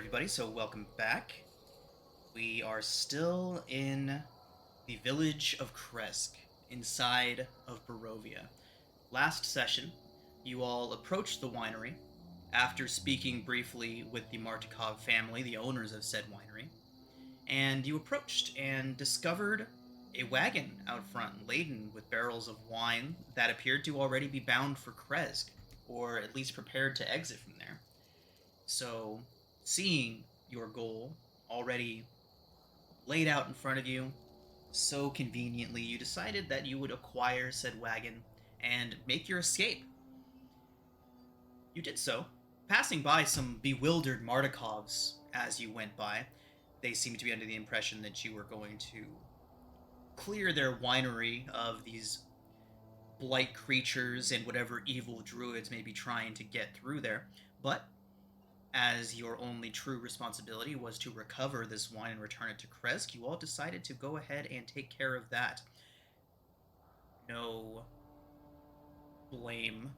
everybody. So, welcome back. We are still in the village of Kresk, inside of Barovia. Last session, you all approached the winery after speaking briefly with the Martikov family, the owners of said winery, and you approached and discovered a wagon out front laden with barrels of wine that appeared to already be bound for Kresk, or at least prepared to exit from there. So, seeing your goal already laid out in front of you, so conveniently, you decided that you would acquire said wagon and make your escape. You did so, passing by some bewildered Martikovs as you went by. They seemed to be under the impression that you were going to clear their winery of these blight creatures and whatever evil druids may be trying to get through there. But as your only true responsibility was to recover this wine and return it to Kresk, you all decided to go ahead and take care of that. No blame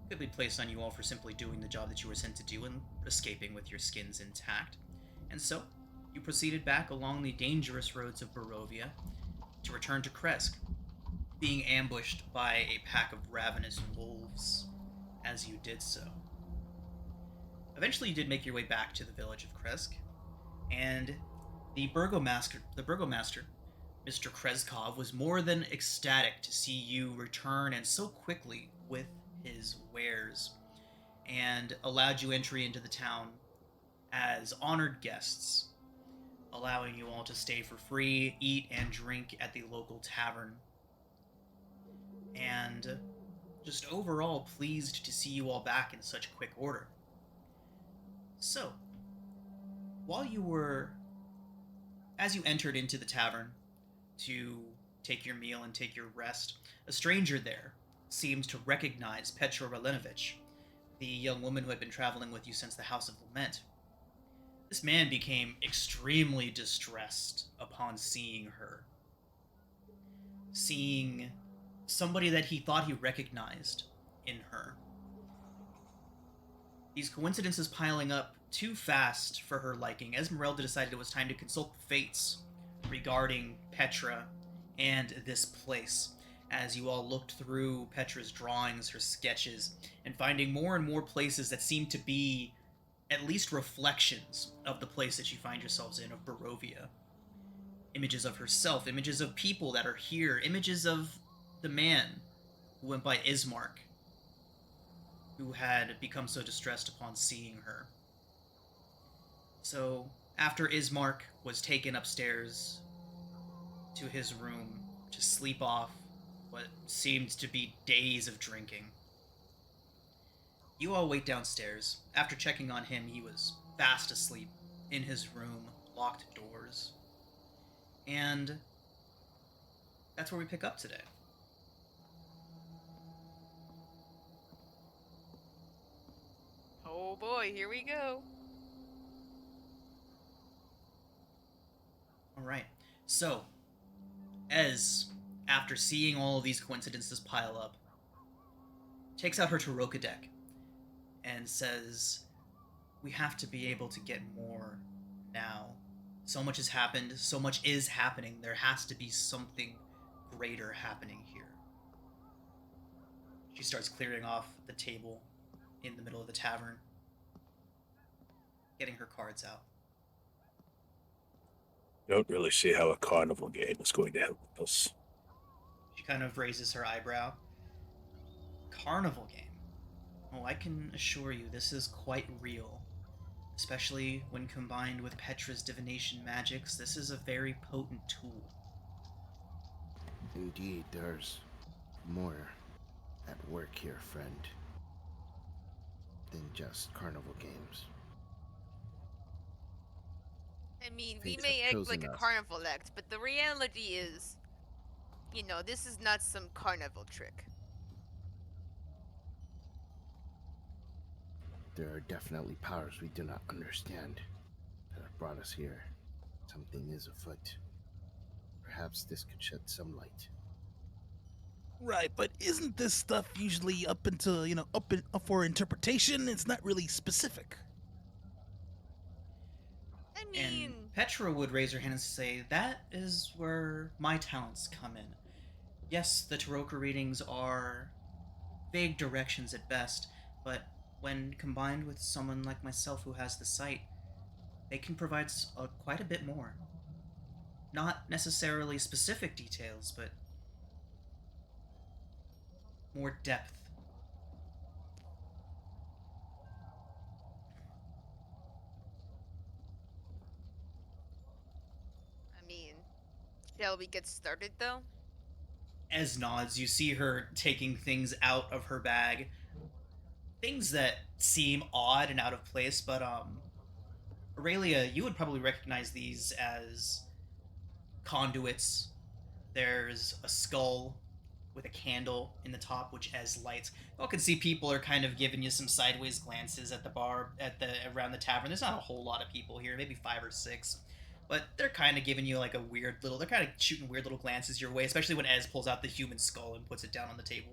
could be placed on you all for simply doing the job that you were sent to do and escaping with your skins intact. And so, you proceeded back along the dangerous roads of Barovia to return to Kresk, being ambushed by a pack of ravenous wolves as you did so. Eventually, you did make your way back to the village of Kresk, and the burgomaster, Mr. Kreskov, was more than ecstatic to see you return and so quickly with his wares, and allowed you entry into the town as honored guests, allowing you all to stay for free, eat and drink at the local tavern, and just overall pleased to see you all back in such quick order. So, as you entered into the tavern to take your meal and take your rest, a stranger there seemed to recognize Petra Ralenovich, the young woman who had been traveling with you since the House of Lament. This man became extremely distressed upon seeing her. Seeing somebody that he thought he recognized in her. These coincidences piling up too fast for her liking, Esmeralda decided it was time to consult the fates regarding Petra and this place, as you all looked through Petra's drawings, her sketches, and finding more and more places that seemed to be at least reflections of the place that you find yourselves in, of Barovia. Images of herself, images of people that are here, images of the man who went by Ismark, who had become so distressed upon seeing her. So, after Ismark was taken upstairs to his room to sleep off what seemed to be days of drinking, you all wait downstairs. After checking on him, he was fast asleep in his room, locked doors. And that's where we pick up today. Oh boy, here we go. Alright, so, Ez, after seeing all of these coincidences pile up, takes out her Taroka deck and says, "We have to be able to get more now. So much has happened, so much is happening. There has to be something greater happening here." She starts clearing off the table in the middle of the tavern, getting her cards out. Don't really see how a carnival game is going to help us. She kind of raises her eyebrow. Carnival game? Oh, I can assure you this is quite real. Especially when combined with Petra's divination magics, this is a very potent tool. Indeed, there's more at work here, friend, than just carnival games. I mean, we Fates may have act chosen like a us. carnival act, but the reality is, this is not some carnival trick. There are definitely powers we do not understand that have brought us here. Something is afoot. Perhaps this could shed some light. Right, but isn't this stuff usually up for interpretation? It's not really specific. mean, And Petra would raise her hand and say, "That is where my talents come in. Yes, the Taroka readings are vague directions at best, but when combined with someone like myself who has the sight, they can provide quite a bit more. Not necessarily specific details, but more depth." I mean, shall we get started though? As nods, you see her taking things out of her bag, things that seem odd and out of place, but Aurelia, you would probably recognize these as conduits. There's a skull with a candle in the top, which has lights. You all can see people are kind of giving you some sideways glances at the bar, around the tavern. There's not a whole lot of people here, maybe 5 or 6, but they're kind of giving you like a weird little. They're kind of shooting weird little glances your way, especially when Ez pulls out the human skull and puts it down on the table.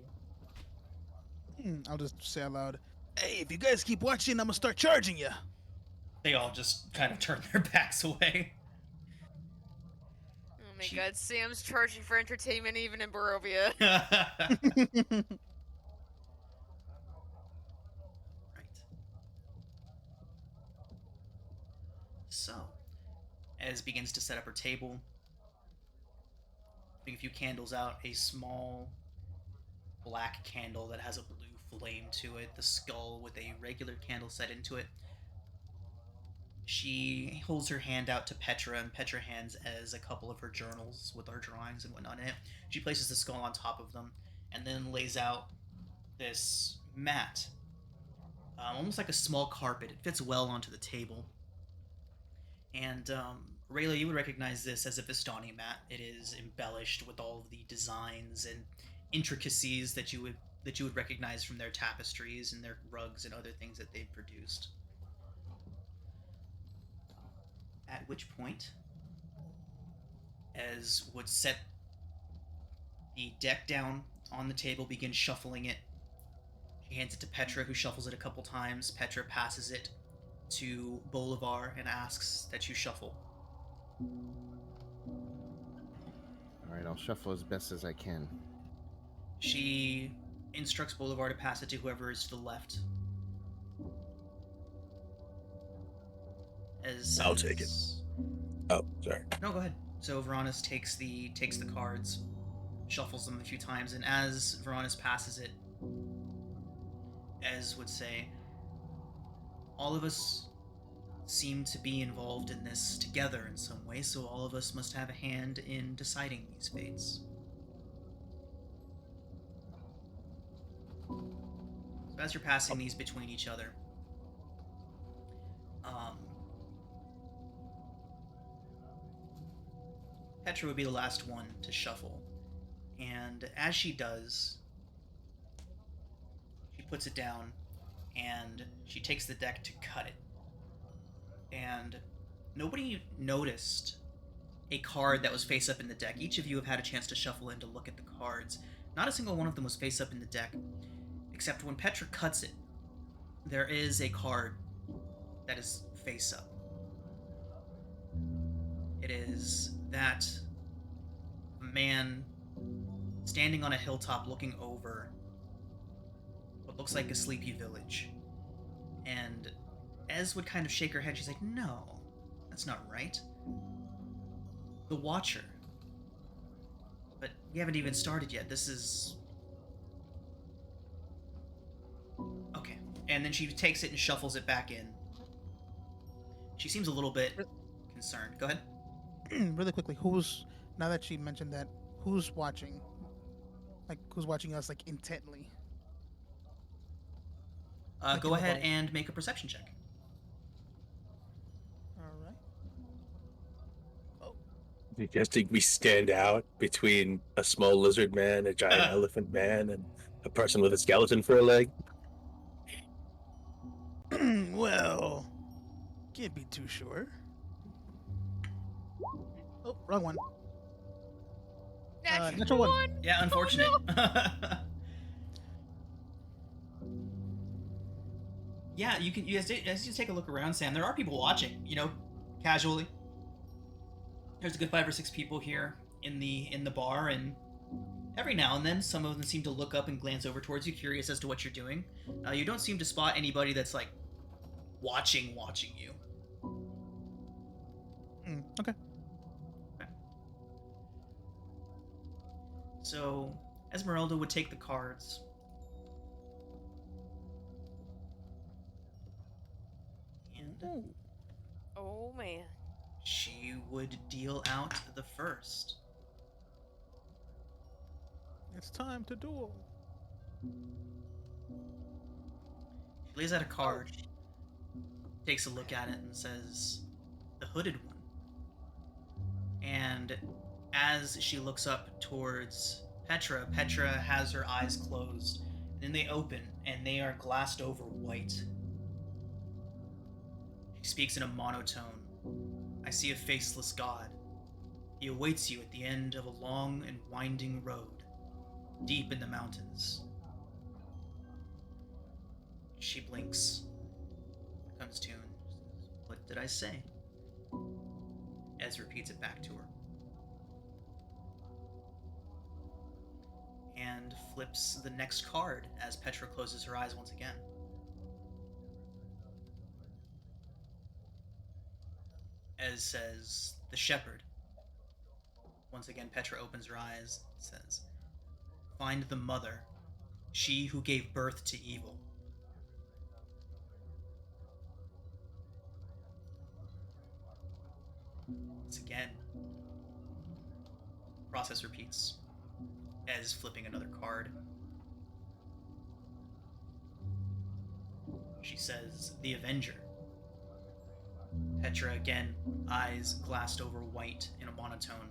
I'll just say out loud, "Hey, if you guys keep watching, I'm gonna start charging you." They all just kind of turn their backs away. Oh my god, Sam's charging for entertainment even in Barovia. Right. So, Ez begins to set up her table, putting a few candles out, a small black candle that has a blue flame to it, the skull with a regular candle set into it. She holds her hand out to Petra, and Petra hands Ez a couple of her journals with her drawings and whatnot in it. She places the skull on top of them, and then lays out this mat, almost like a small carpet. It fits well onto the table. And Rayla, you would recognize this as a Vistani mat. It is embellished with all of the designs and intricacies that you would recognize from their tapestries and their rugs and other things that they've produced. At which point, Ez would set the deck down on the table, begin shuffling it. She hands it to Petra, who shuffles it a couple times. Petra passes it to Bolivar and asks that you shuffle. All right, I'll shuffle as best as I can. She instructs Bolivar to pass it to whoever is to the left. I'll take it. Oh, sorry. No, go ahead. So Veronis takes the cards, shuffles them a few times, and as Veronis passes it, Ez would say, "All of us seem to be involved in this together in some way, so all of us must have a hand in deciding these fates." So as you're passing these between each other, Petra would be the last one to shuffle. And as she does, she puts it down and she takes the deck to cut it. And nobody noticed a card that was face up in the deck. Each of you have had a chance to shuffle in to look at the cards. Not a single one of them was face up in the deck, except when Petra cuts it, there is a card that is face up. It is that man standing on a hilltop looking over what looks like a sleepy village. And Ez would kind of shake her head. She's like, "No, that's not right. The Watcher. But we haven't even started yet. This is..." Okay. And then she takes it and shuffles it back in. She seems a little bit concerned. Go ahead. Really quickly, now that she mentioned that, who's watching? Like, who's watching us, like, intently? Go ahead and make a perception check. Alright. Suggesting we stand out between a small lizard man, a giant elephant man, and a person with a skeleton for a leg. Well, can't be too sure. Oh, wrong one. Natural one. Yeah, unfortunate. Yeah, you can. As you take a look around, Sam, there are people watching. You know, casually. There's a good 5 or 6 people here in the bar, and every now and then some of them seem to look up and glance over towards you, curious as to what you're doing. You don't seem to spot anybody that's like watching you. Okay. So Esmeralda would take the cards. And Oh man. she would deal out the first. It's time to duel. She lays out a card, takes a look at it, and says, "The hooded one." And as she looks up towards Petra, Petra has her eyes closed. And then they open, and they are glassed over white. She speaks in a monotone. "I see a faceless god. He awaits you at the end of a long and winding road, deep in the mountains." She blinks. Comes to and says, "What did I say?" Ez repeats it back to her. And flips the next card as Petra closes her eyes once again. Ez says, "The shepherd." Once again, Petra opens her eyes and says, "Find the mother, she who gave birth to evil." Once again, process repeats. Ez flipping another card. She says, "The Avenger." Petra again, eyes glassed over white in a monotone,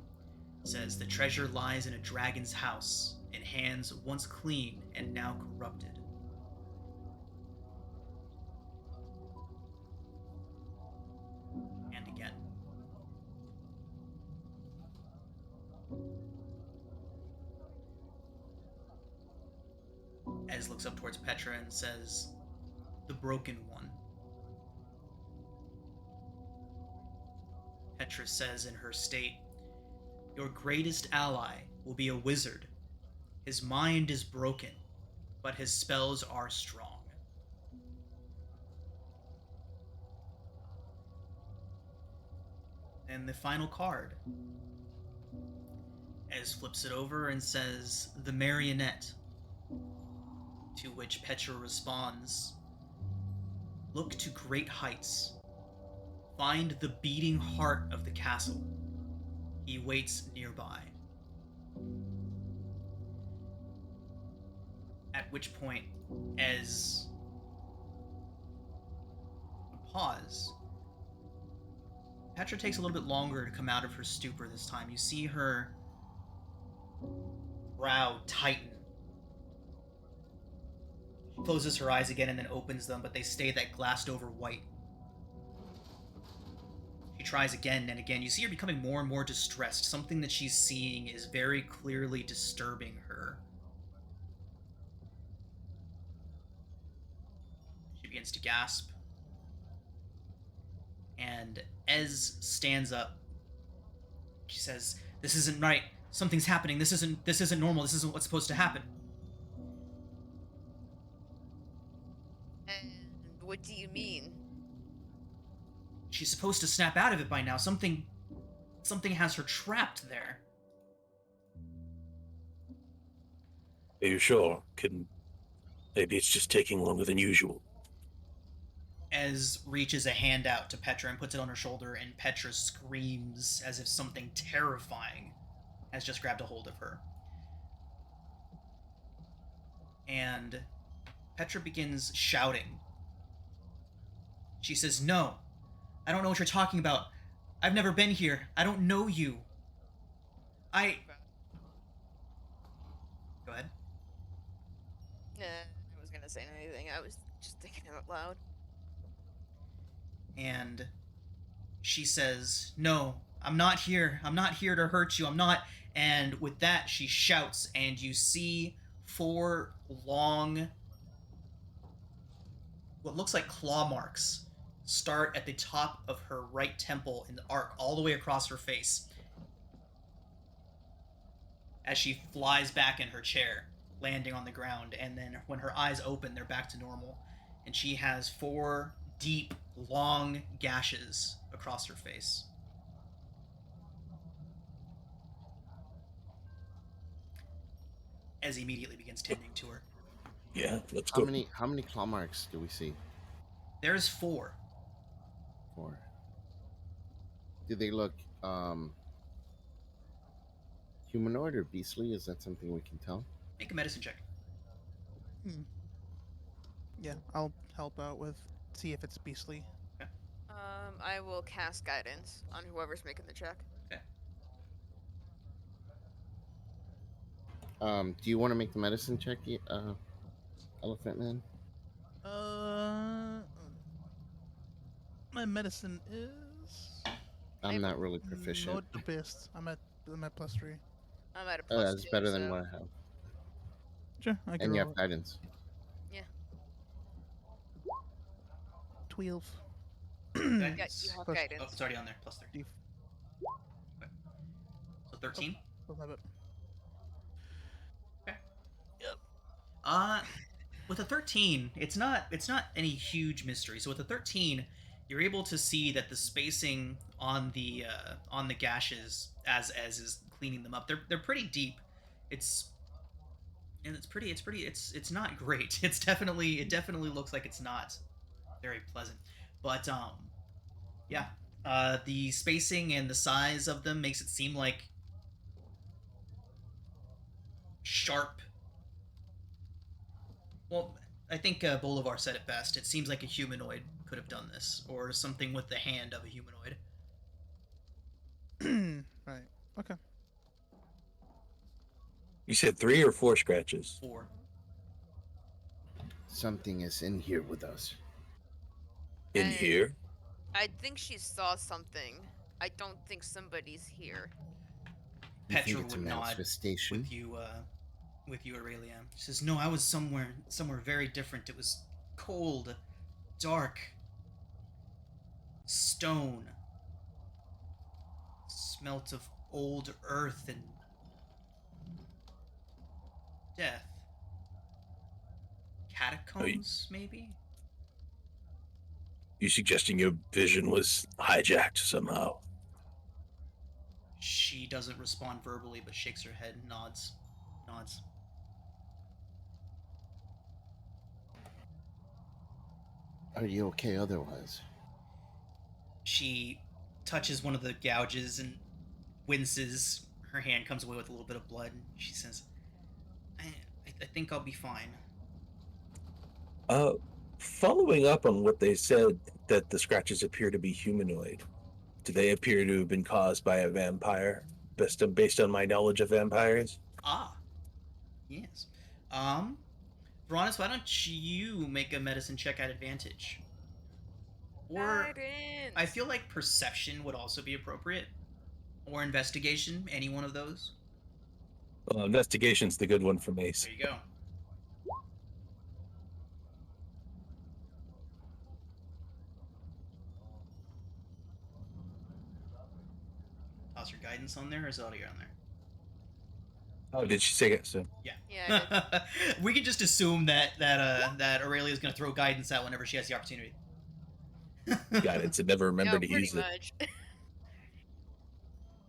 says, "The treasure lies in a dragon's house, in hands once clean and now corrupted." And again. Ez looks up towards Petra and says, "The broken one." Petra says in her state, "Your greatest ally will be a wizard. His mind is broken, but his spells are strong." And the final card. Ez flips it over and says, "The Marionette." To which Petra responds, "Look to great heights. Find the beating heart of the castle. He waits nearby." At which point, Ez pause. Petra takes a little bit longer to come out of her stupor this time. You see her brow tighten. She closes her eyes again and then opens them, but they stay that glassed over white. She tries again and again. You see her becoming more and more distressed. Something that she's seeing is very clearly disturbing her. She begins to gasp. And Ez stands up. She says, "This isn't right. Something's happening. This isn't normal. This isn't what's supposed to happen." And what do you mean? "She's supposed to snap out of it by now. Something has her trapped there." Are you sure? Maybe it's just taking longer than usual. Ez reaches a hand out to Petra and puts it on her shoulder, and Petra screams as if something terrifying has just grabbed a hold of her. And Petra begins shouting. She says, "No, I don't know what you're talking about. I've never been here. I don't know you. Go ahead." Nah, I was gonna say anything. I was just thinking out loud. And she says, "No, I'm not here. I'm not here to hurt you. I'm not." And with that, she shouts, and you see 4 long, what looks like claw marks, start at the top of her right temple and arc all the way across her face as she flies back in her chair, landing on the ground. And then when her eyes open, they're back to normal. And she has 4 deep, long gashes across her face. As he immediately begins tending to her. Yeah, let's How go. many claw marks do we see? There's 4. 4. Do they look humanoid or beastly? Is that something we can tell? Make a medicine check. Hmm. Yeah, I'll help out with see if it's beastly. I will cast guidance on whoever's making the check. Okay. Do you want to make the medicine check, Elephant Man? My medicine is I'm not really proficient. not the best. I'm at +3. I'm at a That's +2. better so. than what I have. Sure, I can And you roll have guidance. Yeah. 12. Okay. Yeah, you have Plus- guidance. Oh, it's already on there. +3. D- Okay. So 13. We'll have it. Okay. Yep. With a 13, it's not any huge mystery. So with a 13, you're able to see that the spacing on the gashes as is cleaning them up, they're pretty deep. It's not great. It definitely looks like it's not very pleasant. But yeah. The spacing and the size of them makes it seem like sharp. Well, I think Bolivar said it best. It seems like a humanoid could have done this, or something with the hand of a humanoid. Right. Okay. You said 3 or 4 scratches? 4. Something is in here with us. In And- here? I think she saw something. I don't think somebody's here. You think Petra it's a would nod manifestation? with you, Aurelia. She says, "No, I was somewhere very different. It was cold, dark, stone, smelt of old earth and death. Catacombs, maybe?" You suggesting your vision was hijacked somehow? She doesn't respond verbally, but shakes her head and nods. Are you okay otherwise? She touches one of the gouges and winces. Her hand comes away with a little bit of blood. She says, I think I'll be fine. Following up on what they said, that the scratches appear to be humanoid, do they appear to have been caused by a vampire, based on my knowledge of vampires? Ah, yes. Veronis, why don't you make a medicine check at advantage? Or Guidance. I feel like perception would also be appropriate. Or investigation, any one of those. Investigation's the good one for me. There you go. Toss your guidance on there, or is it already on there? Oh, did she say it? So Yeah. Yeah, We can just assume that Aurelia is going to throw guidance out whenever she has the opportunity. guidance. I never remember to pretty use it. much.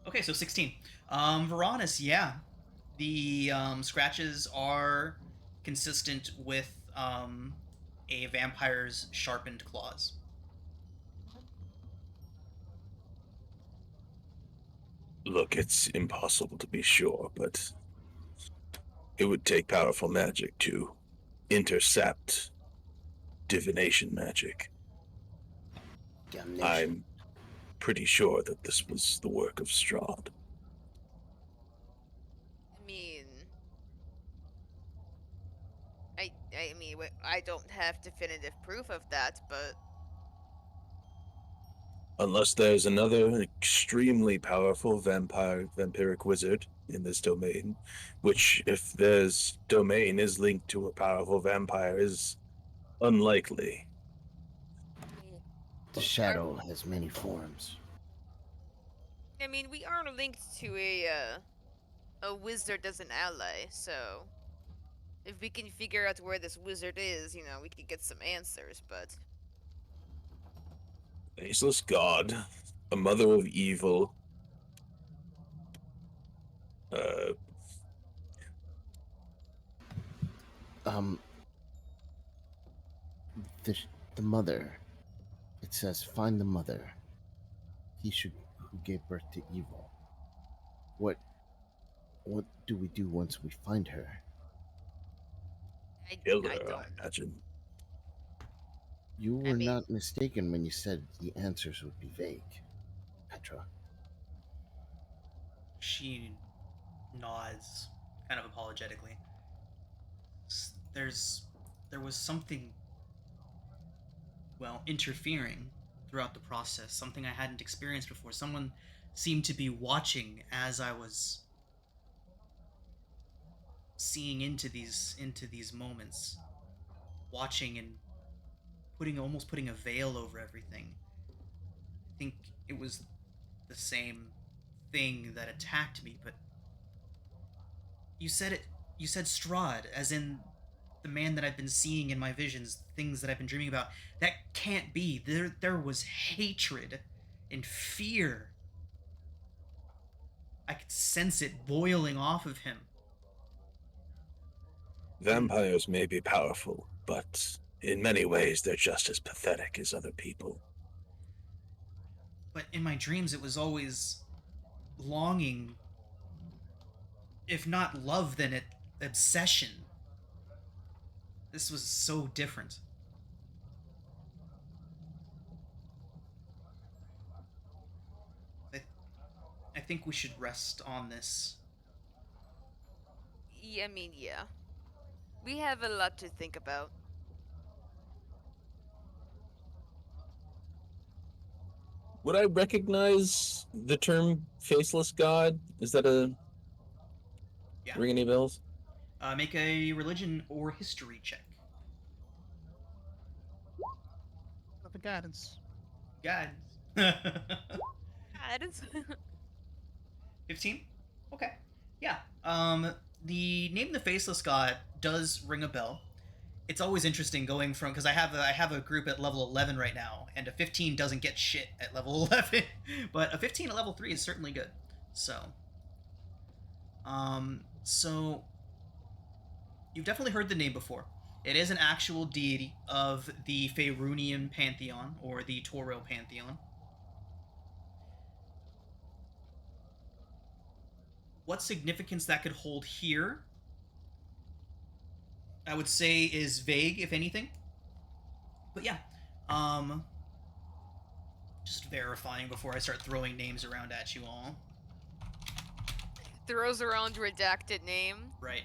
Okay, so 16. Veronis, yeah. The scratches are consistent with a vampire's sharpened claws. Look, it's impossible to be sure, but it would take powerful magic to intercept divination magic. Damnation. I'm pretty sure that this was the work of Strahd. I mean, I don't have definitive proof of that, but Unless there's another extremely powerful vampiric wizard in this domain, which, if this domain is linked to a powerful vampire, is unlikely. The shadow has many forms. I mean, we are linked to a wizard as an ally, so if we can figure out where this wizard is, we could get some answers, but Faceless god, a mother of evil. Uh, Um, the the mother. It says, "Find the mother. He should who gave birth to evil." What what do we do once we find her? kill I her, I don't. imagine. You I were mean, not mistaken when you said the answers would be vague, Petra. She nods, kind of apologetically. There was something, well, interfering throughout the process, something I hadn't experienced before. Someone seemed to be watching as I was seeing into these moments, watching and almost putting a veil over everything. I think it was the same thing that attacked me, but you said it. You said Strahd, as in the man that I've been seeing in my visions, things that I've been dreaming about. That can't be. There was hatred and fear. I could sense it boiling off of him. Vampires may be powerful, but in many ways they're just as pathetic as other people. But in my dreams, it was always longing, if not love, then obsession. This was so different. I, I think we should rest on this. yeah, I mean, yeah. We have a lot to think about. Would I recognize the term faceless god? Is that a Yeah. ring any bells? Make a religion or history check. The guidance. Guidance. Guidance. 15? Okay. Yeah. The name the Faceless God does ring a bell. It's always interesting going from, because I have a group at level 11 right now, and a 15 doesn't get shit at level 11, but a 15 at level 3 is certainly good. So you've definitely heard the name before. It is an actual deity of the Faerunian pantheon or the Toro pantheon. What significance that could hold here, I would say, is vague, if anything. But yeah, um, just verifying before I start throwing names around at you all. Throws around redacted name. Right.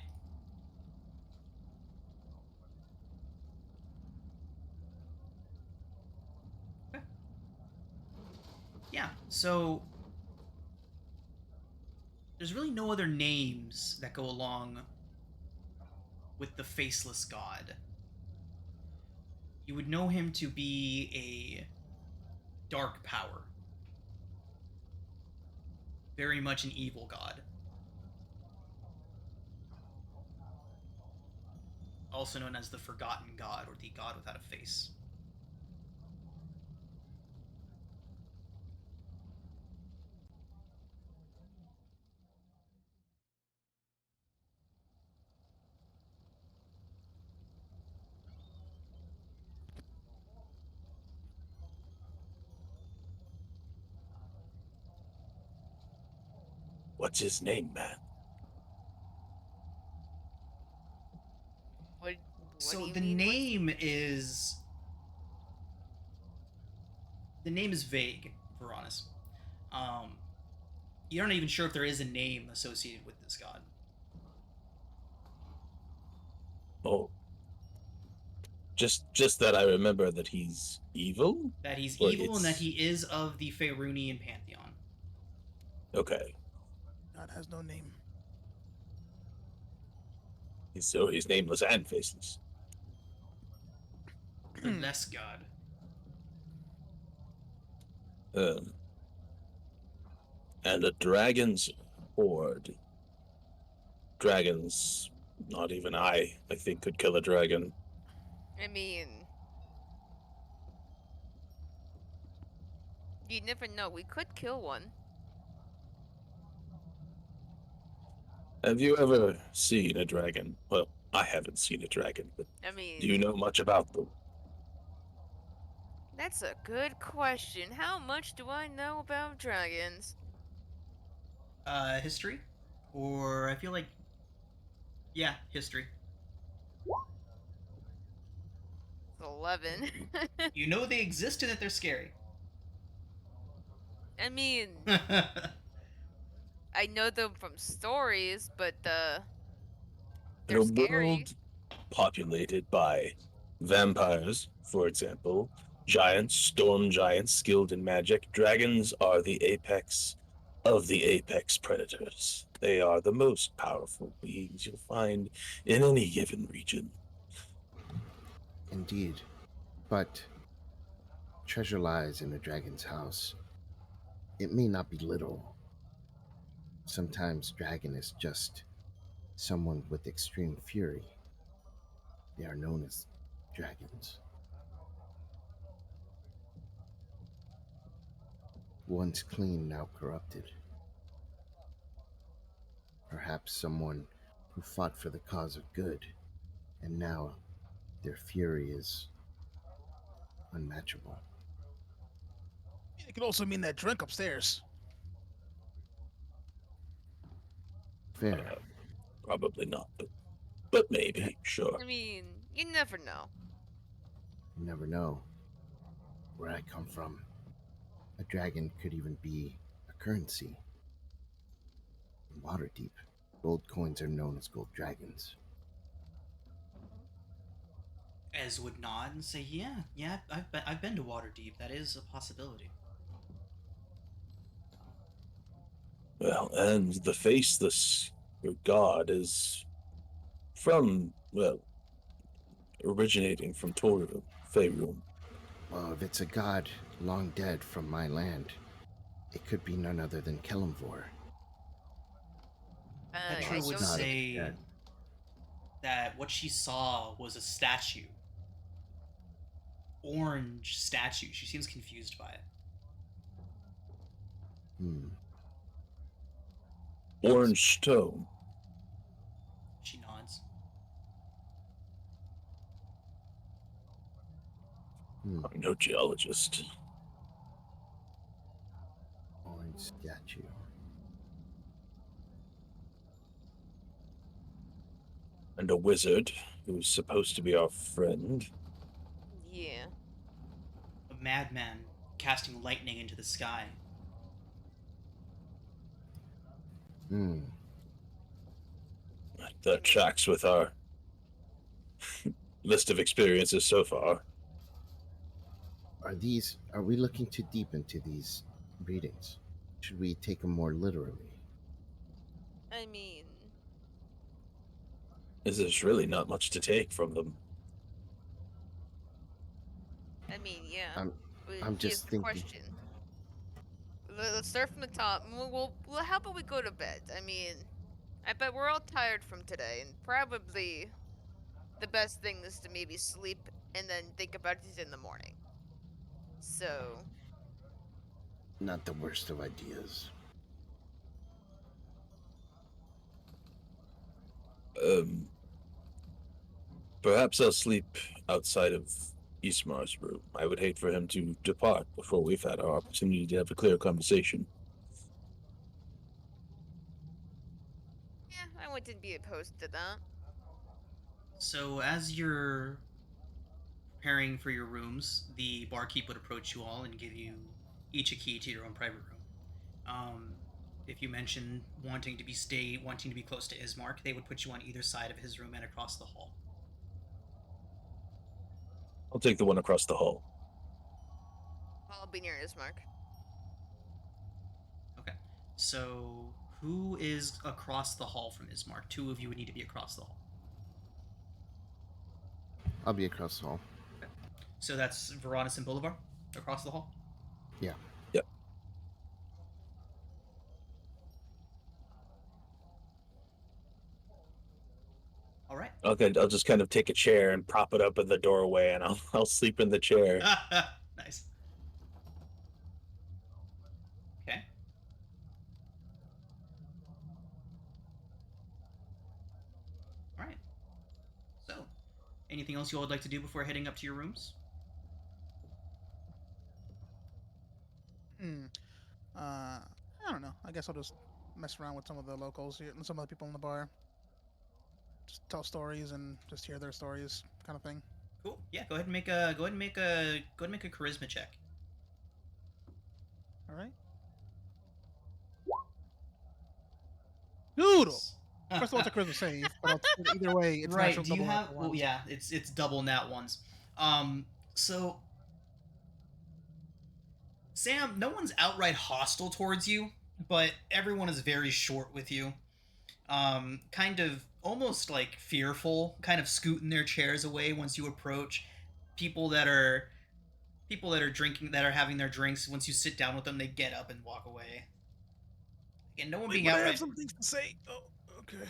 Okay. Yeah, so there's really no other names that go along with the Faceless God. You would know him to be a dark power, very much an evil god. Also known as the Forgotten God or the God without a face. What's his name, man? What? What do So you the mean? name is vague, if we're honest. Um, you're not even sure if there is a name associated with this god. Oh, just that I remember that he's evil? That he's Or evil and that it's- he is of the Faerunian pantheon. Okay. God has no name. So he's nameless and faceless. The less god. Um, and a dragon's horde. Dragons, not even I think, could kill a dragon. I mean, you never know. We could kill one. Have you ever seen a dragon? Well, I haven't seen a dragon, but I do you mean, know much about them? that's a good question. How much do I know about dragons? History, or I feel like, yeah, history. 11. You know they exist and that they're scary. I mean, I know them from stories, but In they're a scary. world populated by vampires, for example, giants, storm giants skilled in magic, dragons are the apex of the apex predators. They are the most powerful beings you'll find in any given region. Indeed. But treasure lies in a dragon's house. It may not be little. Sometimes dragon is just someone with extreme fury. They are known as dragons. Once clean, now corrupted. Perhaps someone who fought for the cause of good, and now their fury is unmatchable. It could also mean that drink upstairs. Fair. Probably not, but maybe, Yeah. sure. I mean, you never know. You never know. Where I come from, a dragon could even be a currency. In Waterdeep, gold coins are known as gold dragons. Ez would nod and say, "Yeah, yeah, I've been to Waterdeep. That is a possibility." Well, and the faceless god is from, well, originating from Torium, Faerun. Well, if it's a god long dead from my land, it could be none other than Kelemvor. Petra I would don't not think. say dead. that what she saw was a statue, orange statue. She seems confused by it. Hmm. Orange stone. She nods. I'm no geologist. Orange statue. And a wizard who's supposed to be our friend. Yeah. A madman casting lightning into the sky. Hmm. That tracks with our list of experiences so far. Are we looking too deep into these readings? Should we take them more literally? I mean, There's really not much to take from them. yeah. I'm But I'm here's just the thinking. question. Let's start from the top. How about we go to bed? I mean, I bet we're all tired from today, and probably the best thing is to maybe sleep and then think about it in the morning. So, Not the worst of ideas. Um, Perhaps I'll sleep outside of Ismar's room. I would hate for him to depart before we've had our opportunity to have a clear conversation. yeah, I wouldn't be opposed to that. So as you're preparing for your rooms, the barkeep would approach you all and give you each a key to your own private room. Um, if you mention wanting to be close to Ismark, they would put you on either side of his room and across the hall. I'll take the one across the hall. I'll be near Ismark. Okay. So who is across the hall from Ismark? Two of you would need to be across the hall. I'll be across the hall. Okay. So that's Veronis and Bolivar across the hall? Yeah. Yep. I'll just kind of take a chair and prop it up in the doorway, and I'll sleep in the chair. Nice. Okay. All right. So, anything else you all would like to do before heading up to your rooms? Hmm. I don't know. I guess I'll just mess around with some of the locals here and some of the people in the bar. Just tell stories and just hear their stories, kind of thing. Cool. Yeah. Go ahead and make a charisma check. All right. Doodle. First of all, it's a charisma save, but either way, it's Right. natural Do you double have? natural Well, ones. yeah. It's double nat ones. So Sam, no one's outright hostile towards you, but everyone is very short with you. Kind of almost like fearful, kind of scooting their chairs away once you approach. People that are people that are drinking, that are having their drinks. Once you sit down with them, they get up and walk away. Again, no one Wait, being but I have outright. some things to say. Oh, okay.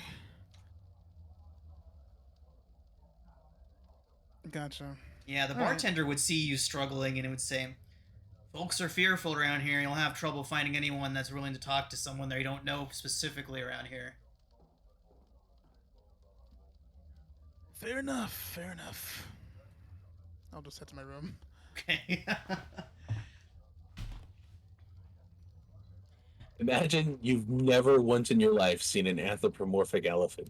Gotcha. Yeah, the All right. bartender would see you struggling and it would say, "Folks are fearful around here. You'll have trouble finding anyone that's willing to talk to someone that you don't know specifically around here." Fair enough. Fair enough. I'll just head to my room. Okay. Imagine you've never once in your life seen an anthropomorphic elephant,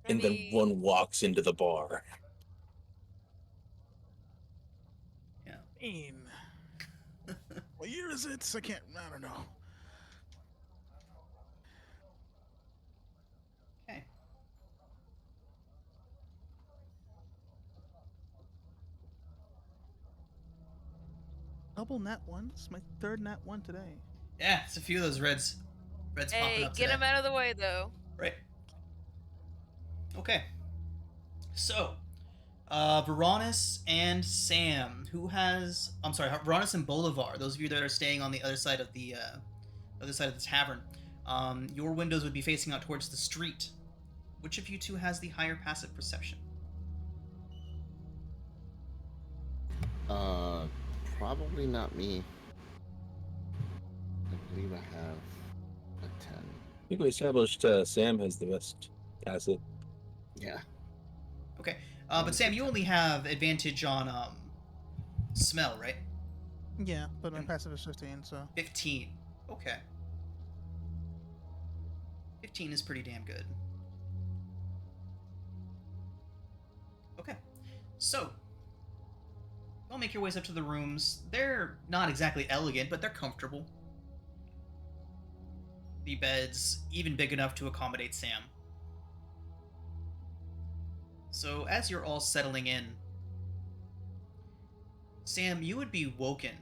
I and then mean, one walks into the bar. Yeah. Mean. What year is it? I can't. I don't know. Okay. Double nat one. This is my third nat one today. Yeah, it's a few of those reds popping hey, up get today. him out of the way, though. Right. Okay. So, Veronis and Sam, who has? I'm sorry, Veronis and Bolivar. Those of you that are staying on the other side of the tavern, your windows would be facing out towards the street. Which of you two has the higher passive perception? Probably not me. I believe I have a 10. I think we established Sam has the best passive. Yeah. Okay, but Sam, you only have advantage on smell, right? Yeah, but my Mm. passive is 15, so. 15. Okay. 15 is pretty damn good. Okay. So, you'll make your ways up to the rooms. They're not exactly elegant, but they're comfortable. The beds, even big enough to accommodate Sam. So, as you're all settling in, Sam, you would be woken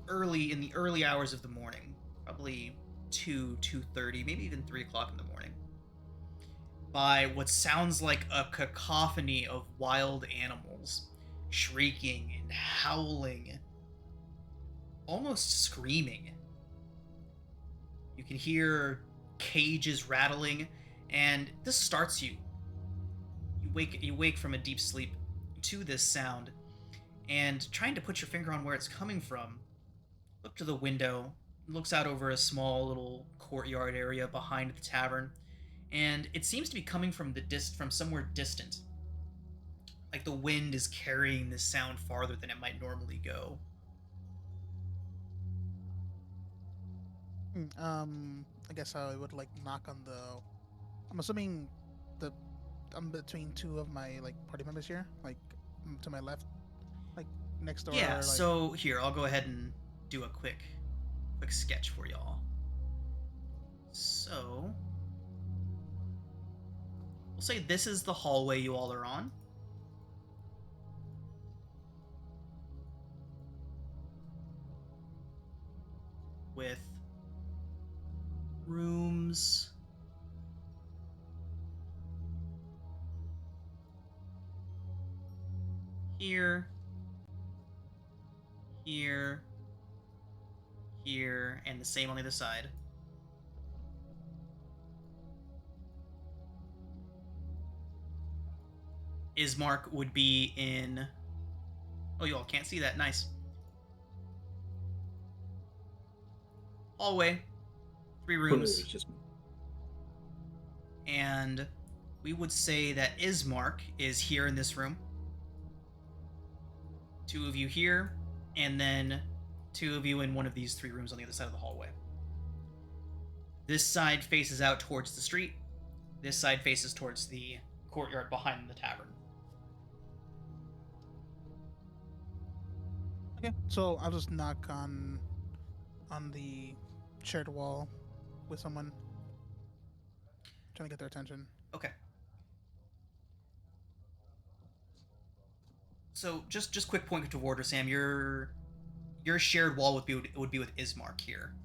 early in the early hours of the morning, probably 2:30, maybe even 3 o'clock in the morning, by what sounds like a cacophony of wild animals shrieking and howling, almost screaming. You can hear cages rattling, and this starts you. You wake from a deep sleep to this sound, and trying to put your finger on where it's coming from, look to the window, looks out over a small little courtyard area behind the tavern, and it seems to be coming from from somewhere distant. Like the wind is carrying this sound farther than it might normally go. I guess I would like knock on the. I'm assuming the. I'm between two of my like party members here, like to my left, like next door. Yeah, Like, so here, I'll go ahead and do a quick sketch for y'all. So, we'll say this is the hallway you all are on. With rooms here, here, here, and the same on the other side. Ismark would be in. Oh, you all can't see that. Nice. Hallway, 3 rooms, It's just and we would say that Ismark is here in this room. 2 of you here, and then 2 of you in one of these 3 rooms on the other side of the hallway. This side faces out towards the street. This side faces towards the courtyard behind the tavern. Okay, so I'll just knock on the shared wall with someone, trying to get their attention. Okay. So just quick point of order, Sam. Your shared wall would be with Ismark here.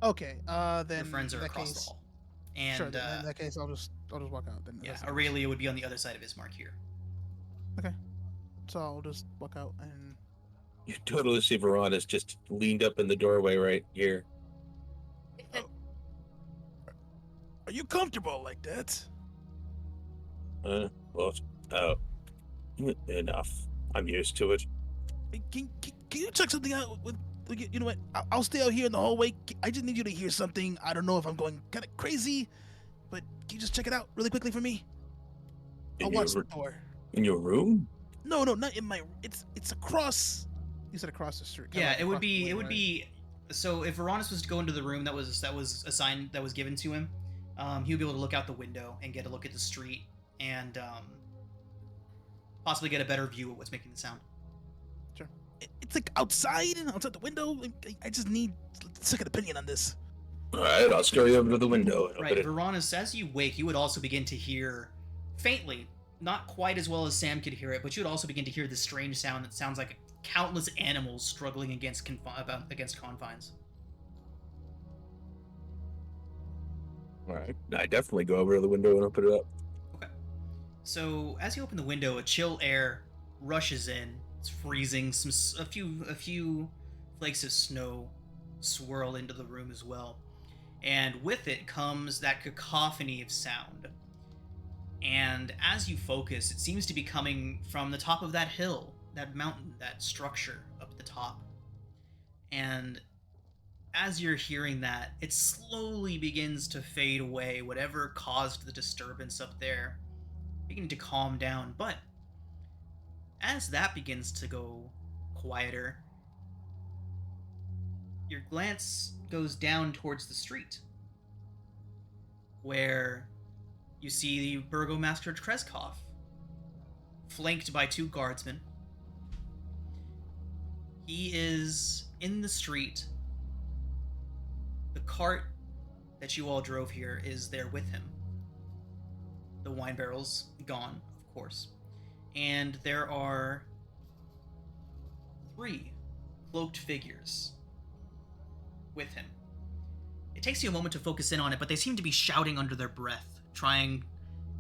Okay, then Your friends in are that across case, the hall. And sure. Then in that case, I'll just walk out. Then yeah, that's the case. Aurelia would be on the other side of Ismark here. Okay, so I'll just walk out and. you totally see Veronica's just leaned up in the doorway right here. Are you comfortable like that? Well, enough. I'm used to it. Can you check something out with? You know what? I'll stay out here in the hallway. I just need you to hear something. I don't know if I'm going kind of crazy, but can you just check it out really quickly for me? I'll watch the door. In your room? No, not in my. It's across. You said across the street. Yeah, it would be. So if Veronis was to go into the room that was assigned, that was given to him, he would be able to look out the window and get a look at the street and possibly get a better view of what's making the sound. Sure. It's like outside the window. I just need a second opinion on this. All right, I'll scurry over to the window. And Right, Veronis, as you wake, you would also begin to hear faintly, not quite as well as Sam could hear it, but you would also begin to hear this strange sound that sounds like countless animals struggling against confines. All right, I definitely go over to the window and open it up. Okay. So as you open the window, a chill air rushes in. It's freezing. A few flakes of snow swirl into the room as well, and with it comes that cacophony of sound. And as you focus, it seems to be coming from the top of that hill, that mountain, that structure up at the top. And as you're hearing that, it slowly begins to fade away, whatever caused the disturbance up there, beginning to calm down. But as that begins to go quieter, your glance goes down towards the street, where you see the Burgomaster Treskov, flanked by 2 guardsmen. He is in the street. The cart that you all drove here is there with him. The wine barrel's gone, of course. And there are 3 cloaked figures with him. It takes you a moment to focus in on it, but they seem to be shouting under their breath, trying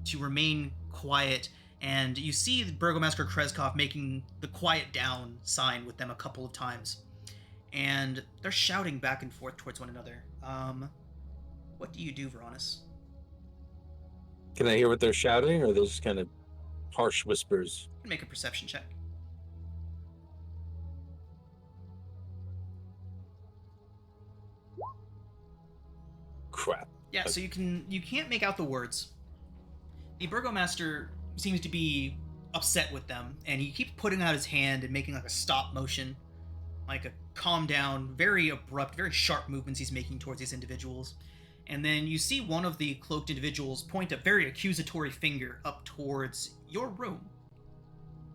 to remain quiet, and you see Burgomaster Kreskov making the quiet down sign with them a couple of times, and they're shouting back and forth towards one another. What do you do, Veronis? Can I hear what they're shouting, or are they just kind of harsh whispers? Make a perception check. Crap. Yeah, so you can't make out the words. The Burgomaster seems to be upset with them, and he keeps putting out his hand and making like a stop motion, like a calm down, very abrupt, very sharp movements he's making towards these individuals. And then you see one of the cloaked individuals point a very accusatory finger up towards your room.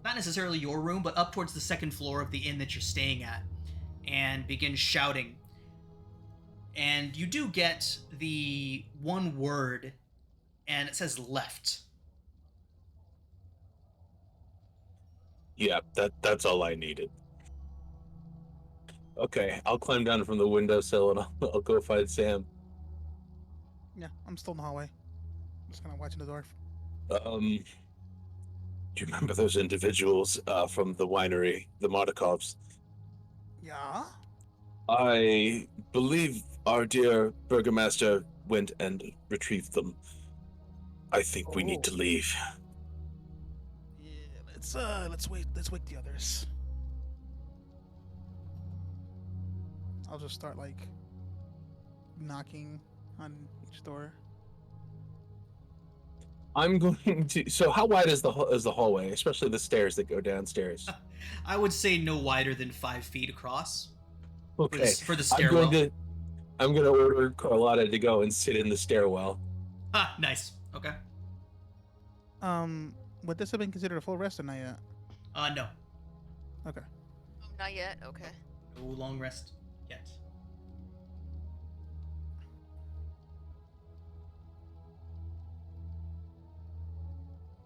Not necessarily your room, but up towards the 2nd floor of the inn that you're staying at, and begin shouting. And you do get the one word, and it says left. Yeah, that's all I needed. Okay, I'll climb down from the windowsill and I'll go find Sam. Yeah, I'm still in the hallway. Just kind of watching the door. Do you remember those individuals from the winery, the Martikovs? Yeah. I believe our dear Burgomaster went and retrieved them. I think we need to leave. let's wait. Let's wake the others. I'll just start like knocking on each door. I'm going to. So, how wide is the hallway, especially the stairs that go downstairs? I would say no wider than 5 feet across Okay, for the I'm going stairwell. to. I'm going to order Carlotta to go and sit in the stairwell. Ah, nice. Okay. Would this have been considered a full rest or not yet? No. Okay. Oh, not yet. Okay. No long rest yet.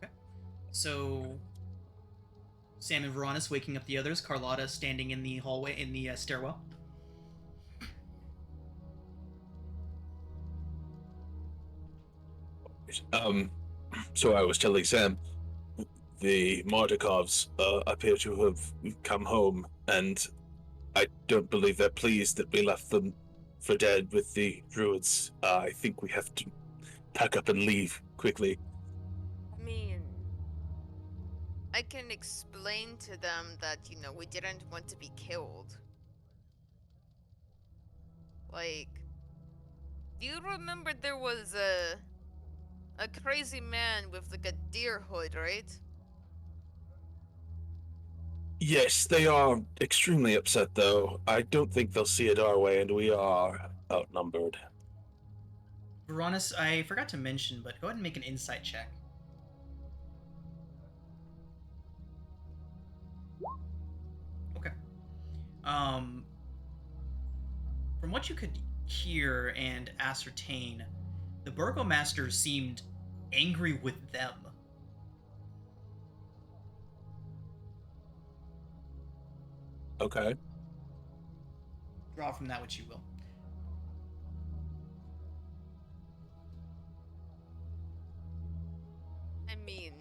Okay. So, Sam and Veronis waking up the others. Carlotta standing in the hallway, in the stairwell. So I was telling Sam, the Martikovs appear to have come home, and I don't believe they're pleased that we left them for dead with the druids. I think we have to pack up and leave quickly. I mean, I can explain to them that, we didn't want to be killed. Like, do you remember there was a crazy man with like a deer hood, right? Yes, they are extremely upset, though. I don't think they'll see it our way, and we are outnumbered. Veronis, I forgot to mention, but go ahead and make an insight check. Okay. From what you could hear and ascertain, the burgomaster seemed angry with them. Okay. Draw from that what you will. I mean,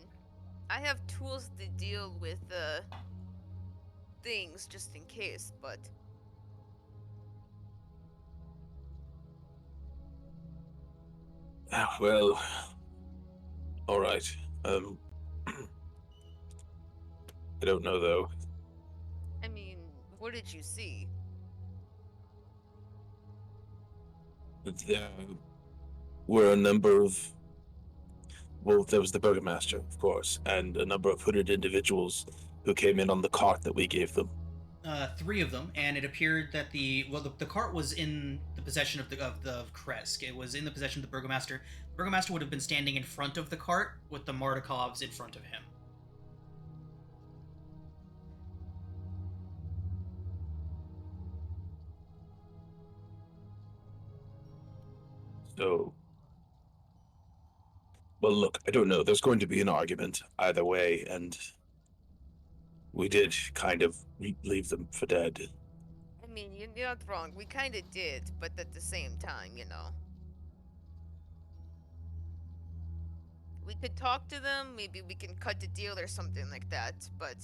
I have tools to deal with things just in case, but Well, all right. I don't know, though. I mean, what did you see? There were a number of. Well, there was the burgomaster, of course, and a number of hooded individuals who came in on the cart that we gave them. 3 of them, and it appeared that the cart was in the possession of the Kresk. It was in the possession of the burgomaster. The burgomaster would have been standing in front of the cart with the Martikovs in front of him. So, well, look, I don't know. There's going to be an argument either way, and we did kind of leave them for dead. I mean, you're not wrong. We kind of did, but at the same time, we could talk to them. Maybe we can cut the deal or something like that. But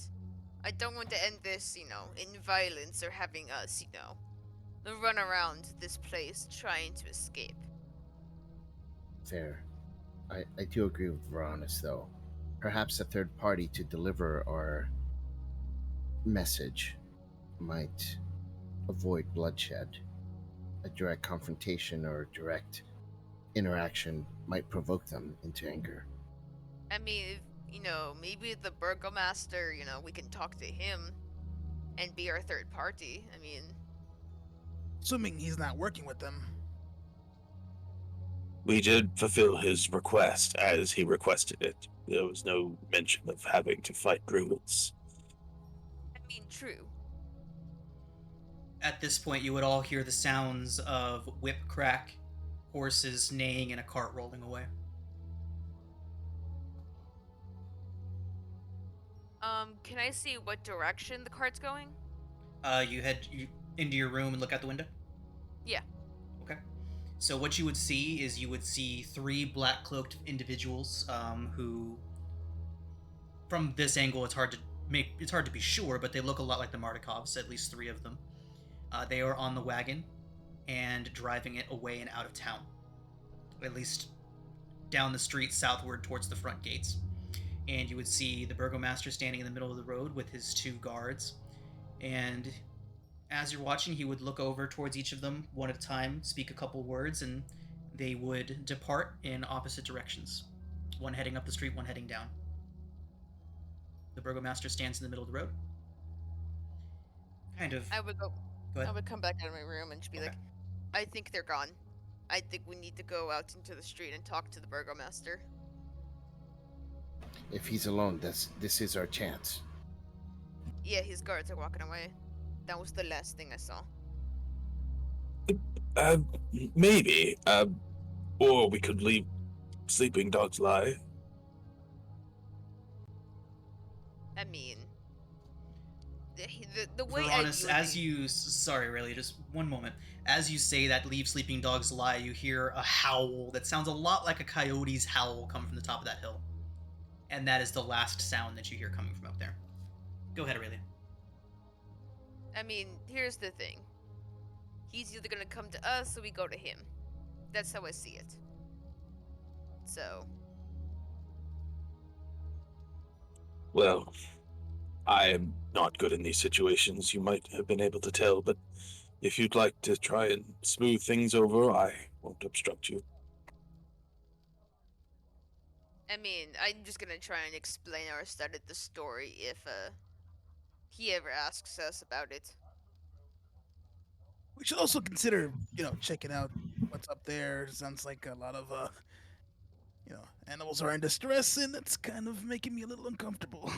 I don't want to end this, in violence or having us, run around this place trying to escape. Fair. I do agree with Veronis, though. Perhaps a third party to deliver our message might avoid bloodshed. A direct confrontation or direct interaction might provoke them into anger. I mean, maybe the burgomaster, we can talk to him and be our third party. I mean, Assuming he's not working with them. We did fulfill his request as he requested it. There was no mention of having to fight druids. I mean, true. At this point, you would all hear the sounds of whip crack, horses neighing, and a cart rolling away. Can I see what direction the cart's going? You head into your room and look out the window? Yeah. Okay. So what you would see is 3 black-cloaked individuals who, from this angle, it's hard to be sure, but they look a lot like the Martikovs, at least 3 of them. They are on the wagon and driving it away and out of town, at least down the street southward towards the front gates. and you would see the burgomaster standing in the middle of the road with his 2 guards. And as you're watching, he would look over towards each of them one at a time, speak a couple words, and they would depart in opposite directions. One heading up the street, one heading down. The burgomaster stands in the middle of the road. Kind of. I would go. Go ahead. I would come back out of my room and just be Okay. like, I think they're gone. I think we need to go out into the street and talk to the burgomaster. If he's alone, this is our chance. Yeah, his guards are walking away. That was the last thing I saw. Maybe. Or we could leave sleeping dogs lie. I mean, the way Veronis, as you... Sorry, really, just one moment. As you say that leave sleeping dogs lie, you hear a howl that sounds a lot like a coyote's howl come from the top of that hill. And that is the last sound that you hear coming from up there. Go ahead, Aurelia. I mean, here's the thing. He's either gonna come to us or we go to him. That's how I see it. So, Well, I am not good in these situations, you might have been able to tell, but if you'd like to try and smooth things over, I won't obstruct you. I mean, I'm just gonna try and explain our side of the story if he ever asks us about it. We should also consider, checking out what's up there. Sounds like a lot of, animals are in distress, and it's kind of making me a little uncomfortable.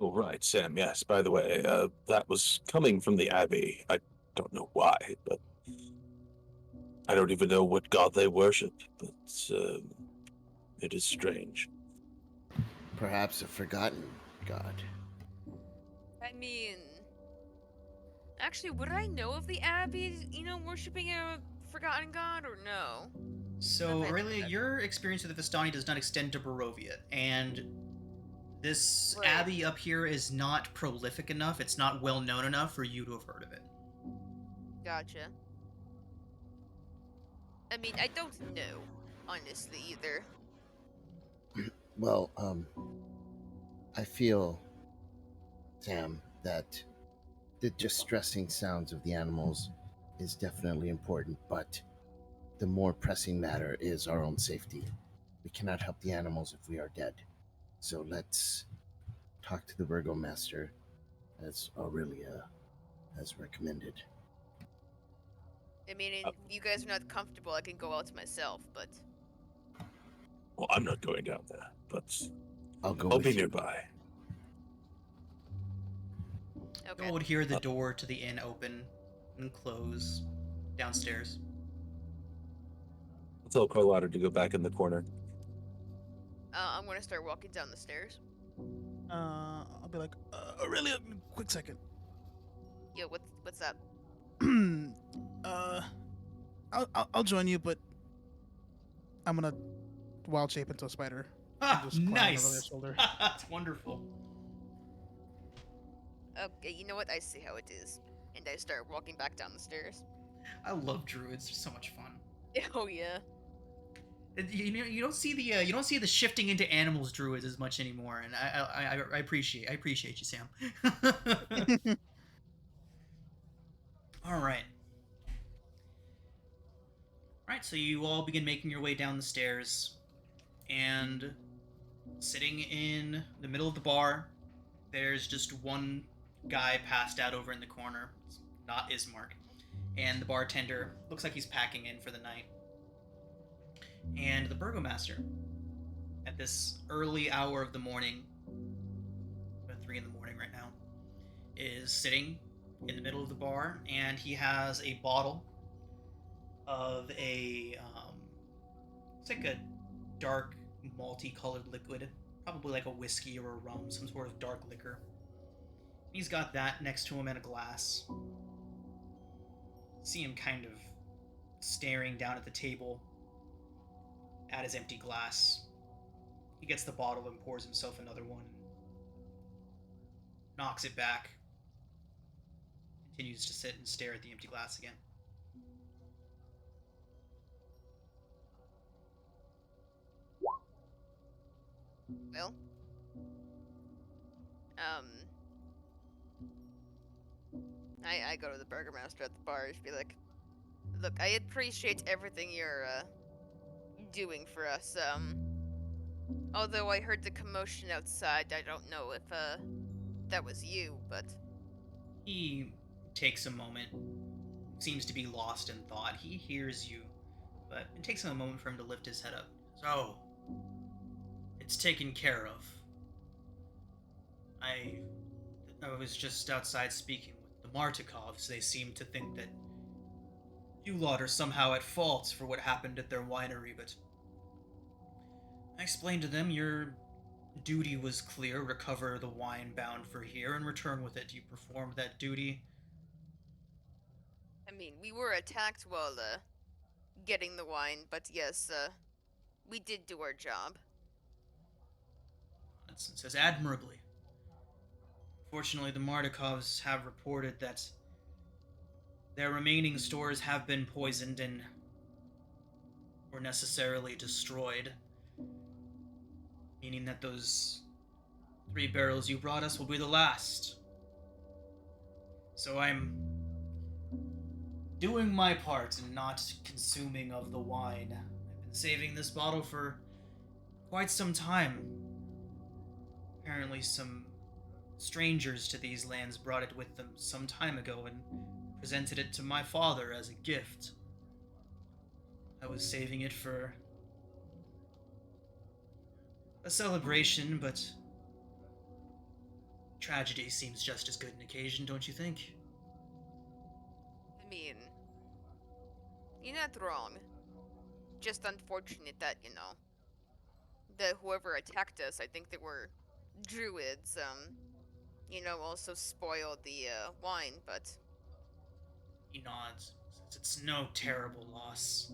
Oh, right, Sam, yes. By the way, that was coming from the Abbey. I don't know why, but I don't even know what god they worship, but it is strange. Perhaps a forgotten god. I mean, actually, would I know of the Abbey, worshipping a forgotten god or no? So, Okay. Aurelia, your experience with the Vistani does not extend to Barovia, and this Right. abbey up here is not prolific enough, it's not well known enough for you to have heard of it. Gotcha. I mean, I don't know, honestly, either. Well, I feel, Sam, that the distressing sounds of the animals is definitely important, but the more pressing matter is our own safety. We cannot help the animals if we are dead. So let's talk to the burgomaster, as Aurelia has recommended. I mean, if you guys are not comfortable, I can go out myself, but... Well, I'm not going down there, but I'll go I'll with be you. nearby. Okay. You would hear the door to the inn open and close downstairs. I'll tell Carlotta to go back in the corner. I'm gonna start walking down the stairs. I'll be like, Aurelia, quick second. Yo, what's up? I'll join you, but I'm gonna wild shape into a spider. Ah, just climb over their nice! shoulder. That's wonderful. Okay, you know what? I see how it is. And I start walking back down the stairs. I love druids, they're so much fun. Oh, yeah. You don't see the shifting into animals druids as much anymore, and I appreciate you, Sam. All right. So you all begin making your way down the stairs, and sitting in the middle of the bar, there's just one guy passed out over in the corner. It's not Ismark, and the bartender looks like he's packing in for the night. And the burgomaster, at this early hour of the morning, about 3 in the morning right now, is sitting in the middle of the bar, and he has a bottle of it's like a dark, multicolored liquid, probably like a whiskey or a rum, some sort of dark liquor. He's got that next to him in a glass. See him kind of staring down at the table at his empty glass. He gets the bottle and pours himself another one, knocks it back, continues to sit and stare at the empty glass again. Well, Um, I go to the burgermaster at the bar and be like, look, I appreciate everything you're doing for us. Although I heard the commotion outside, I don't know if that was you, but He takes a moment, seems to be lost in thought. He hears you, but it takes him a moment for him to lift his head up. So, it's taken care of. I was just outside speaking with the Martikovs. They seem to think that you lot are somehow at fault for what happened at their winery, but I explained to them your duty was clear: recover the wine bound for here and return with it. You performed that duty. I mean, we were attacked while getting the wine, but yes, we did do our job. Hudson says admirably. Fortunately, the Martikovs have reported that their remaining stores have been poisoned and or necessarily destroyed, meaning that those 3 barrels you brought us will be the last. So I'm doing my part in not consuming of the wine. I've been saving this bottle for quite some time. Apparently some strangers to these lands brought it with them some time ago and presented it to my father as a gift. I was saving it for a celebration, but tragedy seems just as good an occasion, don't you think? I mean, you're not wrong. Just unfortunate that, that whoever attacked us, I think they were druids, also spoiled the wine, but He nods, says it's no terrible loss.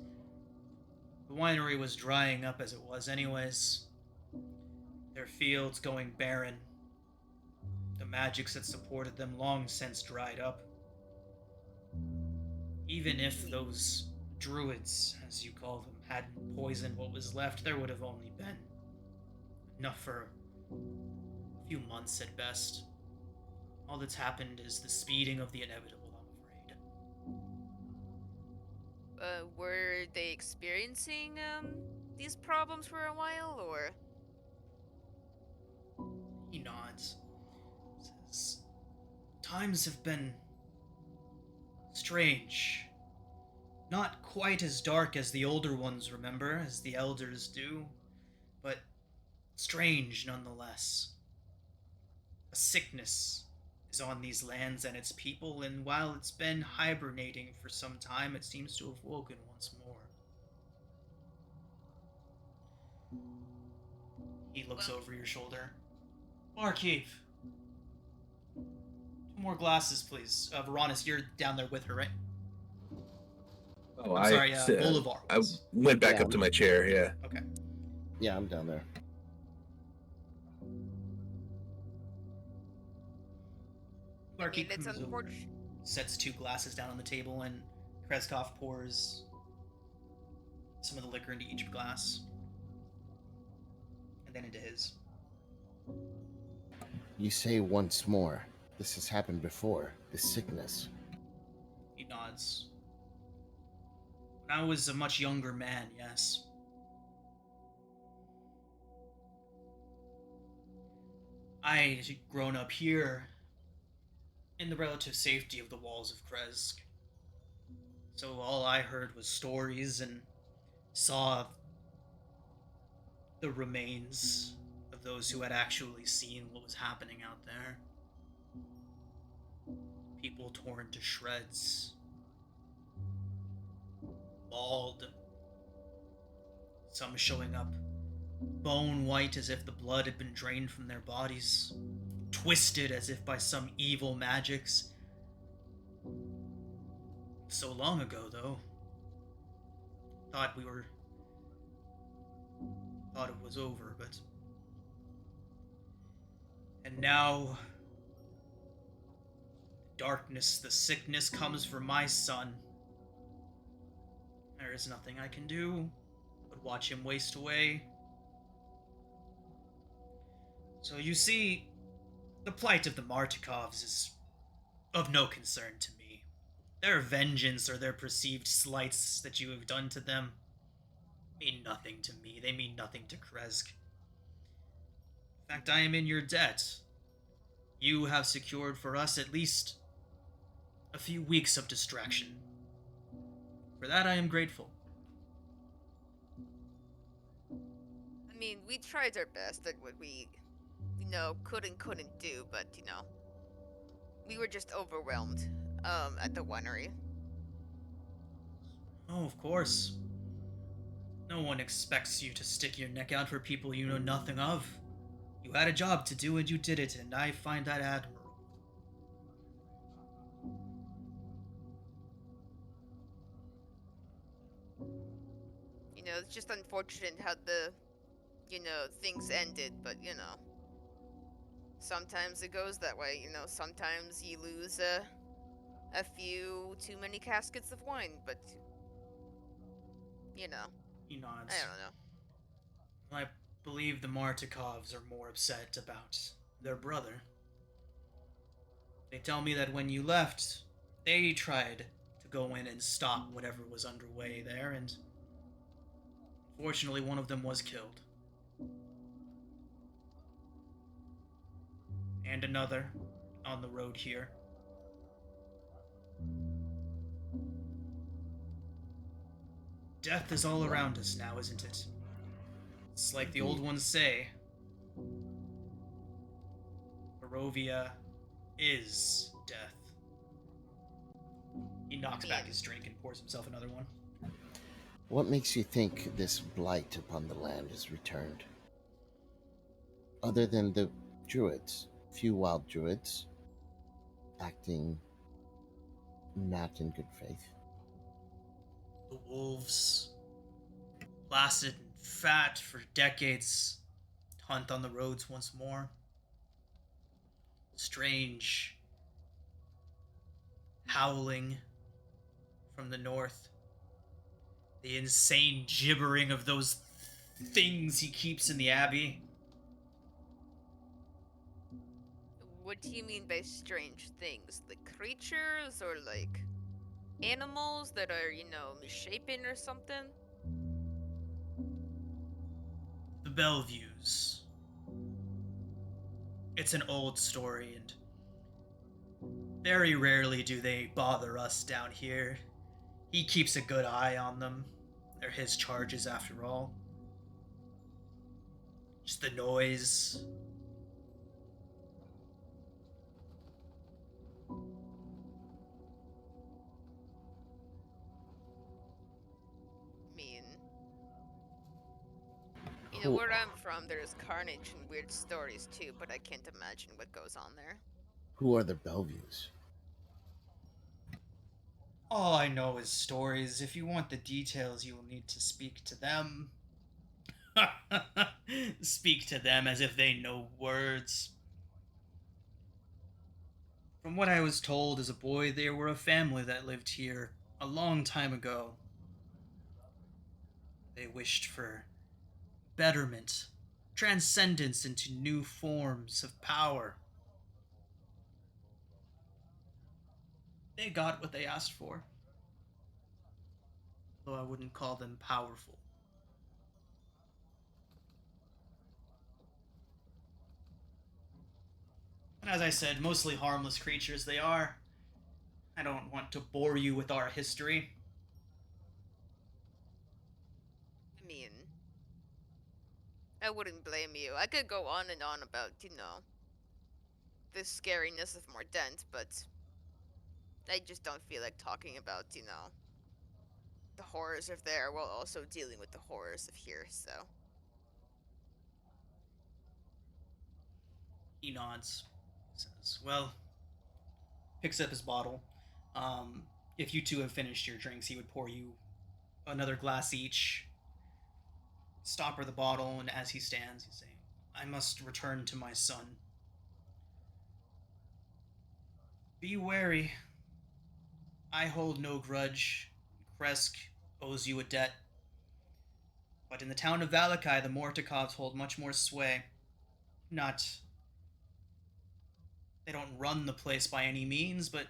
The winery was drying up as it was anyways. Their fields going barren. The magics that supported them long since dried up. Even if those druids, as you call them, hadn't poisoned what was left, there would have only been enough for a few months at best. All that's happened is the speeding of the inevitable, I'm afraid. were they experiencing these problems for a while, or? He nods. Says, times have been strange. Not quite as dark as the older ones remember, as the elders do, but strange nonetheless. A sickness is on these lands and its people, and while it's been hibernating for some time, it seems to have woken once more. He looks over your shoulder. Barkeep! 2 more glasses, please. Veronis, you're down there with her, right? Oh, I'm sorry, Bolivar. I went back Yeah. up to my chair. Yeah. Okay. Yeah, I'm down there. I mean, Barkeep it's comes over, unfortunate. sets 2 glasses down on the table, and Kreskov pours some of the liquor into each glass, and then into his. You say once more. This has happened before. This sickness. He nods. When I was a much younger man, yes. I had grown up here in the relative safety of the walls of Kresk. So all I heard was stories and saw the remains of those who had actually seen what was happening out there. People torn to shreds, mauled, some showing up bone white as if the blood had been drained from their bodies, twisted as if by some evil magics. So long ago, though. Thought it was over, but... And now... the darkness, the sickness comes for my son. There is nothing I can do but watch him waste away. So you see, The plight of the Martikovs is of no concern to me. Their vengeance or their perceived slights that you have done to them mean nothing to me. They mean nothing to Kresk. In fact, I am in your debt. You have secured for us at least a few weeks of distraction. For that, I am grateful. I mean, we tried our best at what we, could and couldn't do, but, we were just overwhelmed, at the winery. Oh, of course. No one expects you to stick your neck out for people you know nothing of. You had a job to do and you did it, and I find that admirable. It's just unfortunate how the, things ended, but, sometimes it goes that way, sometimes you lose a few too many caskets of wine, but, He I nods. don't know. I believe the Martikovs are more upset about their brother. They tell me that when you left, they tried to go in and stop whatever was underway there, and fortunately, one of them was killed. And another on the road here. Death is all around us now, isn't it? It's like the old ones say, Barovia is death. He knocks back his drink and pours himself another one. What makes you think this blight upon the land is returned? Other than the druids, few wild druids acting not in good faith. The wolves, placid and fat for decades, hunt on the roads once more. Strange howling from the north. The insane gibbering of those things he keeps in the abbey. What do you mean by strange things? Like creatures or like animals that are, misshapen or something? The Bellevues. It's an old story, and very rarely do they bother us down here. He keeps a good eye on them. They're his charges, after all. Just the noise. I mean, where I'm from, there's carnage and weird stories too, but I can't imagine what goes on there. Who are the Bellevues? All I know is stories. If you want the details, you will need to speak to them. Speak to them as if they know words. From what I was told as a boy, they were a family that lived here a long time ago. They wished for betterment, transcendence into new forms of power. They got what they asked for, though I wouldn't call them powerful. And as I said, mostly harmless creatures they are. I don't want to bore you with our history. I mean, I wouldn't blame you. I could go on and on about, the scariness of Mordent, but I just don't feel like talking about, the horrors of there while also dealing with the horrors of here, so. He nods. Says, well, picks up his bottle. If you two have finished your drinks, he would pour you another glass each. Stopper the bottle, and as he stands, he's saying, I must return to my son. Be wary. I hold no grudge. Kresk owes you a debt. But in the town of Valakai, the Mortikovs hold much more sway. Not They don't run the place by any means, but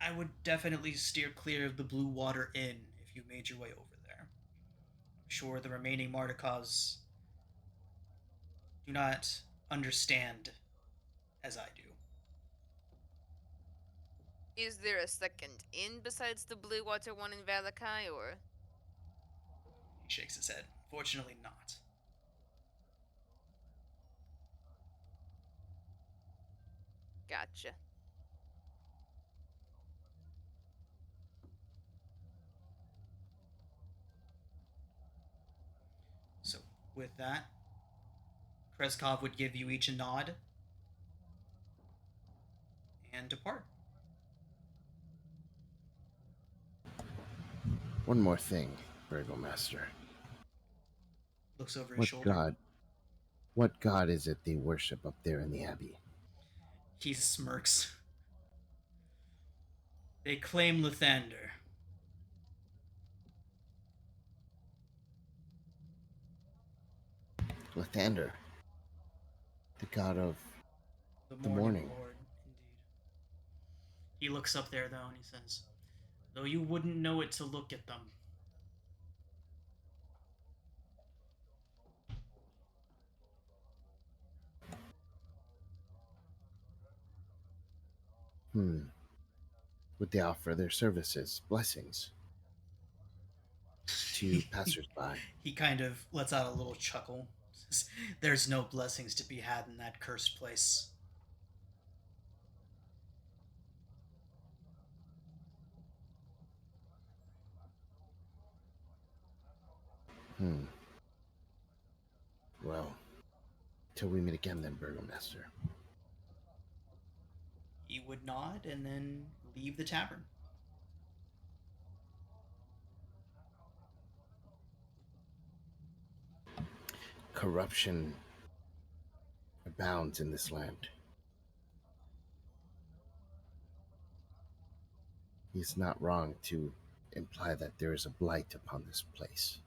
I would definitely steer clear of the Blue Water Inn if you made your way over there. I'm sure the remaining Mardikovs do not understand as I do. Is there a second inn besides the Blue Water one in Valakai, or? He shakes his head. Fortunately, not. Gotcha. So, with that, Kreskov would give you each a nod and depart. One more thing, Burgomaster. Looks over his shoulder. What god is it they worship up there in the Abbey? He smirks. They claim Lathander. Lathander, the god of The morning. Lord, indeed. He looks up there, though, and he says, though you wouldn't know it to look at them. Would they offer their services, blessings, to passersby? He kind of lets out a little chuckle. There's no blessings to be had in that cursed place. Well, till we meet again then, Burgomaster. He would nod and then leave the tavern. Corruption abounds in this land. He's not wrong to imply that there is a blight upon this place.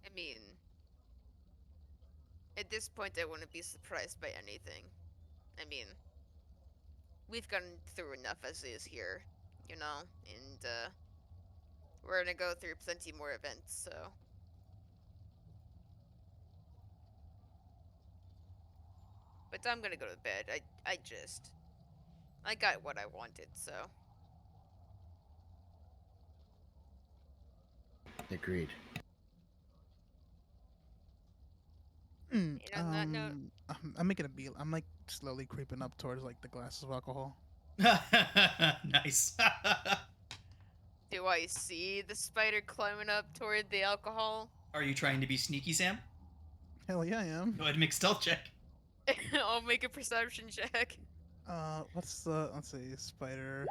I mean, at this point, I wouldn't be surprised by anything. I mean, we've gone through enough as is here, you know, and we're gonna go through plenty more events, so. But I'm gonna go to bed. I got what I wanted, so. Agreed. And on that note, I'm making a deal. I'm like slowly creeping up towards like the glasses of alcohol. Nice. do I see the spider climbing up toward the alcohol? Are you trying to be sneaky, Sam? Hell yeah, I am. Go ahead and make a stealth check. I'll make a perception check. What's the, let's see, spider.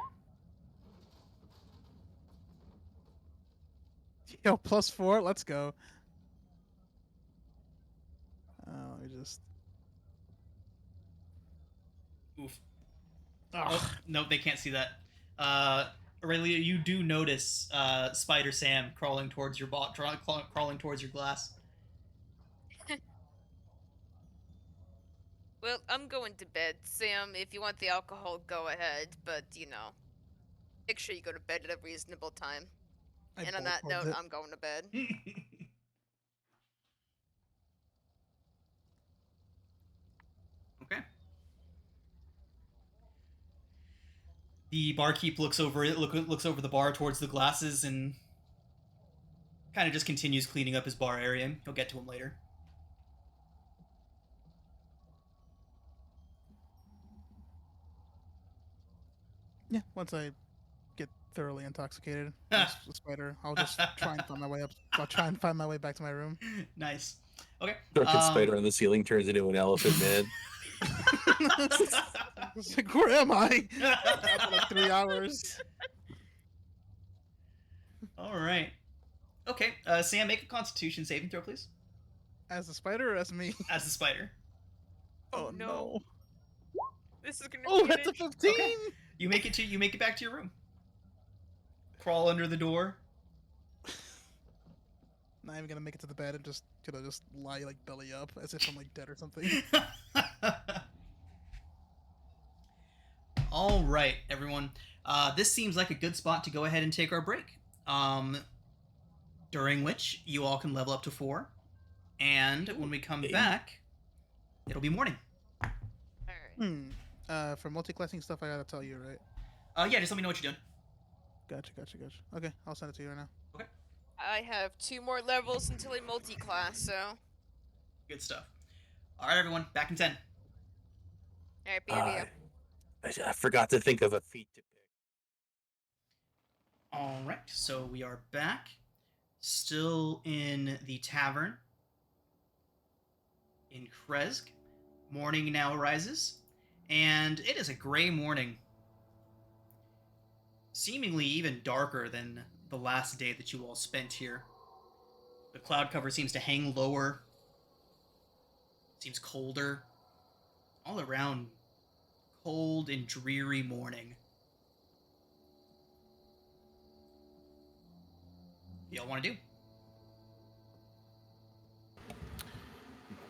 Yo, +4, let's go. Let me just. Oof. Ugh. Oh, no, they can't see that. Aurelia, you do notice Spider Sam crawling towards your crawling towards your glass. Well, I'm going to bed. Sam, if you want the alcohol, go ahead. But, you know, make sure you go to bed at a reasonable time. And on that note, I'm going to bed. Okay. The barkeep looks over looks over the bar towards the glasses and kind of just continues cleaning up his bar area. He'll get to him later. Yeah, once I get thoroughly intoxicated, as a spider, I'll just try and find my way up. I'll try and find my way back to my room. Nice. Okay. Drunken spider on the ceiling turns into an elephant man. It's like, where am I? After like 3 hours. All right. Okay. Sam, make a Constitution saving throw, please. As a spider or as me? As the spider. Oh no. This is gonna Oh, be that's a 15. Okay. You make it back to your room. Crawl under the door. Not even gonna make it to the bed and just lie like belly up as if I'm like dead or something. All right, everyone. This seems like a good spot to go ahead and take our break. During which you all can level up to 4, and when we come back, it'll be morning. All right. For multi-classing stuff, I gotta tell you, right? Yeah, just let me know what you're doing. Gotcha. Okay, I'll send it to you right now. Okay, I have 2 more levels until I multi-class, so. All good stuff. All right, everyone, back in 10. right, BRB. I forgot to think of a feat to pick. All right, so we are back, still in the tavern in Kresk. Morning now arises, and it is a gray morning, seemingly even darker than the last day that you all spent here. The cloud cover seems to hang lower, seems colder, all around cold and dreary morning. What y'all want to do?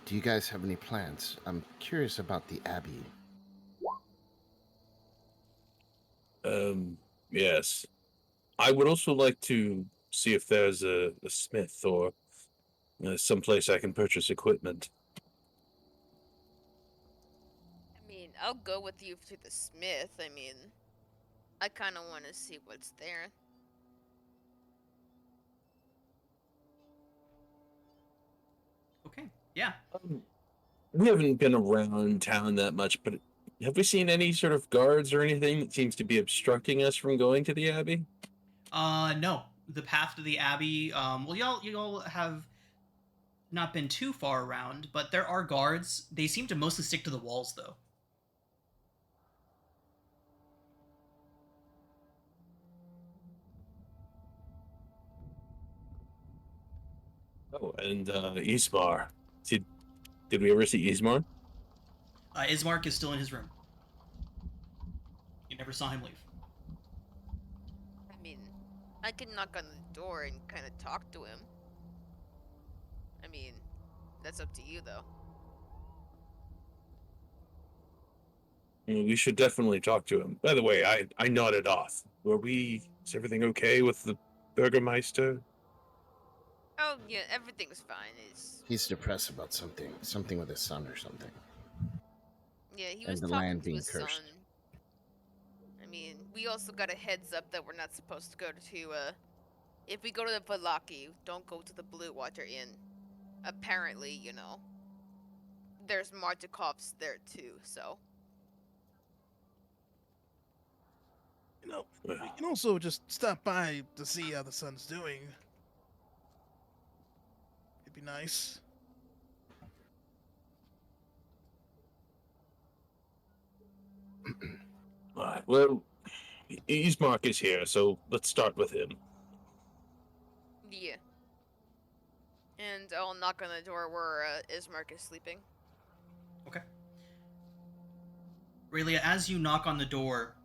Do you guys have any plans? I'm curious about the Abbey. Yes. I would also like to see if there's a smith or someplace I can purchase equipment. I mean, I'll go with you to the smith. I mean, I kind of want to see what's there. Okay, yeah. We haven't been around town that much, but have we seen any sort of guards or anything that seems to be obstructing us from going to the Abbey? No. The path to the Abbey, well, y'all have not been too far around, but there are guards. They seem to mostly stick to the walls, though. Oh, and Ismar. Did we ever see Ismar? Ismark is still in his room. You never saw him leave. I mean, I can knock on the door and kind of talk to him. I mean, that's up to you, though. We should definitely talk to him. By the way, I nodded off. Is everything okay with the Burgermeister? Oh, yeah, everything's fine. He's depressed about something with his son or something. Yeah, he And was the talking land to being his cursed. son. I mean, we also got a heads up that we're not supposed to go to, if we go to the Valaki, don't go to the Blue Water Inn. Apparently, there's Martikovs there too, so. We can also just stop by to see how the son's doing. It'd be nice. All right. Well, Ismark is here, so let's start with him. Yeah. And I'll knock on the door where Ismark is sleeping. Okay. Raylia, as you knock on the door,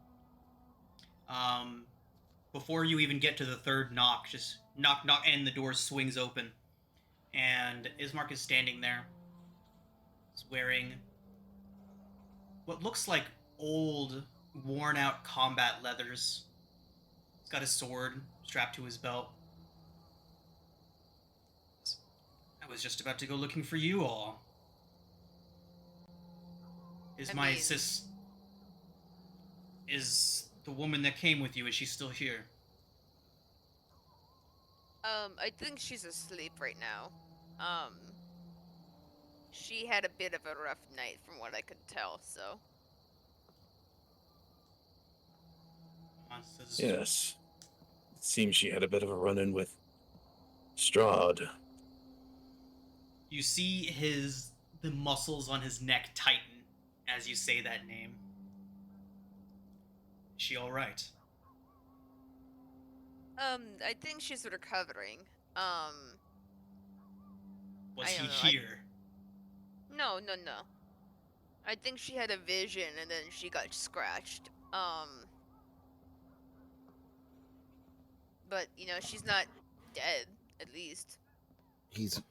before you even get to the third knock, just knock, knock, and the door swings open. And Ismark is standing there. He's wearing what looks like old, worn out combat leathers. He's got his sword strapped to his belt. I was just about to go looking for you all. Is the woman that came with you, is she still here? I think she's asleep right now. She had a bit of a rough night from what I could tell, so. Yes. It seems she had a bit of a run-in with Strahd. You see the muscles on his neck tighten as you say that name. Is she all right? I think she's recovering. Was I he don't know, here? No. I think she had a vision and then she got scratched. But, she's not dead, at least. He's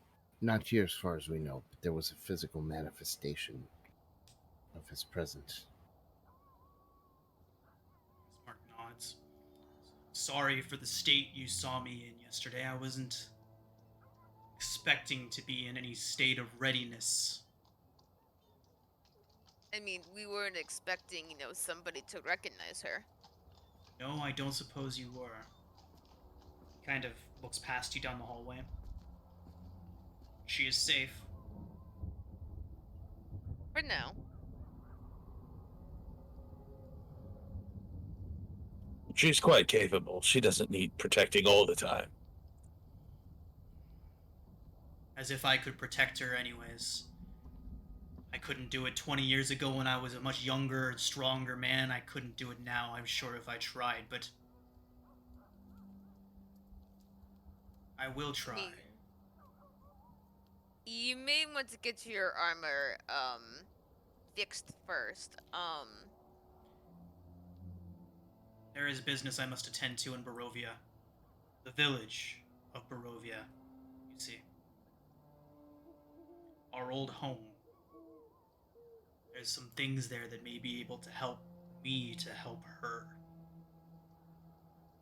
not here as far as we know, but there was a physical manifestation of his presence. nods. Sorry for the state you saw me in yesterday. I wasn't expecting to be in any state of readiness. I mean, we weren't expecting, somebody to recognize her. No, I don't suppose you were. Kind of looks past you down the hallway. She is safe. For now. She's quite capable. She doesn't need protecting all the time. As if I could protect her anyways. I couldn't do it 20 years ago when I was a much younger and stronger man. I couldn't do it now, I'm sure, if I tried, but I will try. You may want to get your armor, fixed first. There is business I must attend to in Barovia. The village of Barovia, you see. Our old home. There's some things there that may be able to help me to help her.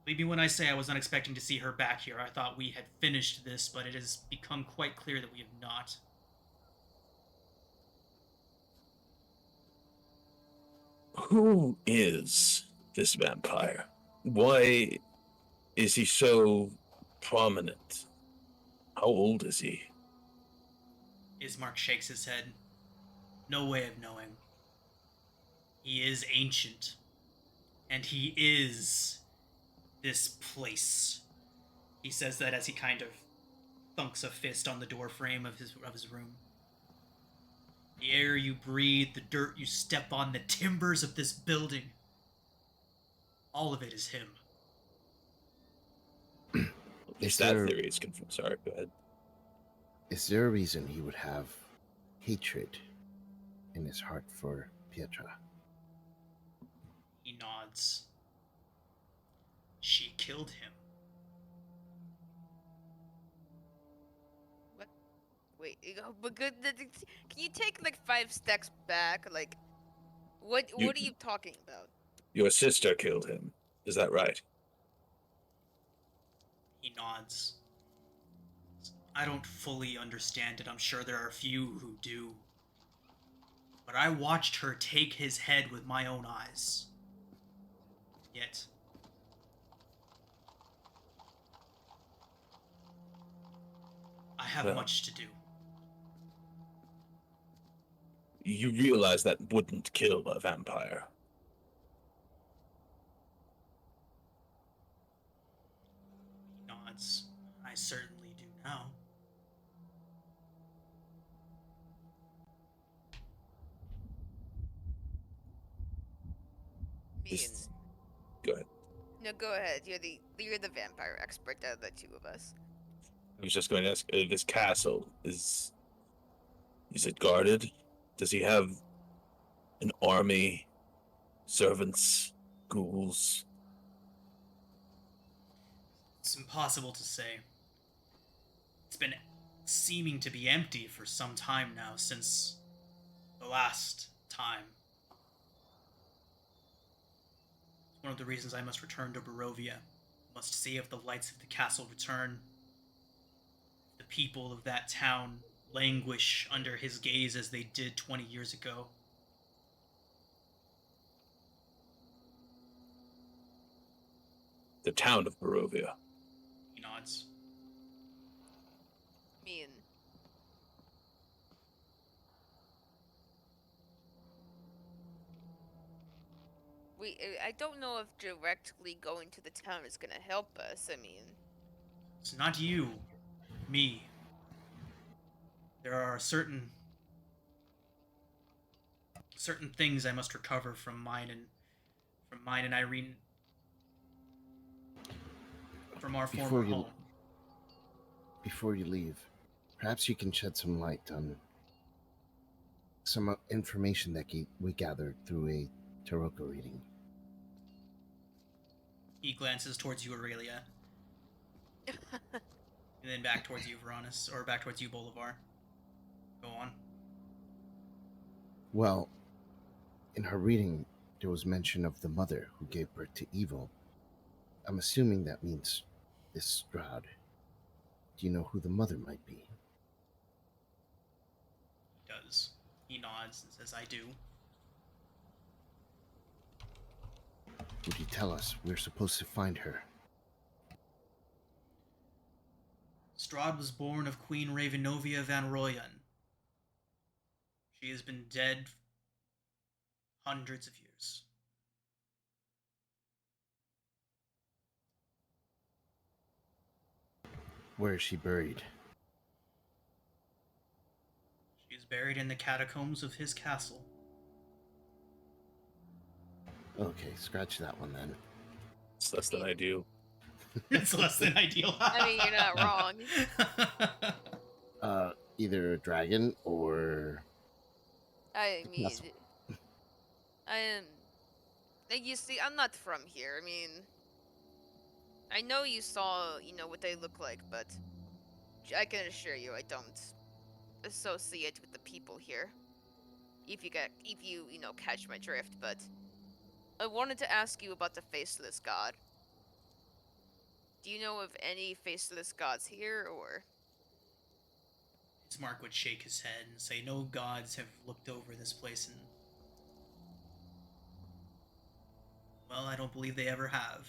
Believe me when I say I was not expecting to see her back here. I thought we had finished this, but it has become quite clear that we have not. Who is this vampire? Why is he so prominent? How old is he? Ismark shakes his head. No way of knowing. He is ancient. And he is this place. He says that as he kind of thunks a fist on the door frame of his room. The air you breathe, the dirt you step on, the timbers of this building. All of it is him. At least that theory is confirmed. Sorry, go ahead. Is there a reason he would have hatred in his heart for Pietra? He nods. She killed him. What? Wait, but good. Can you take like 5 steps back? Like, what are you talking about? Your sister killed him. Is that right? He nods. I don't fully understand it. I'm sure there are a few who do. But I watched her take his head with my own eyes. Yet, I have much to do. You realize that wouldn't kill a vampire. He nods. I certainly do now. Go ahead. No, go ahead. You're the vampire expert out of the two of us. I was just going to ask, this castle, is it guarded? Does he have an army, servants, ghouls? It's impossible to say. It's been seeming to be empty for some time now, since the last time. It's one of the reasons I must return to Barovia. Must see if the lights of the castle return. The people of that town languish under his gaze as they did 20 years ago. The town of Barovia. He nods. I mean, I don't know if directly going to the town is gonna help us. I mean, It's not you, me. There are certain things I must recover from mine and Irene, from our former home. Before you leave, perhaps you can shed some light on some information that we gathered through a Taroko reading. He glances towards you, Aurelia. And then back towards you, Veronis, or back towards you, Bolivar. Go on. Well, in her reading, there was mention of the mother who gave birth to evil I'm assuming that means this Strahd. Do you know who the mother might be? He does. He nods and says, I do. Would you tell us? We're supposed to find her. Strahd was born of Queen Ravenovia van Royan. She has been dead hundreds of years. Where is she buried? She is buried in the catacombs of his castle. Okay, scratch that one then. It's less than I do. It's less than ideal. I mean, you're not wrong. Either a dragon or I mean, Yes. you see, I'm not from here. I mean, I know you saw, what they look like, but I can assure you I don't associate with the people here. If you catch my drift, but I wanted to ask you about the Faceless God. Do you know of any Faceless Gods here, or? Ismark would shake his head and say, no gods have looked over this place and... Well, I don't believe they ever have.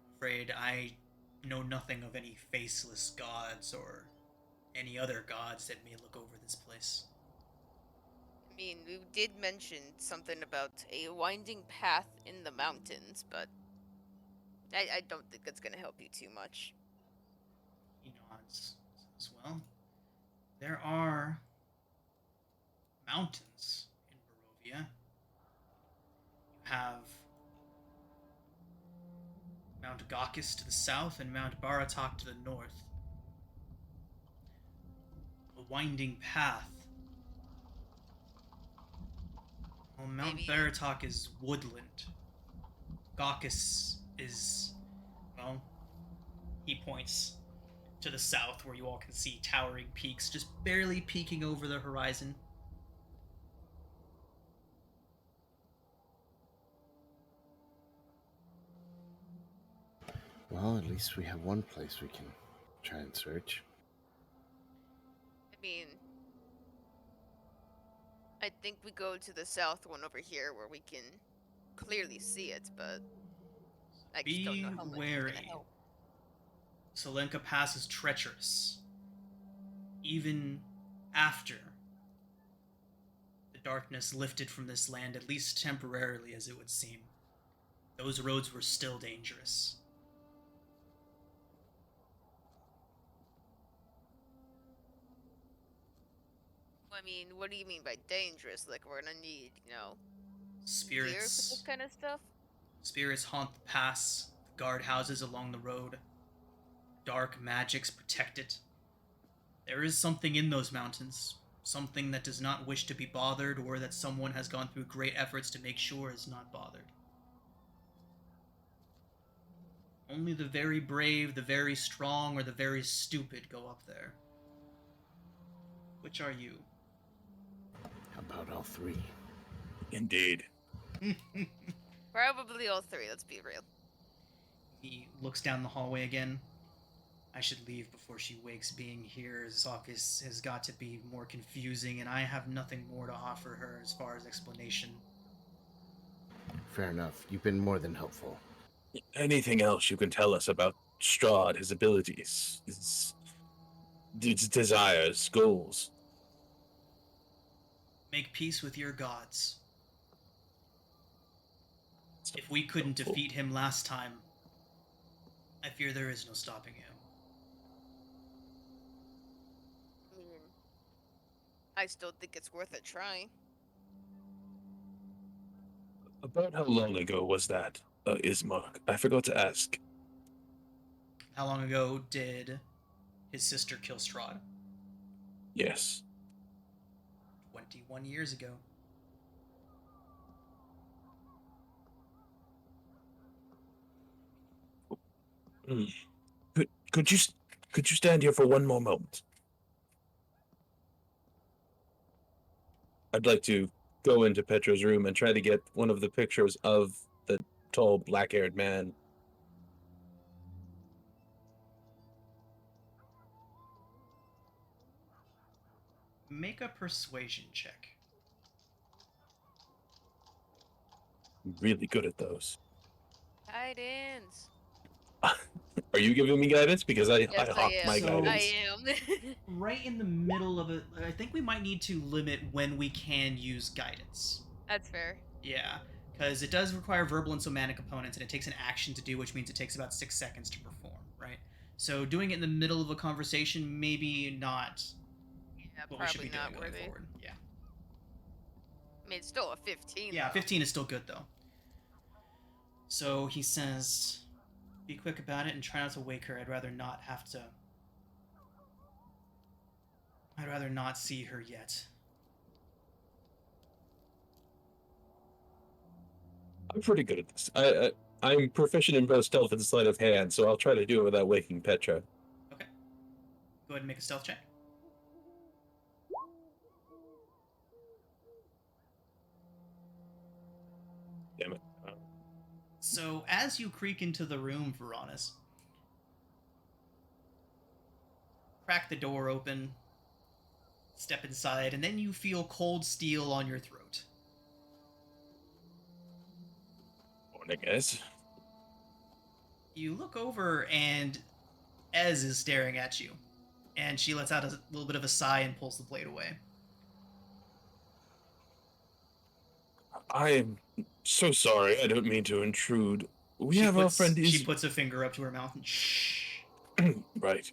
I'm afraid I know nothing of any faceless gods or any other gods that may look over this place. I mean, we did mention something about a winding path in the mountains, but I don't think that's gonna help you too much. He nods. Says, well, there are mountains in Barovia. You have Mount Gaucus to the south and Mount Baratok to the north. A winding path. Well, Mount Maybe- Baratok is woodland. Gaucus is, well, he points to the south where you all can see towering peaks just barely peeking over the horizon. well, at least we have one place we can try and search. I mean, I think we go to the south one over here where we can clearly see it, but I just don't know how much it's wary. gonna help. Solenka Pass is treacherous. Even after the darkness lifted from this land, at least temporarily as it would seem, those roads were still dangerous. I mean, what do you mean by dangerous? Like, we're gonna need, gear for this Spirits kind of stuff? Spirits haunt the pass, the guardhouses along the road. Dark magics protect it. There is something in those mountains, something that does not wish to be bothered or that someone has gone through great efforts to make sure is not bothered. Only the very brave, the very strong, or the very stupid go up there. Which are you? How about all three? Indeed. Probably all three, let's be real. He looks down the hallway again. I should leave before she wakes. Being here, this office has got to be more confusing, and I have nothing more to offer her as far as explanation. Fair enough. You've been more than helpful. Anything else you can tell us about Strahd, his abilities, his desires, goals? Make peace with your gods. If we couldn't defeat him last time, I fear there is no stopping him. I mean, I still think it's worth a try. About how long ago was that, Ismark? I forgot to ask. How long ago did his sister kill Strahd? Yes. 21 years ago. Could you stand here for one more moment? I'd like to go into Petra's room and try to get one of the pictures of the tall, black-haired man. Make a persuasion check. I'm really good at those. Guidance. Are you giving me guidance? Because I Yes, I hopped am. my So- guidance. I am. Right in the middle of it, I think we might need to limit when we can use guidance. That's fair. Yeah, because it does require verbal and somatic components, and it takes an action to do, which means it takes about 6 seconds to perform, right? So doing it in the middle of a conversation, maybe not Yeah, what we should probably be doing not going worthy. forward. Yeah. I mean, it's still a 15. Yeah, though. 15 is still good, though. So he says, be quick about it and try not to wake her. I'd rather not have to. I'd rather not see her yet. I'm pretty good at this. I'm proficient in both stealth and sleight of hand, so I'll try to do it without waking Petra. Okay. Go ahead and make a stealth check. Damn it. So as you creak into the room, Veronis, crack the door open, step inside, and then you feel cold steel on your throat. Morning, guys. You look over and Ez is staring at you, and she lets out a little bit of a sigh and pulls the blade away. I'm so sorry. I don't mean to intrude. We She have our puts- friend She puts a finger up to her mouth and shh. right.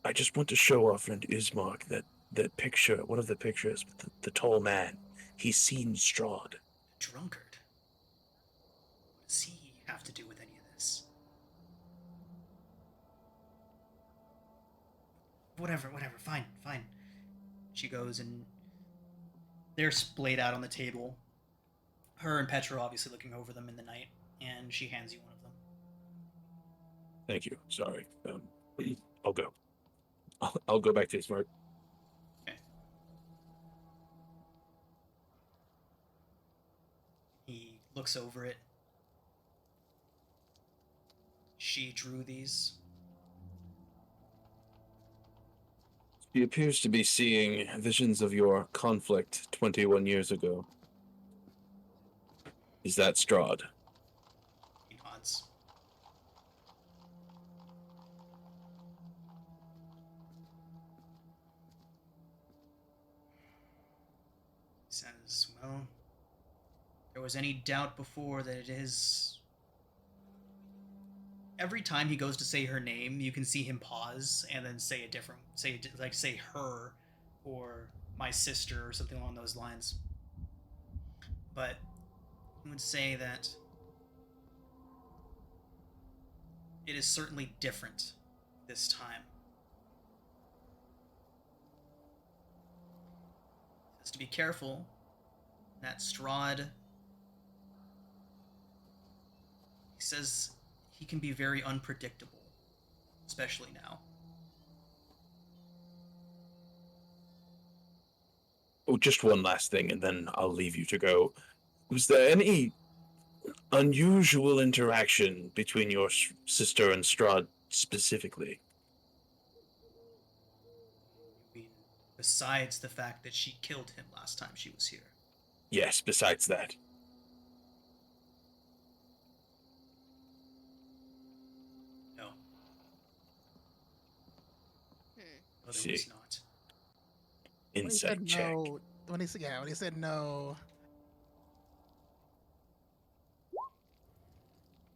I just want to show our friend Ismark that picture, one of the pictures with the tall man. He's seen Strahd. Drunkard. What does he have to do with any of this? Whatever, fine. She goes and they're splayed out on the table. Her and Petra obviously looking over them in the night, and she hands you one of them. Thank you. Sorry. I'll go. I'll go back to Ismark. Okay. He looks over it. She drew these. He appears to be seeing visions of your conflict 21 years ago. Is that Strahd? He nods. He says, well, there was any doubt before that it is. Every time he goes to say her name, you can see him pause and then say a different, say her, or my sister, or something along those lines. But I would say that it is certainly different this time. Just to be careful that Strahd. He says he can be very unpredictable, especially now. Oh, just one last thing, and then I'll leave you to go. Was there any unusual interaction between your sister and Strahd specifically? I mean, besides the fact that she killed him last time she was here. Yes, besides that. No. Hmm. No, there See. was not. When he Insight said check. no, when he said no,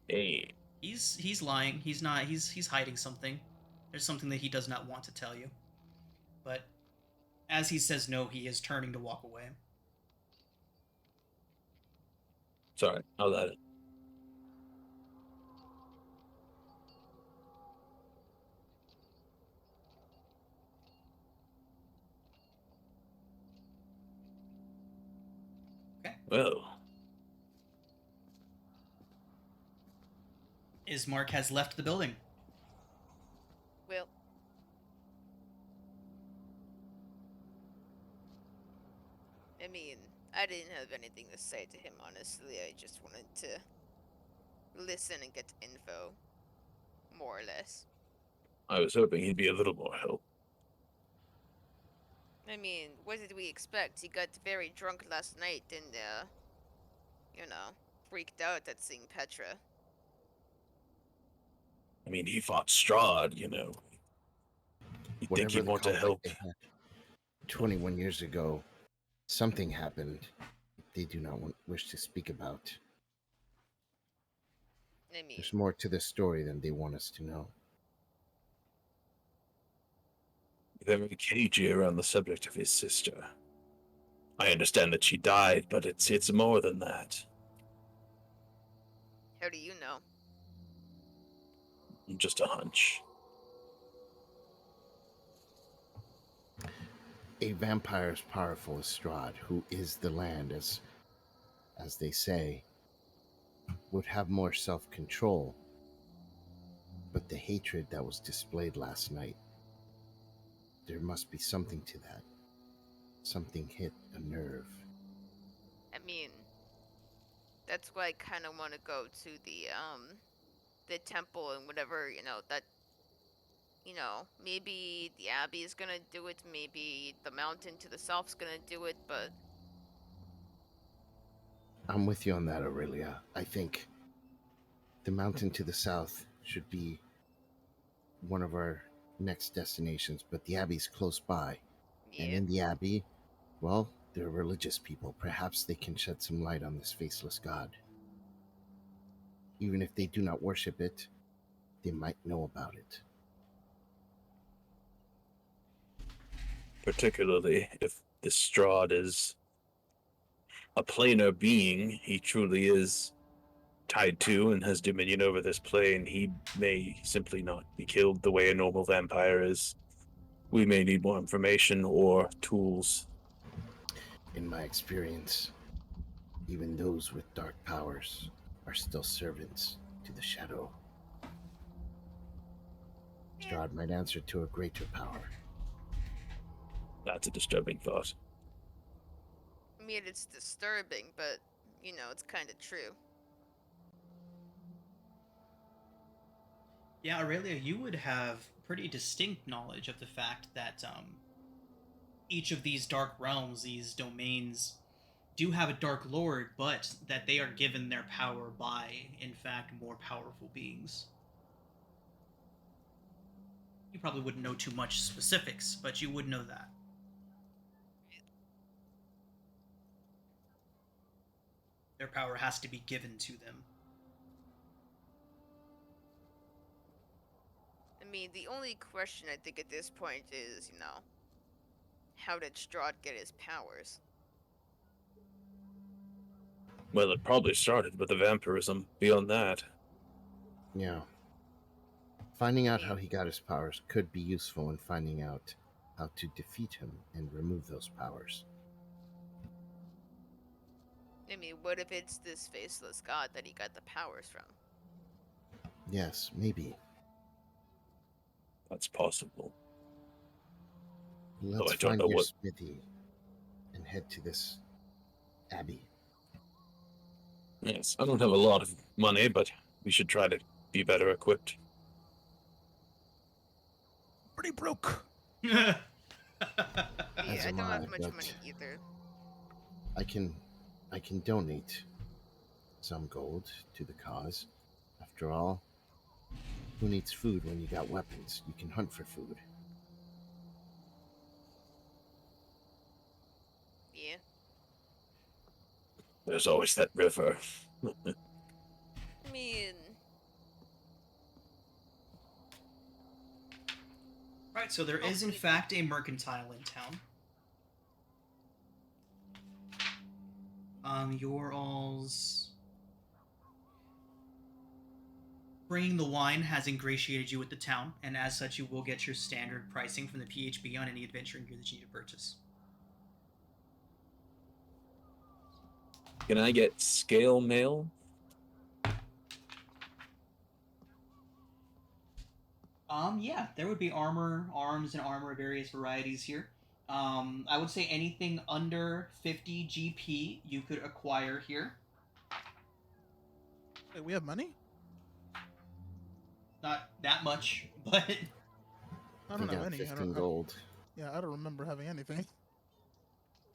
Hey. He's lying. He's not. He's hiding something. There's something that he does not want to tell you. But as he says no, he is turning to walk away. Sorry, I'll let it. Okay. Well, Ismark has left the building. Well, I mean, I didn't have anything to say to him, honestly. I just wanted to listen and get info, more or less. I was hoping he'd be a little more help. I mean, what did we expect? He got very drunk last night and, you know, freaked out at seeing Petra. I mean, he fought Strahd, you know. You'd think Whatever he'd the want to conflict help. they had 21 years ago, something happened they do not wish to speak about. I mean, There's more to this story than they want us to know. Very cagey around the subject of his sister. I understand that she died, but it's more than that. how do you know? Just a hunch. A vampire as powerful as Strahd, who is the land, as they say, would have more self-control. But the hatred that was displayed last night, there must be something to that. Something hit a nerve. I mean, that's why I kind of want to go to the temple and whatever, that, maybe the abbey is gonna do it, maybe the mountain to the south's gonna do it, but I'm with you on that, Aurelia. I think the mountain to the south should be one of our next destinations, but the Abbey's close by. And yeah. in the Abbey, well, they're religious people. Perhaps they can shed some light on this faceless god. Even if they do not worship it, they might know about it. Particularly if this Strahd is a planar being, he truly is tied to and has dominion over this plane. He may simply not be killed the way a normal vampire is. We may need more information or tools. In my experience, even those with dark powers are still servants to the shadow. Strahd might answer to a greater power. That's a disturbing thought. I mean, it's disturbing, but, it's kind of true. Yeah, Aurelia, you would have pretty distinct knowledge of the fact that each of these dark realms, these domains, do have a dark lord, but that they are given their power by, in fact, more powerful beings. You probably wouldn't know too much specifics, but you would know that. Their power has to be given to them. I mean, the only question I think at this point is, how did Strahd get his powers? Well, it probably started with the vampirism. Beyond that, Yeah. Finding I out mean, how he got his powers could be useful in finding out how to defeat him and remove those powers. what if it's this faceless god that he got the powers from? Yes, maybe. that's possible. Though Let's I don't find know your what. smithy and head to this abbey. Yes, I don't have a lot of money, but we should try to be better equipped. Pretty broke. Yeah, As I am don't I, have much but money either. I can donate some gold to the cause. After all, who needs food when you got weapons? You can hunt for food. Yeah. There's always that river. I mean, Right, so there is in fact a mercantile in town. Your all's bringing the wine has ingratiated you with the town, and as such, you will get your standard pricing from the PHB on any adventuring gear that you need to purchase. Can I get scale mail? Yeah, there would be armor, arms, and armor of various varieties here. I would say anything under 50 GP you could acquire here. Wait, we have money? Not that much, but I We don't have got any. 15 gold. Yeah, I don't remember having anything.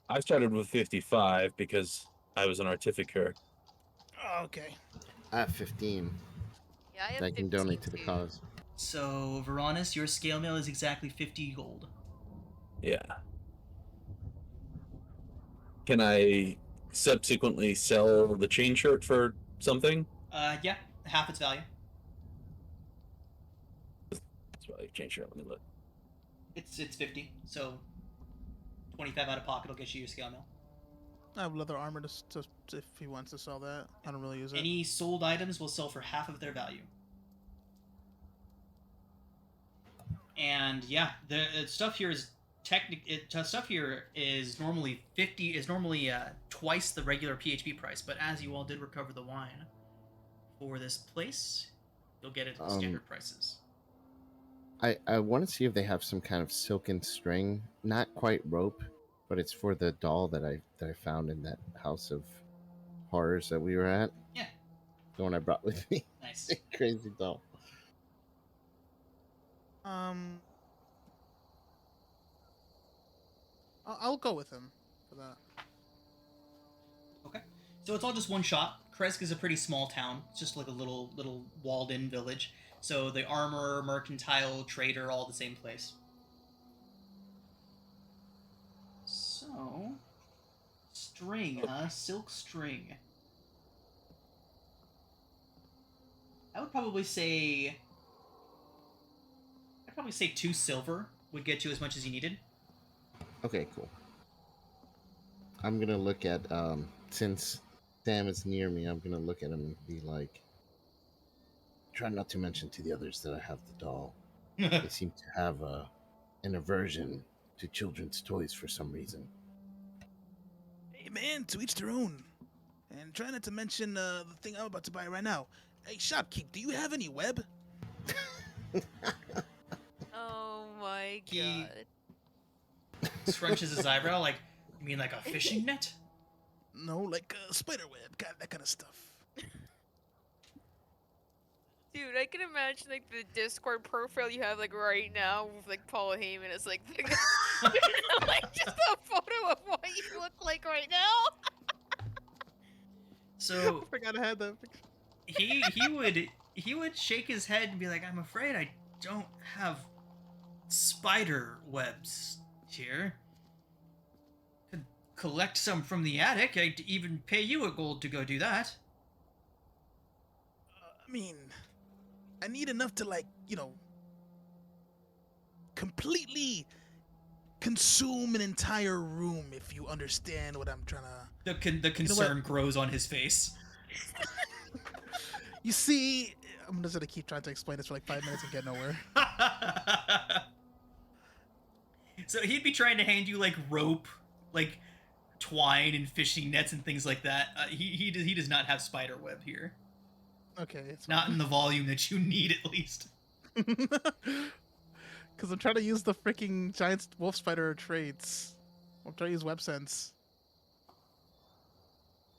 I started with 55 because I was an artificer. Oh, okay. I have 15 Yeah, I have that I can 15 donate to the too. cause. so Veronis, your scale mail is exactly 50 gold. Yeah. Can I subsequently sell the chain shirt for something? Yeah, half its value. That's probably chain shirt. Let me look. It's 50, so 25 out of pocket will get you your scale mail. I have leather armor to if he wants to sell that. I don't really use it. Any sold items will sell for half of their value. And yeah, the stuff here is stuff here is normally 50 is normally twice the regular PHP price, but as you all did recover the wine for this place, you'll get it at standard prices. I want to see if they have some kind of silken string, not quite rope, but it's for the doll that I found in that house of horrors that we were at. Yeah. The one I brought with me. Nice. Crazy doll. I'll go with him for that. Okay. So it's all just one shot. Kresk is a pretty small town. It's just like a little walled-in village. So the armorer, mercantile, trader, all the same place. So, string, huh? Silk string. I would probably say... I'd probably say 2 silver would get you as much as you needed. Okay, cool. I'm gonna look at since Sam is near me, I'm gonna look at him and be like, try not to mention to the others that I have the doll. They seem to have an aversion to children's toys for some reason. Hey man, to each their own. And try not to mention the thing I'm about to buy right now. Hey shopkeep, do you have any web? Oh my He- god. Scrunches his eyebrow like, you mean like a fishing net? No, like spider web, that kind of stuff. Dude, I can imagine like the Discord profile you have like right now with like Paul Heyman. It's like, like just a photo of what you look like right now. So I forgot I had that. he would shake his head and be like, I'm afraid I don't have spider webs here. Could collect some from the attic. I'd even pay you a gold to go do that. I mean, I need enough to like, completely consume an entire room. If you understand what I'm trying to. The concern grows on his face. You see, I'm just gonna keep trying to explain this for like 5 minutes and get nowhere. So he'd be trying to hand you like rope, like twine and fishing nets and things like that. He does not have spider web here. Okay, it's Not in the volume that you need, at least. Because I'm trying to use the freaking giant wolf spider traits. I'm trying to use web sense.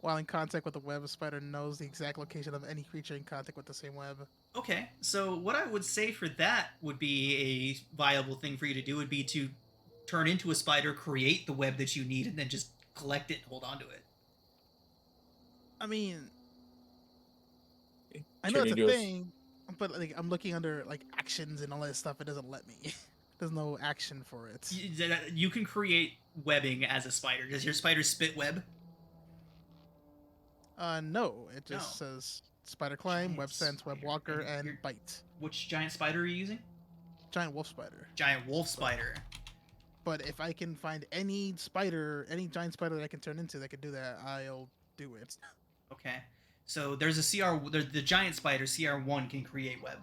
While in contact with the web, a spider knows the exact location of any creature in contact with the same web. Okay, so what I would say for that would be a viable thing for you to do would be to turn into a spider, create the web that you need, and then just collect it and hold on to it. I mean, I know it's a thing, but like I'm looking under like actions and all that stuff. It doesn't let me. There's no action for it. You can create webbing as a spider. Does your spider spit web? No. It just says spider climb, Giant web sense, web spider. walker, And and you're- bite. Which giant spider are you using? Giant wolf spider. Giant wolf spider. But if I can find any spider, any giant spider that I can turn into that can do that, I'll do it. Okay. So there's a the giant spider, CR1, can create web.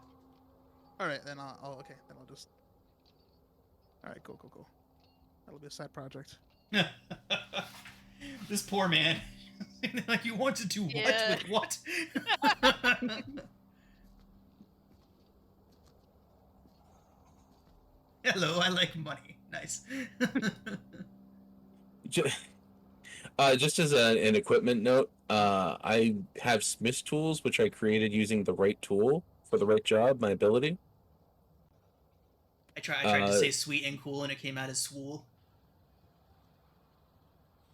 All right, then I'll just. All right, cool. That'll be a side project. This poor man. Like, you want to do what Yeah. with what? Hello, I like money. Nice. Just as an equipment note, I have Smith's tools, which I created using the right tool for the right job, my ability. I tried to say sweet and cool, and it came out as swool.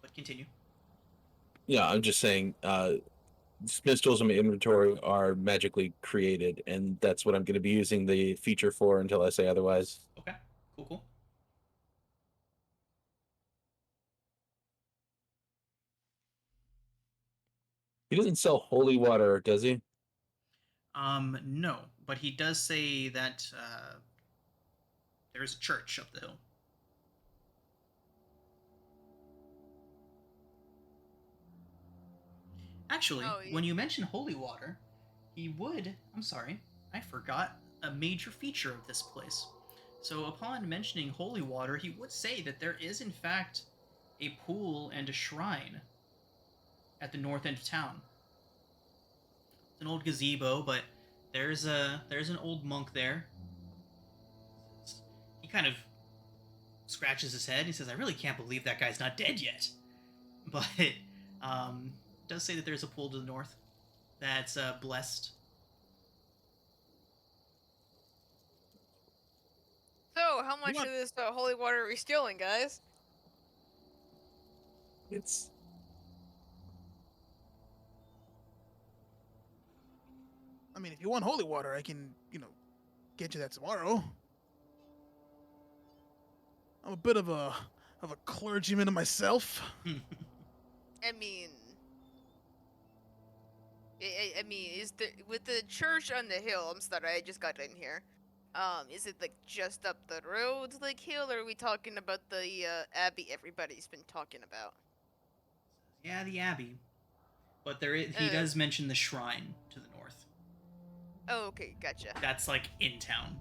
But continue. Yeah, I'm just saying, Smith's tools in my inventory are magically created, and that's what I'm going to be using the feature for until I say otherwise. Okay. Cool. He doesn't sell holy water, does he? No, but he does say that there's a church up the hill. Actually, Oh, yeah. when you mention holy water, I'm sorry, I forgot a major feature of this place. So, upon mentioning holy water, he would say that there is, in fact, a pool and a shrine at the north end of town. It's an old gazebo, but there's an old monk there. He kind of scratches his head. He says, "I really can't believe that guy's not dead yet." But um, does say that there's a pool to the north that's blessed. So, how much of this holy water are we stealing, guys? It's I mean, if you want holy water, I can, get you that tomorrow. I'm a bit of a clergyman myself. I mean, is with the church on the hill? I'm sorry, I just got in here. Is it like just up the road, like hill, or are we talking about the abbey everybody's been talking about? Yeah, the abbey. But he does mention the shrine to the north. Oh, okay, gotcha. That's like in town.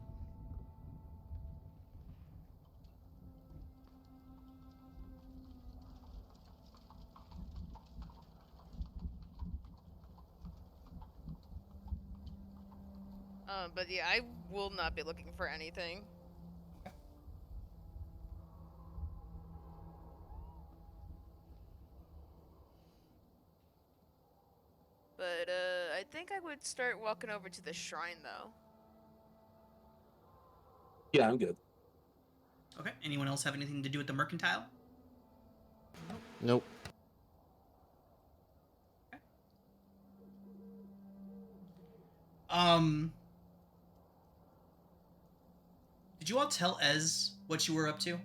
But yeah, I will not be looking for anything. But I think I would start walking over to the shrine though. Yeah, I'm good. Okay. Anyone else have anything to do with the mercantile? Nope. Okay. Um. Did you all tell Ez what you were up to?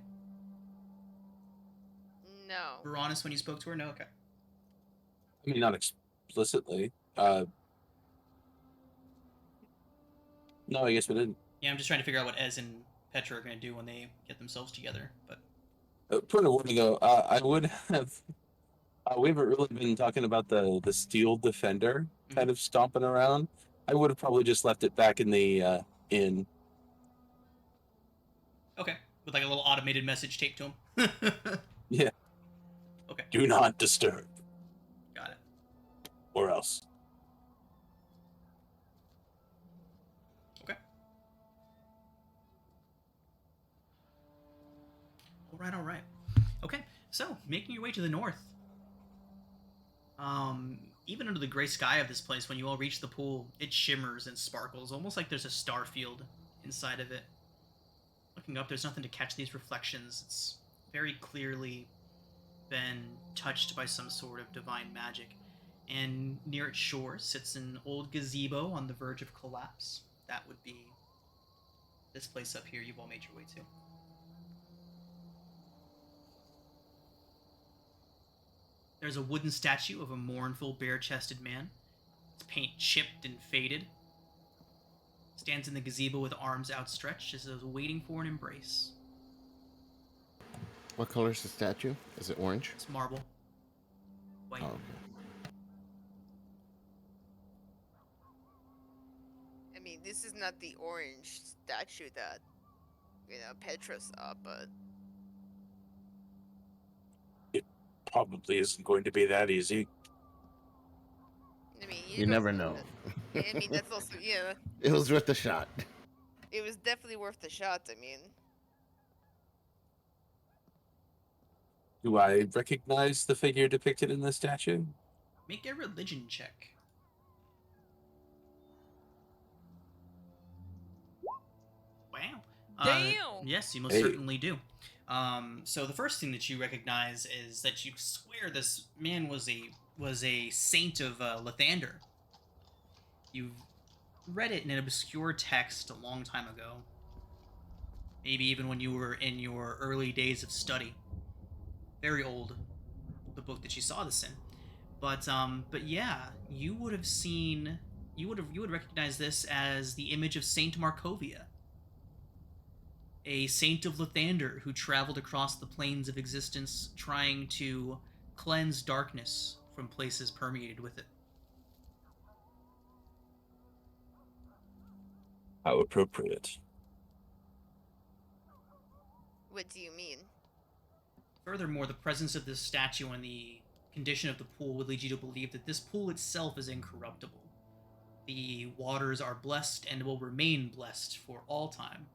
No. Veronis, when you spoke to her? No? Okay. I mean, not explicitly. No, I guess we didn't. Yeah, I'm just trying to figure out what Ez and Petra are going to do when they get themselves together. But Put a word ago, I would have. We haven't really been talking about the steel defender kind of stomping around. I would have probably just left it back in the inn. okay, with like a little automated message taped to him. Yeah. Okay. Do not disturb. Got it. Or else. Okay. All right. Okay, so making your way to the north. Even under the gray sky of this place, when you all reach the pool, it shimmers and sparkles, almost like there's a star field inside of it. Looking up, there's nothing to catch these reflections. It's very clearly been touched by some sort of divine magic. And near its shore sits an old gazebo on the verge of collapse. That would be this place up here you've all made your way to. There's a wooden statue of a mournful, bare-chested man. Its paint chipped and faded. Stands in the gazebo with arms outstretched as though waiting for an embrace. What color is the statue? Is it orange? It's marble. White. Oh, okay. I mean, this is not the orange statue that, Petra saw, but... Probably isn't going to be that easy. I mean, You never know. I mean, that's also, yeah. It was worth a shot. It was definitely worth the shot, I mean. Do I recognize the figure depicted in the statue? Make a religion check. Wow. Damn. Yes, you most Hey. certainly do. So the first thing that you recognize is that you swear this man was a saint of Lathander. You've read it in an obscure text a long time ago. Maybe even when you were in your early days of study. Very old, the book that you saw this in. But yeah, you would have seen, you would recognize this as the image of Saint Markovia, a saint of Lathander who traveled across the planes of existence trying to cleanse darkness from places permeated with it. How appropriate. What do you mean? Furthermore, the presence of this statue and the condition of the pool would lead you to believe that this pool itself is incorruptible. The waters are blessed and will remain blessed for all time.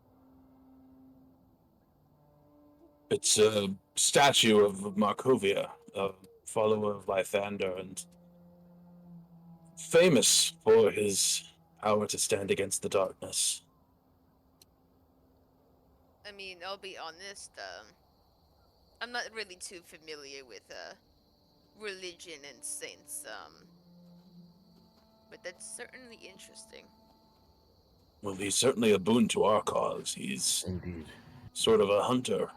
It's a statue of Markovia, a follower of Lythander, and famous for his power to stand against the darkness. I mean, I'll be honest, I'm not really too familiar with, religion and saints, but that's certainly interesting. Well, he's certainly a boon to our cause. He's Indeed. sort of a hunter.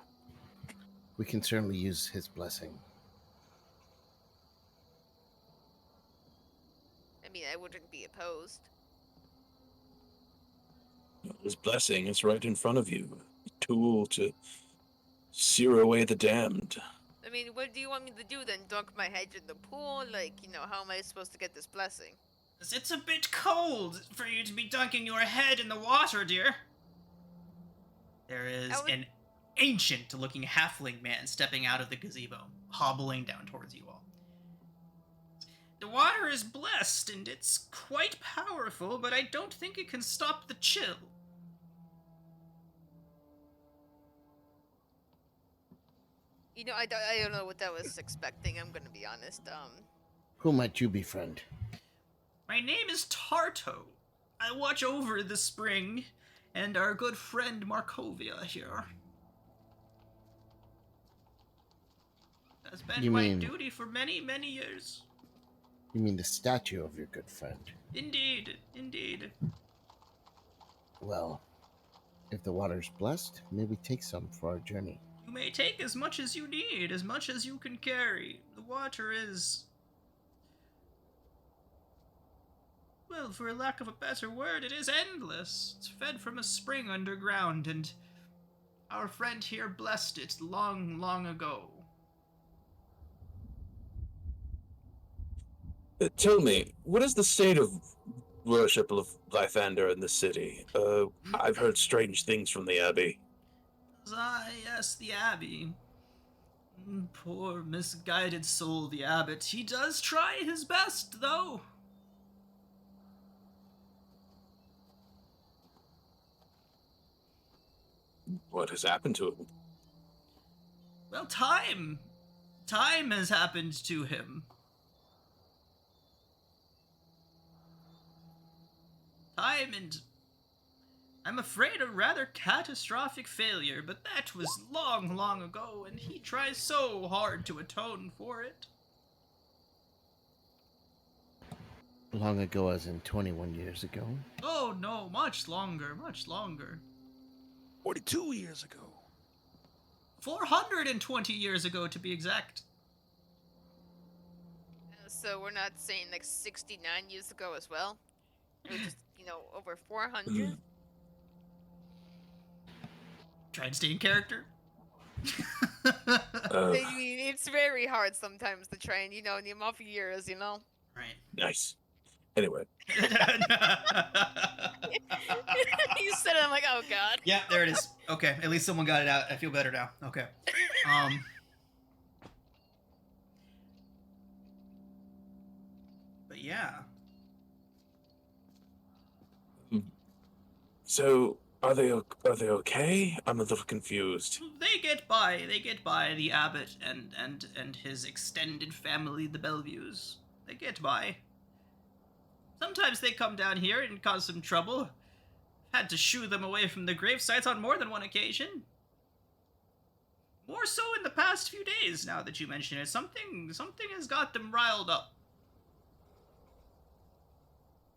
We can certainly use his blessing. I mean, I wouldn't be opposed. His blessing is right in front of you. A tool to sear away the damned. I mean, what do you want me to do then? Dunk my head in the pool? Like, how am I supposed to get this blessing? It's a bit cold for you to be dunking your head in the water, dear. There is an ancient-looking halfling man stepping out of the gazebo, hobbling down towards you all. The water is blessed, and it's quite powerful, but I don't think it can stop the chill. I don't know what I was expecting, I'm gonna be honest. Who might you be, friend? My name is Tarto. I watch over the spring, and our good friend Markovia here. That's been my duty for many, many years. You mean the statue of your good friend? Indeed, indeed. Well, if the water's blessed, may we take some for our journey? You may take as much as you need, as much as you can carry. The water is... well, for lack of a better word, it is endless. It's fed from a spring underground, and our friend here blessed it long, long ago. Tell me, what is the state of worship of Lythander in the city? I've heard strange things from the Abbey. Yes, the Abbey. Poor, misguided soul, the Abbot. He does try his best, though. What has happened to him? Well, time. Time has happened to him. Time and... I'm afraid a rather catastrophic failure, but that was long, long ago, and he tries so hard to atone for it. Long ago as in 21 years ago? Oh no, much longer, much longer. 42 years ago. 420 years ago, to be exact. So we're not saying like 69 years ago as well? It was just, over 400? Try and stay in character. I mean, it's very hard sometimes to try and, name off years, Right. Nice. Anyway. You said it, I'm like, oh god. Yeah, there it is. Okay, at least someone got it out. I feel better now. Okay. But yeah. So, Are they okay? I'm a little confused. They get by. They get by. The abbot and his extended family, the Bellevues. They get by. Sometimes they come down here and cause some trouble. Had to shoo them away from the grave sites on more than one occasion. More so in the past few days, now that you mention it. Something has got them riled up.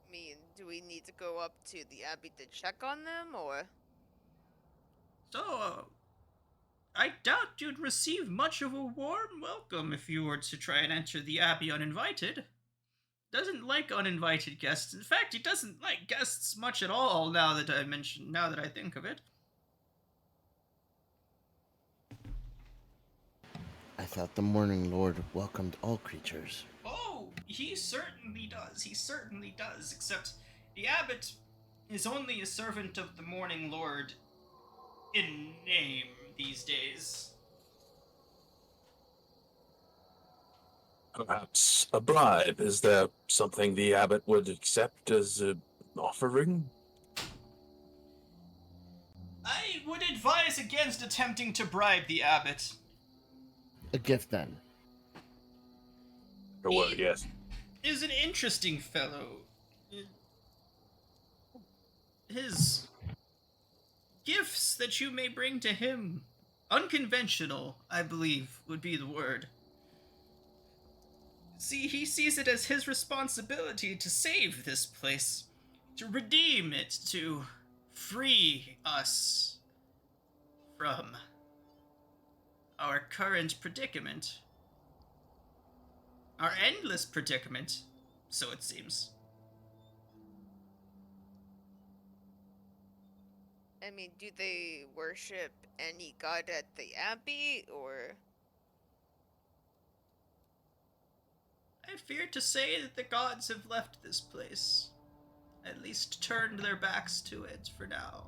I mean, do we need to go up to the Abbey to check on them, or? So, I doubt you'd receive much of a warm welcome if you were to try and enter the Abbey uninvited. Doesn't like uninvited guests. In fact, he doesn't like guests much at all, now that I think of it. I thought the Morning Lord welcomed all creatures. Oh, he certainly does. He certainly does. Except the abbot is only a servant of the Morning Lord in name these days. Perhaps a bribe. Is there something the abbot would accept as an offering? I would advise against attempting to bribe the abbot. A gift, then. Your word, yes. Is an interesting fellow. His gifts that you may bring to him, unconventional, I believe, would be the word. See, he sees it as his responsibility to save this place, to redeem it, to free us from our current predicament. Our endless predicament, so it seems. I mean, do they worship any god at the Abbey, or? I fear to say that the gods have left this place. At least turned their backs to it for now.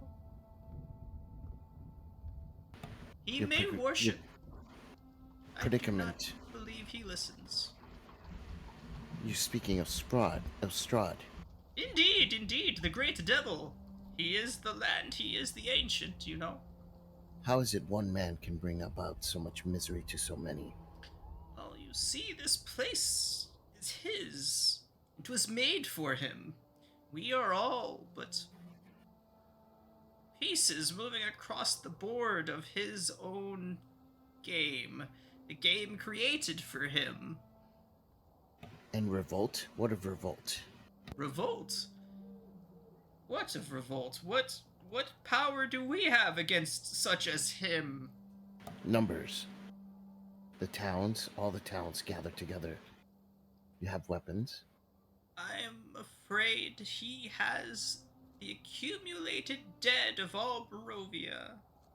He Your may pre- worship. I do predicament. not believe he listens. You speaking of Strahd. Indeed, indeed, the great devil. He is the land, he is the ancient, you know. How is it one man can bring about so much misery to so many? Well, you see, this place is his. It was made for him. We are all but pieces moving across the board of his own game. The game created for him. And revolt? What of revolt? Revolt? What of revolt? What power do we have against such as him? Numbers. The towns, all the towns gathered together. You have weapons. I am afraid he has the accumulated dead of all Barovia,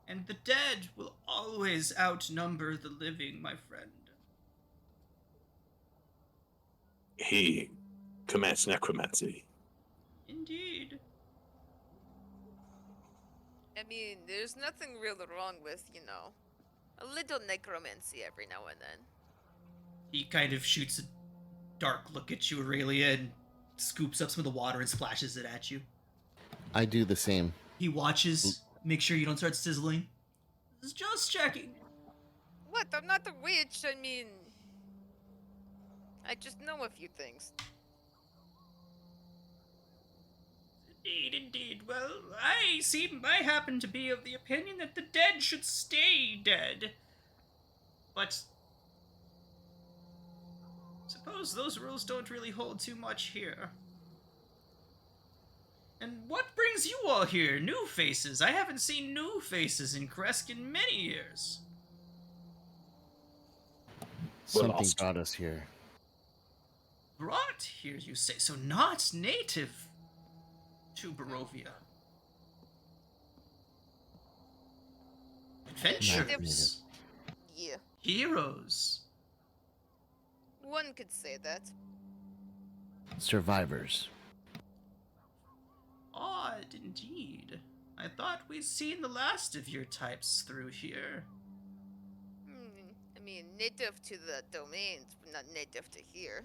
and the dead will always outnumber the living, my friend. He commits necromancy. Indeed. I mean, there's nothing really wrong with, a little necromancy every now and then. He kind of shoots a dark look at you, Aurelia, and scoops up some of the water and splashes it at you. I do the same. He watches, make sure you don't start sizzling. Just checking. What? I'm not a witch. I mean, I just know a few things. Indeed, indeed. Well, I happen to be of the opinion that the dead should stay dead. But suppose those rules don't really hold too much here. And what brings you all here? New faces? I haven't seen new faces in Kresk in many years. We're Something lost. brought us here. Brought here, you say? So not native to Barovia. Adventurers. Yeah, Heroes. one could say that. Survivors. Odd indeed. I thought we'd seen the last of your types through here. I mean, native to the domains, but not native to here.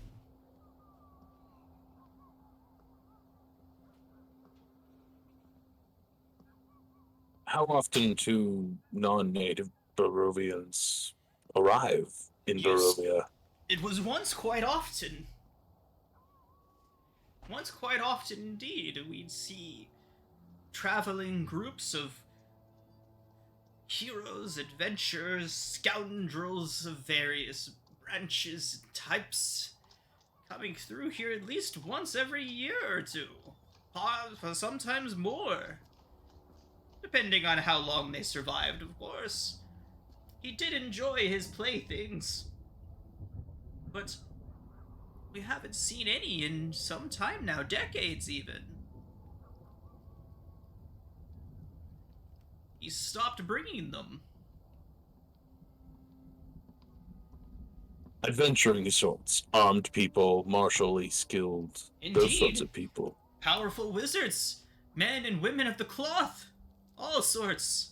How often do non-native Barovians arrive in Used Barovia? It was once quite often. Once quite often indeed. We'd see traveling groups of heroes, adventurers, scoundrels of various branches and types coming through here at least once every year or two. Sometimes more. Depending on how long they survived, of course. He did enjoy his playthings. But we haven't seen any in some time now, decades even. He stopped bringing them. Adventuring sorts, armed people, martially skilled, those sorts Indeed. of people. Powerful wizards, men and women of the cloth, all sorts.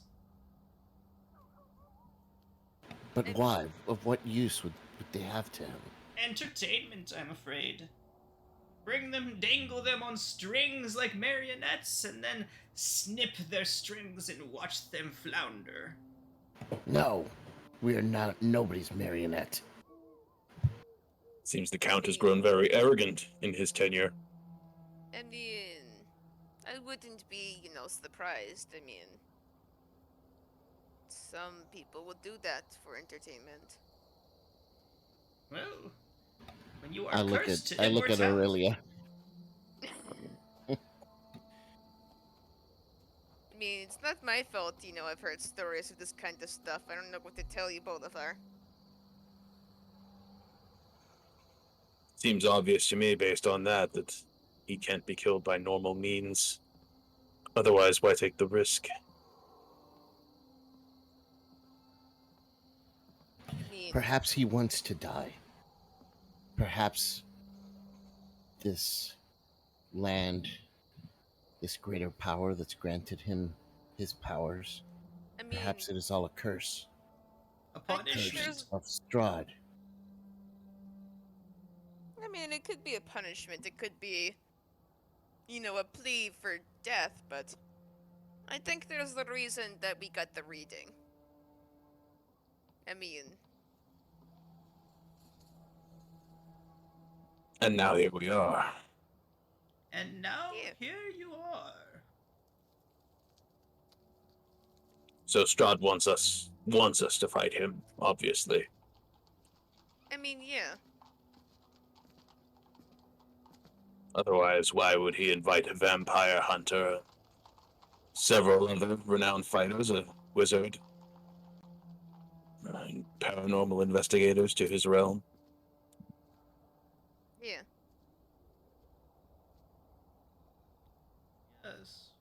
But why? Of what use would they have to him? Entertainment, I'm afraid. Bring them, dangle them on strings like marionettes, and then snip their strings and watch them flounder. No, we are not nobody's marionette. Seems the Count has grown very arrogant in his tenure. I mean, I wouldn't be, surprised. I mean, some people would do that for entertainment. Well, when you I are look cursed at to immortality. Aurelia. I mean, it's not my fault, I've heard stories of this kind of stuff. I don't know what to tell you both of her. Seems obvious to me, based on that he can't be killed by normal means. Otherwise, why take the risk? I mean, Perhaps he wants to die. Perhaps this land, this greater power that's granted him his powers, perhaps it is all a curse. A I think punishment. Of Strahd. I mean, it could be a punishment. It could be, a plea for death, but I think there's the reason that we got the reading. I mean... And now here we are. And now Yeah. here you are. So Strahd wants us to fight him, obviously. I mean, yeah. Otherwise, why would he invite a vampire hunter, several other renowned fighters, a wizard, and paranormal investigators to his realm? Yeah. Yes.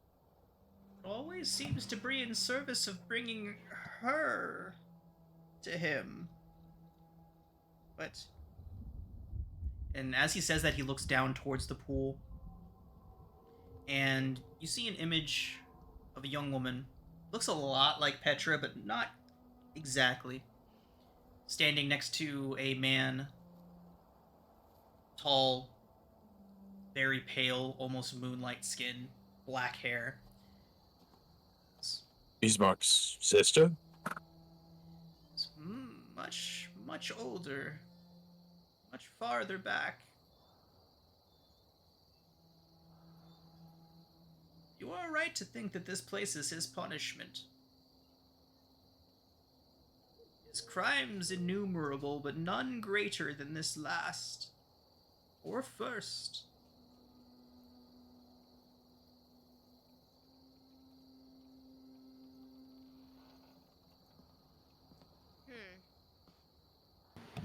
It always seems to be in service of bringing her to him. But. And as he says that, he looks down towards the pool. And you see an image of a young woman. Looks a lot like Petra, but not exactly. Standing next to a man. Tall, very pale, almost moonlight skin, black hair. Bismarck's sister? Much, much older. Much farther back. You are right to think that this place is his punishment. His crimes innumerable, but none greater than this last. Or first.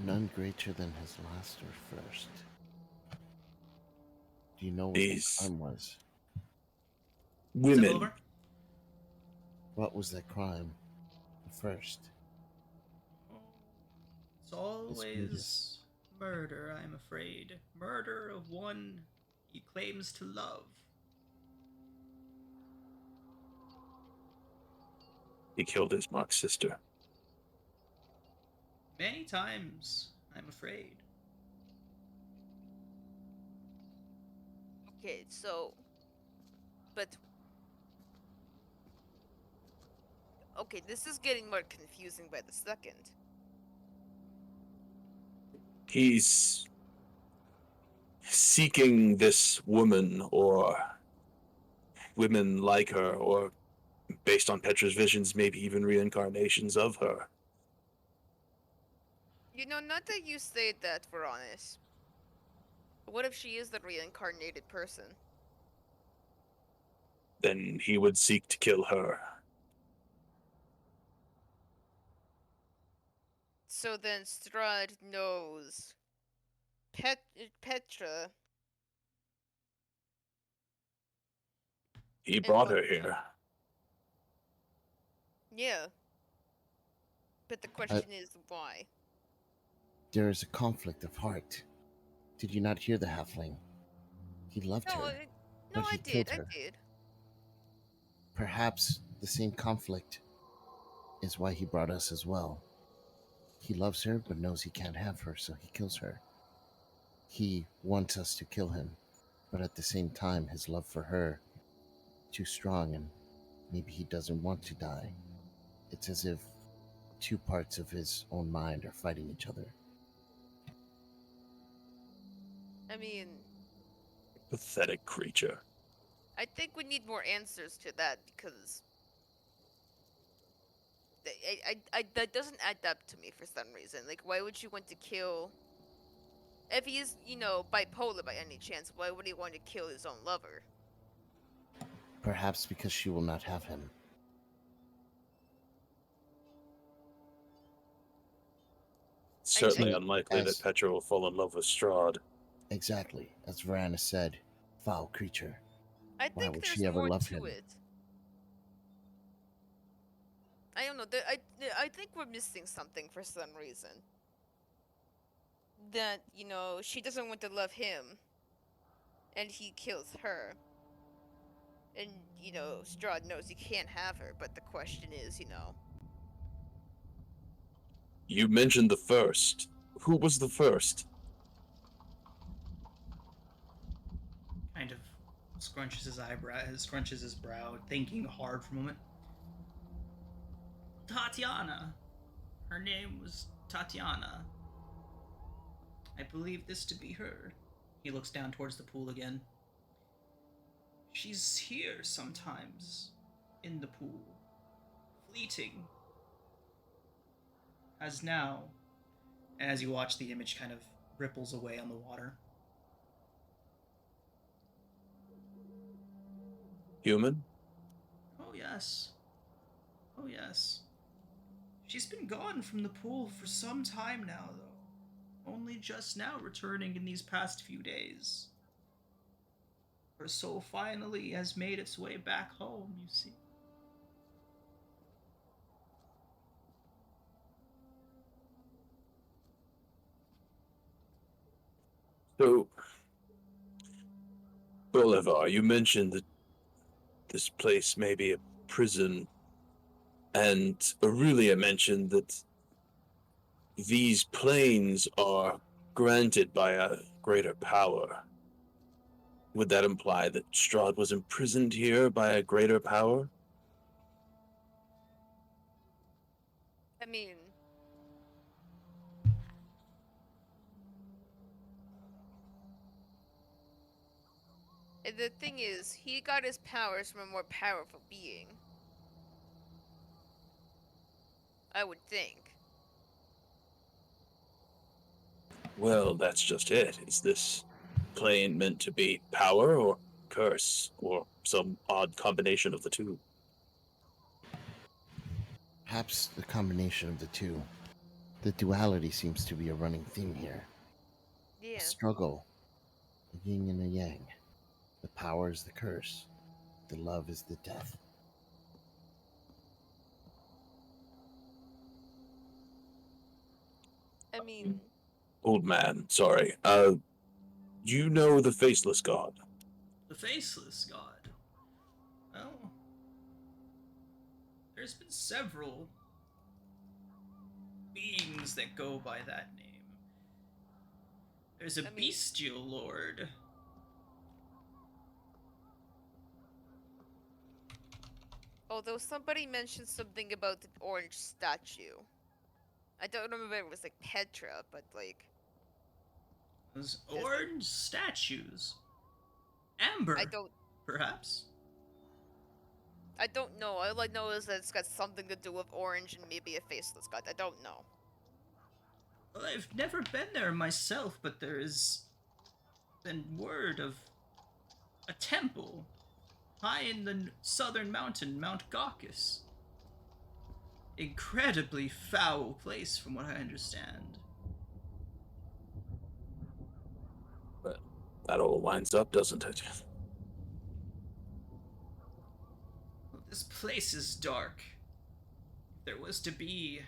None greater than his last or first. Do you know what These the crime was? women. What was that crime? The first. It's always murder, I'm afraid. Murder of one he claims to love. He killed Bismarck's sister. Many times, I'm afraid. Okay, so... But... Okay, this is getting more confusing by the second. He's seeking this woman or women like her, or based on Petra's visions, maybe even reincarnations of her. You know, not that you say that, Veronis. What if she is the reincarnated person? Then he would seek to kill her. So then Strahd knows Petra He and brought what? her here. Yeah, but the question is why? There is a conflict of heart. Did you not hear the halfling? He loved No, her, no, but he I did, killed I her. did. Perhaps the same conflict is why he brought us as well. He loves her, but knows he can't have her, so he kills her. He wants us to kill him, but at the same time, his love for her too strong, and maybe he doesn't want to die. It's as if two parts of his own mind are fighting each other. I mean, Pathetic creature. I think we need more answers to that because that doesn't add up to me for some reason. Like, why would you want to kill? If he is, bipolar by any chance, why would he want to kill his own lover? Perhaps because she will not have him. Certainly I unlikely that As Petra will fall in love with Strahd. exactly as Varana said, foul creature. I Why think would she there's ever more love to him? it. I don't know. I think we're missing something for some reason. That she doesn't want to love him, and he kills her. And Strahd knows he can't have her, but the question is, You mentioned the first. Who was the first? Kind of scrunches his brow, thinking hard for a moment. Tatiana. Her name was Tatiana. I believe this to be her. He looks down towards the pool again. She's here sometimes, in the pool, fleeting. As now, and as you watch, the image kind of ripples away on the water. Human? Oh, yes. Oh, yes. She's been gone from the pool for some time now, though. Only just now returning in these past few days. Her soul finally has made its way back home, you see. So, Bolivar, you mentioned that this place may be a prison, and Aurelia mentioned that these planes are granted by a greater power. Would that imply that Strahd was imprisoned here by a greater power? I mean, the thing is, he got his powers from a more powerful being. I would think. Well, that's just it. Is this plane meant to be power or curse, or some odd combination of the two? Perhaps the combination of the two. The duality seems to be a running theme here. A Yeah. struggle, a yin and a yang. The power is the curse, the love is the death. I mean, Old man, sorry. You know the Faceless God? The Faceless God. Well, there's been several beings that go by that name. There's a I mean, bestial lord. Although somebody mentioned something about the orange statue. I don't remember if it was like Petra, but like Those Does- orange statues. I Amber, don't perhaps? I don't know. All I know is that it's got something to do with orange and maybe a faceless god. I don't know. Well, I've never been there myself, but there has been word of a temple high in the southern mountain, Mount Caucasus. Incredibly foul place, from what I understand. But that all lines up, doesn't it? Well, this place is dark. If there was to be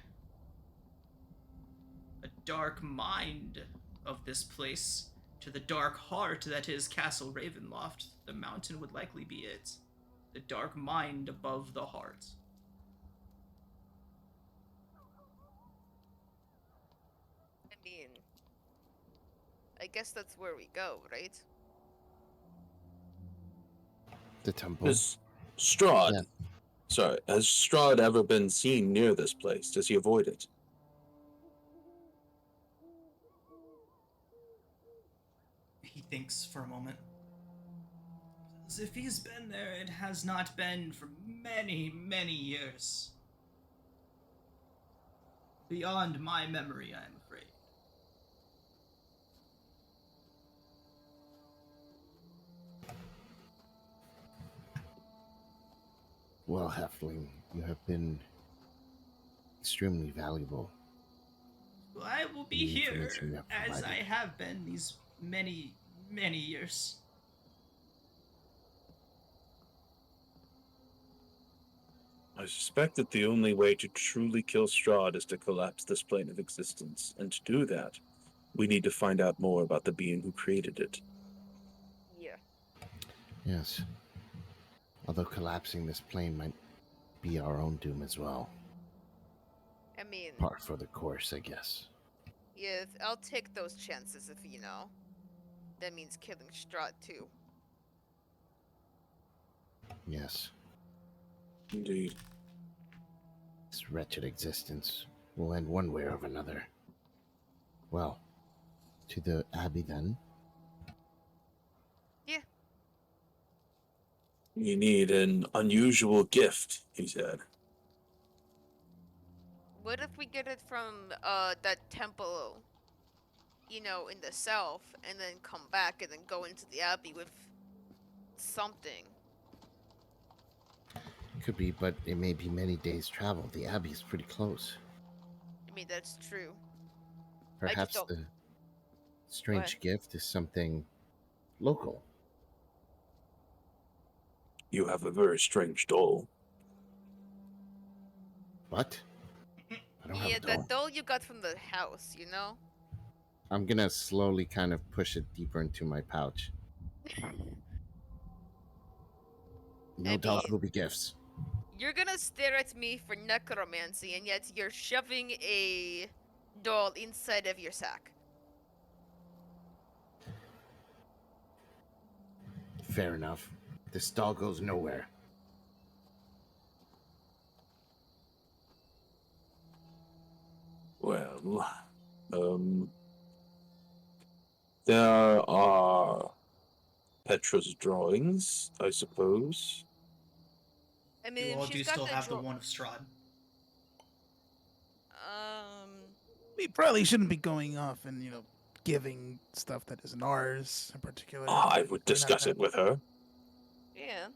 a dark mind of this place to the dark heart that is Castle Ravenloft, the mountain would likely be it. The dark mind above the heart. I mean, I guess that's where we go, right? The temple. Has Strahd, Yeah. sorry, has Strahd ever been seen near this place? Does he avoid it? He thinks for a moment. As if he's been there, it has not been for many, many years. Beyond my memory, I am afraid. Well, Halfling, you have been extremely valuable. Well, I will be The here information you have as I provided. have been these many, many years. I suspect that the only way to truly kill Strahd is to collapse this plane of existence, and to do that, we need to find out more about the being who created it. Yeah. Yes. Although collapsing this plane might be our own doom as well. I mean, Par for the course, I guess. yeah, I'll take those chances if, you know, that means killing Strahd too. Yes. Indeed. This wretched existence will end one way or another. Well, to the Abbey then. Yeah. You need an unusual gift, he said. What if we get it from that temple, you know, in the south, and then come back and then go into the abbey with something? Could be, but it may be many days' travel. The Abbey's pretty close. I mean, that's true. Perhaps don't- the strange gift is something local. You have a very strange doll. What? I don't have Yeah, a doll. that doll you got from the house, you know? I'm gonna slowly kind of push it deeper into my pouch. No I dolls mean- will be gifts. You're gonna stare at me for necromancy, and yet you're shoving a doll inside of your sack. Fair enough. This doll goes nowhere. Well, there are Petra's drawings, I suppose. I mean, You all if do she's got still the have the one of Strahd. We probably shouldn't be going off and, you know, giving stuff that isn't ours in particular. I would We're not discuss that- it with her. yeah.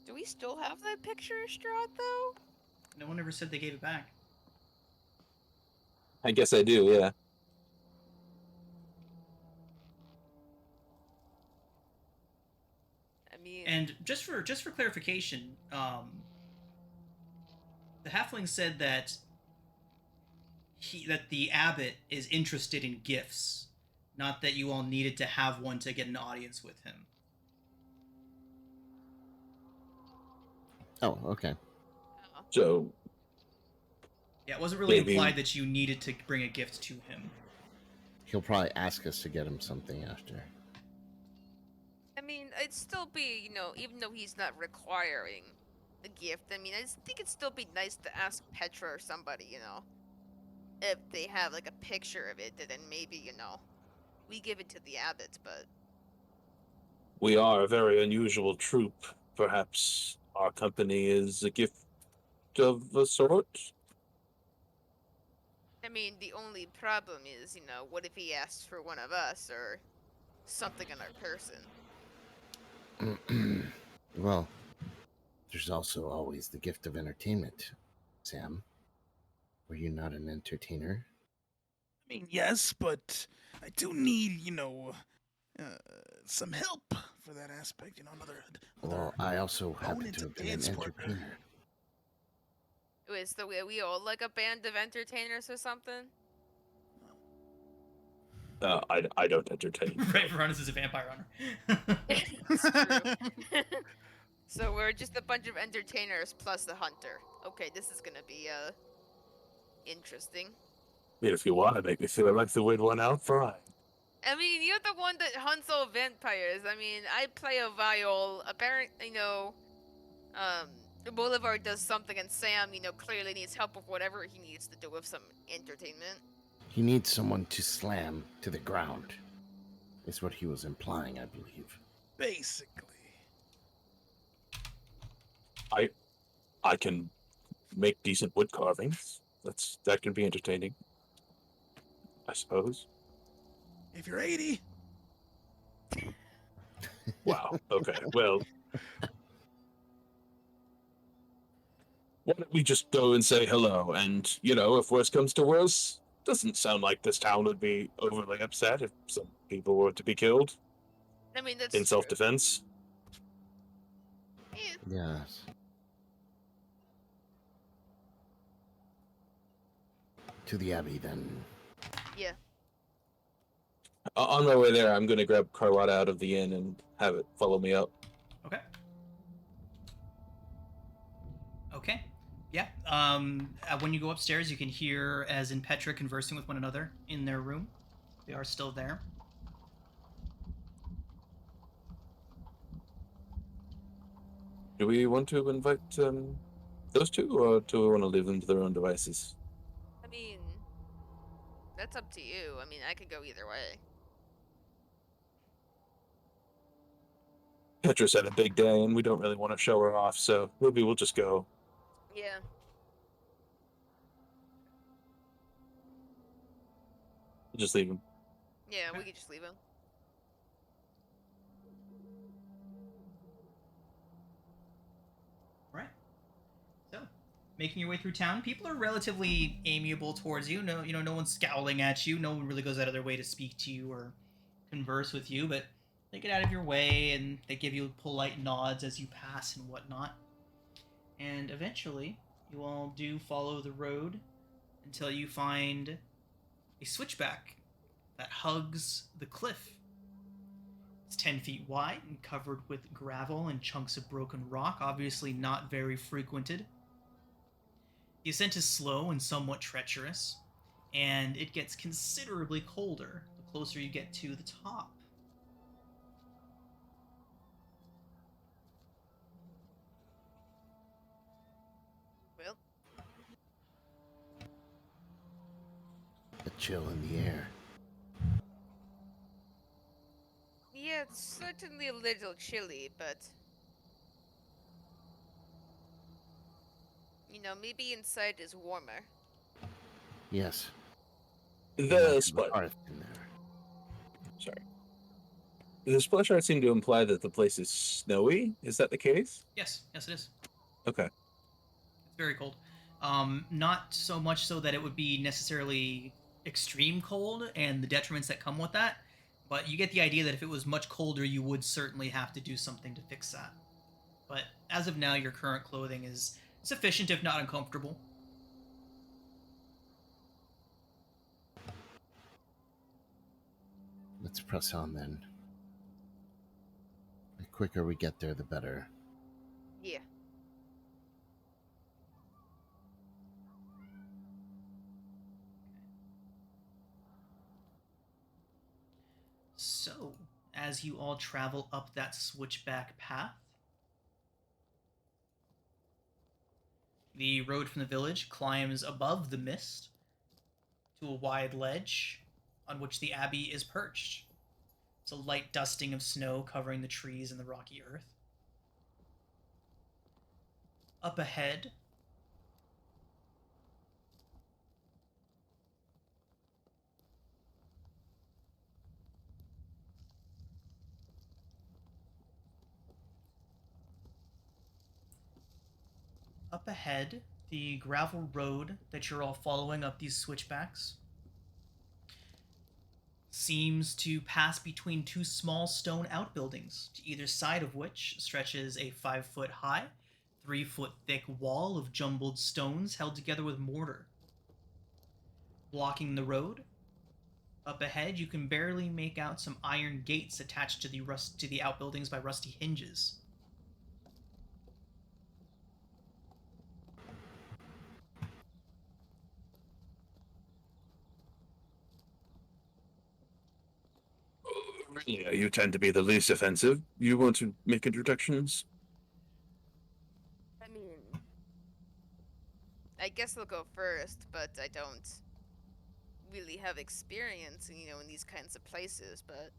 Do we still have that picture of Strahd, though? No one ever said they gave it back. I guess I do, yeah. I mean, And just for clarification, the halfling said that the abbot is interested in gifts, not that you all needed to have one to get an audience with him. Oh, okay. So, Yeah, it wasn't really Maybe- implied that you needed to bring a gift to him. He'll probably ask us to get him something after. I mean, it'd still be, even though he's not requiring a gift, I mean, I just think it'd still be nice to ask Petra or somebody, if they have like a picture of it, then maybe, we give it to the abbot, but We are a very unusual troop. Perhaps our company is a gift of a sort? I mean, the only problem is, what if he asks for one of us or something on our person? Well, there's also always the gift of entertainment. Sam, were you not an entertainer? I mean, yes, but I do need, uh, some help for that aspect. Another Well, I also happen opponent, to a have been an dance partner. entertainer. Wait, so we all like a band of entertainers or something? I don't entertain. Right, Veronis is a vampire hunter. It's true. So we're just a bunch of entertainers plus the hunter. Okay, this is gonna be interesting. I mean, if you want to make me feel like the weird one out, fine. I mean, you're the one that hunts all vampires. I mean, I play a viol. Apparently, Boulevard does something, and Sam, clearly needs help with whatever he needs to do with some entertainment. He needs someone to slam to the ground, is what he was implying, I believe. Basically. I can make decent wood carvings. That can be entertaining, I suppose. If you're 80. Wow. Okay. Well, why don't we just go and say hello? And if worse comes to worse, doesn't sound like this town would be overly upset if some people were to be killed I mean, that's in true. self-defense. Yeah. Yes. To the Abbey, then. Yeah. On my way there, I'm going to grab Carlotta out of the inn and have it follow me up. Okay. Okay. Yeah. When you go upstairs, you can hear as and Petra conversing with one another in their room. They are still there. Do we want to invite those two, or do we want to leave them to their own devices? I mean, that's up to you. I mean, I could go either way. Petra's had a big day, and we don't really want to show her off, so maybe we'll just go. Yeah. We'll just leave them. Yeah, Okay. we could just leave him. Right. So, making your way through town, people are relatively amiable towards you. No one's scowling at you. No one really goes out of their way to speak to you or converse with you, but they get out of your way and they give you polite nods as you pass and whatnot. And eventually, you all do follow the road until you find a switchback that hugs the cliff. It's 10 feet wide and covered with gravel and chunks of broken rock, obviously not very frequented. The ascent is slow and somewhat treacherous, and it gets considerably colder the closer you get to the top. Well, A chill in the air. yeah, it's certainly a little chilly, but maybe inside is warmer. Yes. The Might have a split. hearth in there. Sorry. The splash art seemed to imply that the place is snowy. Is that the case? Yes, it is. Okay. It's very cold. Not so much so that it would be necessarily extreme cold and the detriments that come with that, but you get the idea that if it was much colder, you would certainly have to do something to fix that. But as of now, your current clothing is sufficient, if not uncomfortable. Let's press on then. The quicker we get there, the better. Yeah. So, as you all travel up that switchback path. The road from the village climbs above the mist to a wide ledge on which the abbey is perched. It's a light dusting of snow covering the trees and the rocky earth. Up ahead, the gravel road that you're all following up these switchbacks seems to pass between two small stone outbuildings, to either side of which stretches a 5-foot high, 3-foot thick wall of jumbled stones held together with mortar. Blocking the road, up ahead you can barely make out some iron gates attached to the outbuildings by rusty hinges. Yeah, you tend to be the least offensive. You want to make introductions? I mean, I guess I'll go first, but I don't really have experience, in these kinds of places, but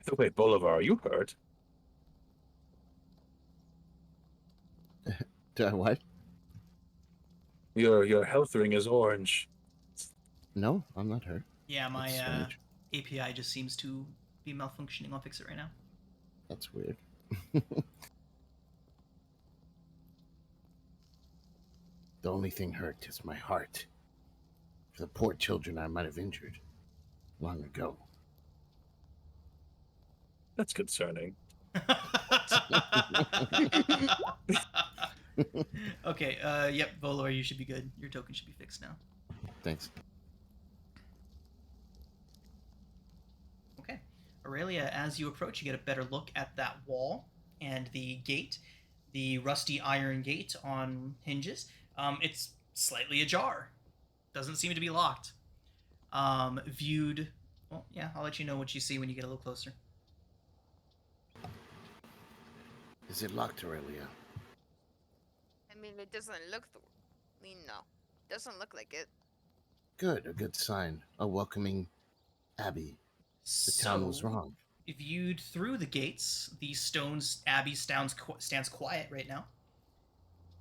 By the way, Bolivar, are you hurt? Do I what? Your health ring is orange. No, I'm not hurt. Yeah, my That's strange. API just seems to be malfunctioning. I'll fix it right now. That's weird. The only thing hurt is my heart. For the poor children I might have injured long ago. That's concerning. Okay, yep, Volor, you should be good. Your token should be fixed now. Thanks. Okay. Aurelia, as you approach, you get a better look at that wall and the gate, the rusty iron gate on hinges. It's slightly ajar. Doesn't seem to be locked. Viewed... Well, yeah, I'll let you know what you see when you get a little closer. Is it locked, Aurelia? I mean, it doesn't look. No, doesn't look like it. Good, a good sign. A welcoming abbey. The town was wrong. Viewed through the gates, the abbey stands quiet right now.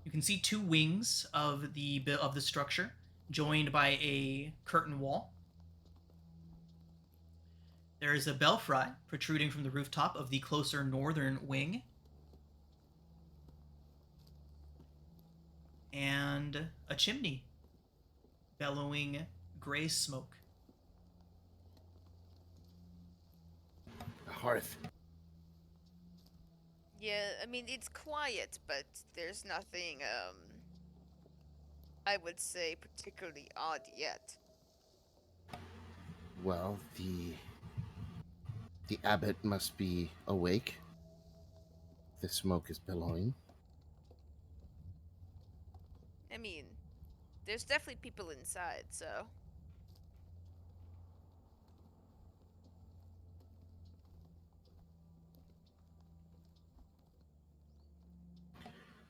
You can see two wings of the structure, joined by a curtain wall. There is a belfry protruding from the rooftop of the closer northern wing. And a chimney bellowing gray smoke. A hearth. Yeah, I mean, it's quiet, but there's nothing, I would say particularly odd yet. Well, the abbot must be awake. The smoke is billowing. I mean, there's definitely people inside, so.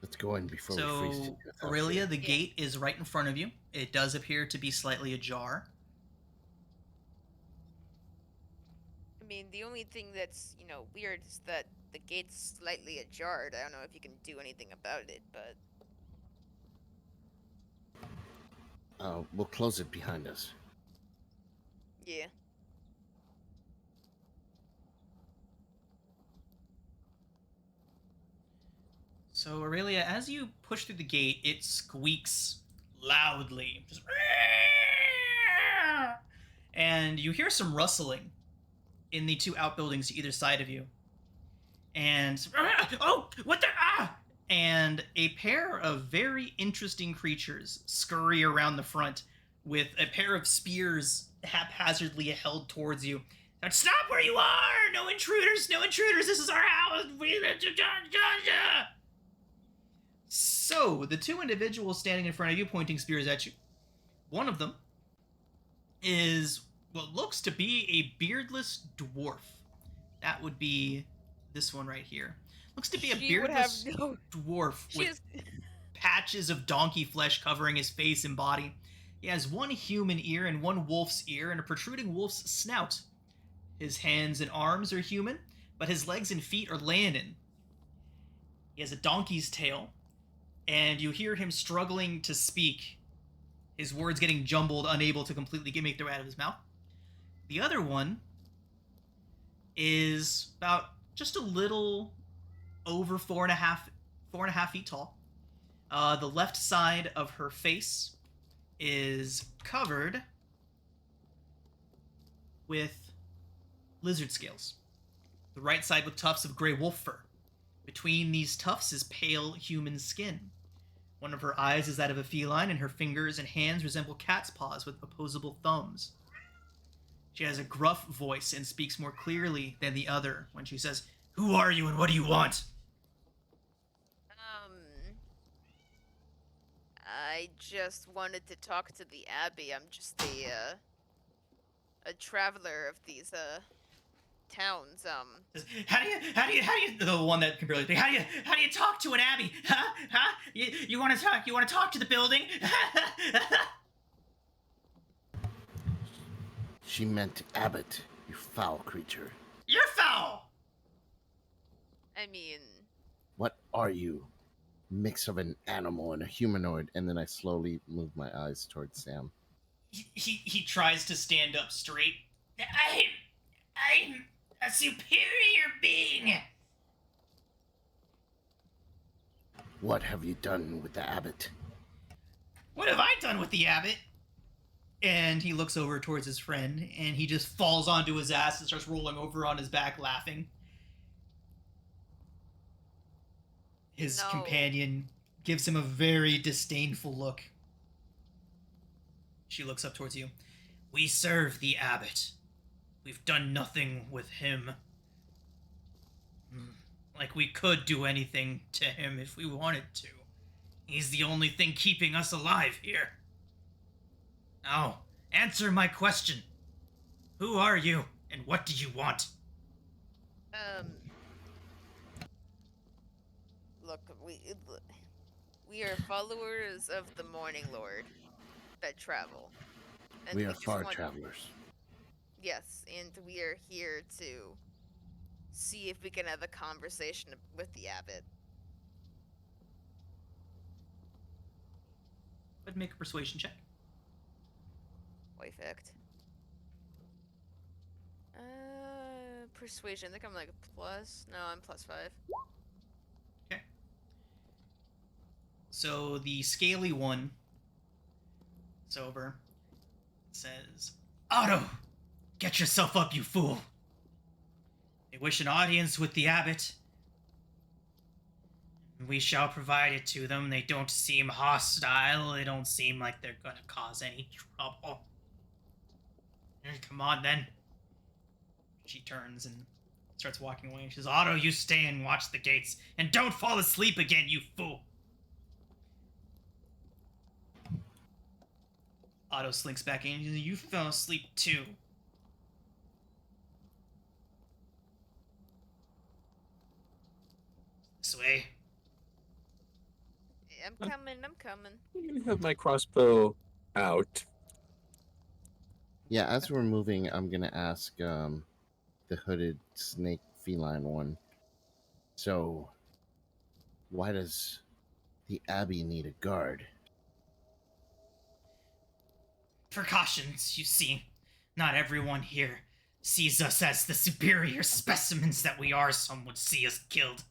Let's go in before we freeze to So, death out Aurelia, here. the gate is right in front of you. It does appear to be slightly ajar. I mean, the only thing that's, weird is that the gate's slightly ajar. I don't know if you can do anything about it, but. We'll close it behind us. Yeah. So, Aurelia, as you push through the gate, it squeaks loudly. Just, and you hear some rustling in the two outbuildings to either side of you. And, oh, what the, and a pair of very interesting creatures scurry around the front with a pair of spears haphazardly held towards you. Stop where you are! No intruders! No intruders! This is our house! So, the two individuals standing in front of you pointing spears at you. One of them is what looks to be a beardless dwarf. That would be this one right here. Looks to be a She would have beardless no. dwarf She with is. patches of donkey flesh covering his face and body. He has one human ear and one wolf's ear and a protruding wolf's snout. His hands and arms are human, but his legs and feet are Landon. He has a donkey's tail, and you hear him struggling to speak, his words getting jumbled, unable to completely make their way out of his mouth. The other one is about just a little over 4.5 feet tall. The left side of her face is covered with lizard scales. The right side with tufts of gray wolf fur. Between these tufts is pale human skin. One of her eyes is that of a feline, and her fingers and hands resemble cat's paws with opposable thumbs. She has a gruff voice and speaks more clearly than the other when she says, "Who are you and what do you want?" I just wanted to talk to the Abbey. I'm just a traveler of these towns. How do you the one that can barely speak, how do you talk to an abbey? Huh? You want to talk to the building? She meant Abbott, you foul creature. You're foul. I mean, What are you? Mix of an animal and a humanoid. And then I slowly move my eyes towards Sam. He tries to stand up straight. I'm a superior being. What have you done with the Abbot? What have I done with the abbot? And he looks over towards his friend, and he just falls onto his ass and starts rolling over on his back, laughing. His No. companion gives him a very disdainful look. She looks up towards you. We serve the abbot. We've done nothing with him. Like we could do anything to him if we wanted to. He's the only thing keeping us alive here. Now, answer my question. Who are you, and what do you want? Look, we are followers of the Morning Lord that travel. And We are just far want- travelers. Yes, and we are here to see if we can have a conversation with the abbot. But make a persuasion check. Wife act. Persuasion. I think I'm like a plus. No, I'm +5. Okay. So the scaly one, sober, says, Otto, get yourself up, you fool. They wish an audience with the abbot. We shall provide it to them. They don't seem hostile. They don't seem like they're gonna cause any trouble. Come on, then. She turns and starts walking away. She says, Otto, you stay and watch the gates. And don't fall asleep again, you fool. Otto slinks back in. He says, you fell asleep too. This way. I'm coming. I'm coming. I'm gonna have my crossbow out. Yeah, as we're moving, I'm gonna ask the hooded snake feline one. So, why does the Abbey need a guard? Precautions, you see. Not everyone here sees us as the superior specimens that we are. Some would see us killed.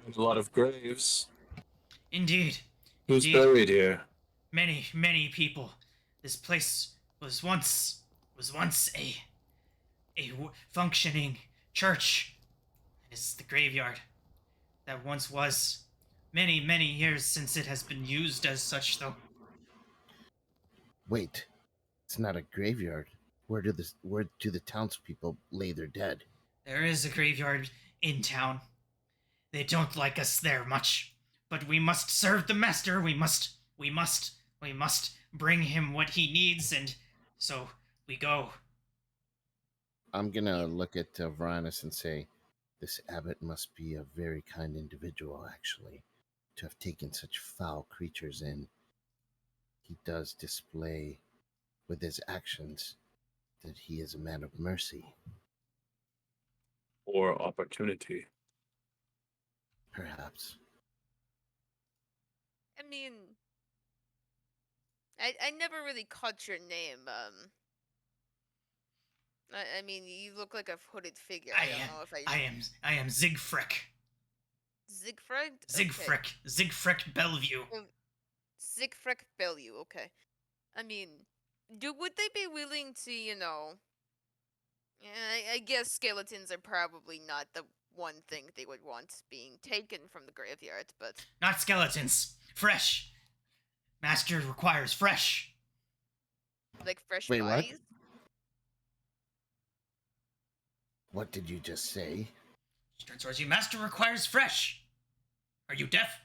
There's a lot of graves. Indeed. Who's Indeed. buried here? Many, many people. This place was once a functioning church. It's the graveyard that once was. Many, many years since it has been used as such, though. Wait, it's not a graveyard. Where do the townspeople lay their dead? There is a graveyard in town. They don't like us there much, but we must serve the master. We must We must bring him what he needs, and so we go. I'm gonna look at Varanus and say, "This abbot must be a very kind individual, actually, to have taken such foul creatures in. He does display, with his actions, that he is a man of mercy, Or opportunity. perhaps." I mean, I never really caught your name. I mean, you look like a hooded figure. I don't know if I am Zigfrick. Siegfried? Okay. Zigfrick Bellevue. Siegfried Bellew, okay. I mean, would they be willing to, I guess skeletons are probably not the one thing they would want being taken from the graveyard, but Not skeletons. Fresh. Master requires fresh. like fresh Wait, what? bodies? What did you just say? She turns towards you. Master requires fresh. Are you deaf?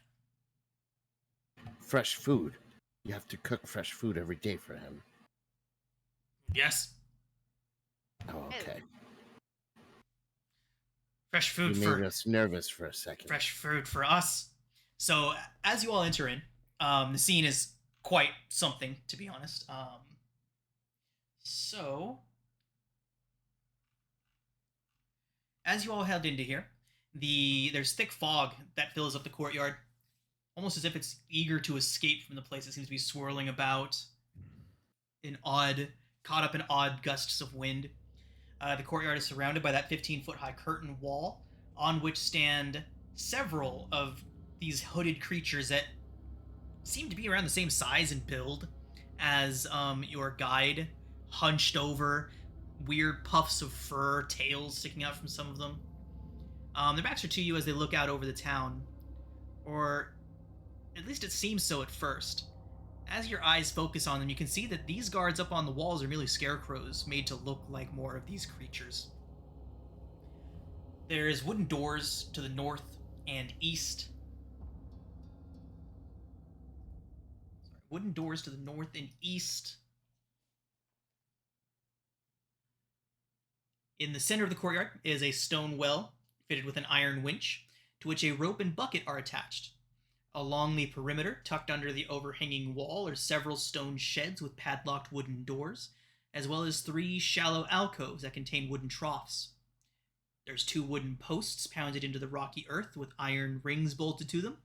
Fresh food. You have to cook fresh food every day for him. Yes. Oh, okay. Fresh food You for made us nervous for a second. fresh food for us. So as you all enter in, the scene is quite something, to be honest. So as you all head into here, there's thick fog that fills up the courtyard, almost as if it's eager to escape from the place. It seems to be swirling about caught up in odd gusts of wind. The courtyard is surrounded by that 15-foot high curtain wall, on which stand several of these hooded creatures that seem to be around the same size and build as your guide, hunched over, weird puffs of fur, tails sticking out from some of them. Their backs are to you as they look out over the town, or at least it seems so at first. As your eyes focus on them, you can see that these guards up on the walls are merely scarecrows made to look like more of these creatures. There's wooden doors to the north and east. Wooden doors to the north and east. In the center of the courtyard is a stone well fitted with an iron winch, to which a rope and bucket are attached. Along the perimeter, tucked under the overhanging wall, are several stone sheds with padlocked wooden doors, as well as 3 shallow alcoves that contain wooden troughs. There's 2 wooden posts pounded into the rocky earth with iron rings bolted to them,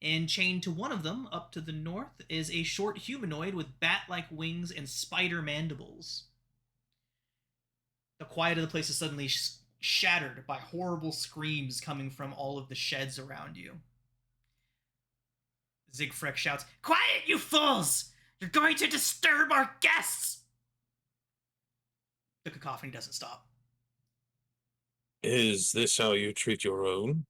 and chained to one of them, up to the north, is a short humanoid with bat-like wings and spider mandibles. The quiet of the place is suddenly shattered by horrible screams coming from all of the sheds around you. Zigfrick shouts, "Quiet, you fools! You're going to disturb our guests!" The cacophony doesn't stop. Is this how you treat your own?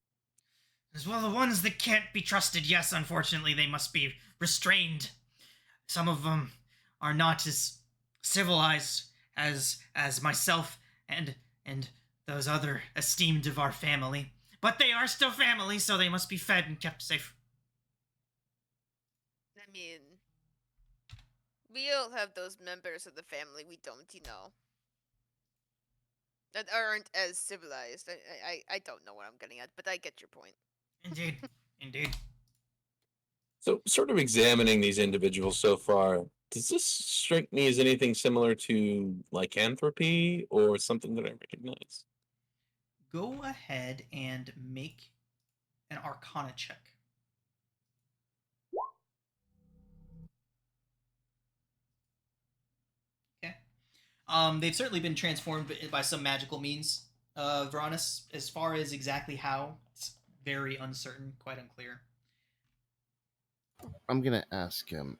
As well, the ones that can't be trusted, yes, unfortunately, they must be restrained. Some of them are not as civilized as myself and those other esteemed of our family. But they are still family, so they must be fed and kept safe. I mean, we all have those members of the family we don't, that aren't as civilized. I don't know what I'm getting at, but I get your point. Indeed. Indeed. So, sort of examining these individuals so far, does this strike me as anything similar to lycanthropy or something that I recognize? Go ahead and make an Arcana check. Okay. They've certainly been transformed by some magical means. Varanus, as far as exactly how, it's very uncertain, quite unclear. I'm gonna ask him,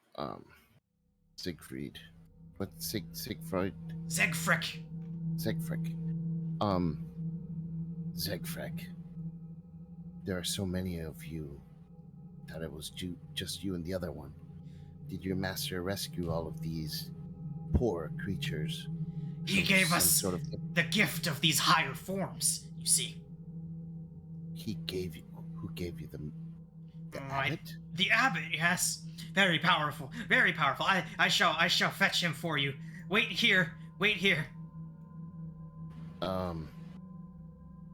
Siegfried. What, Siegfried? Zegfrick. Zegfrick. Zegfrick. There are so many of you that it was just you and the other one. Did your master rescue all of these poor creatures? He from gave some us sort of the gift of these higher forms, you see. He gave you. Who gave you them? The I- abbot? the abbot, yes. Very powerful, very powerful. I shall fetch him for you. Wait here, wait here.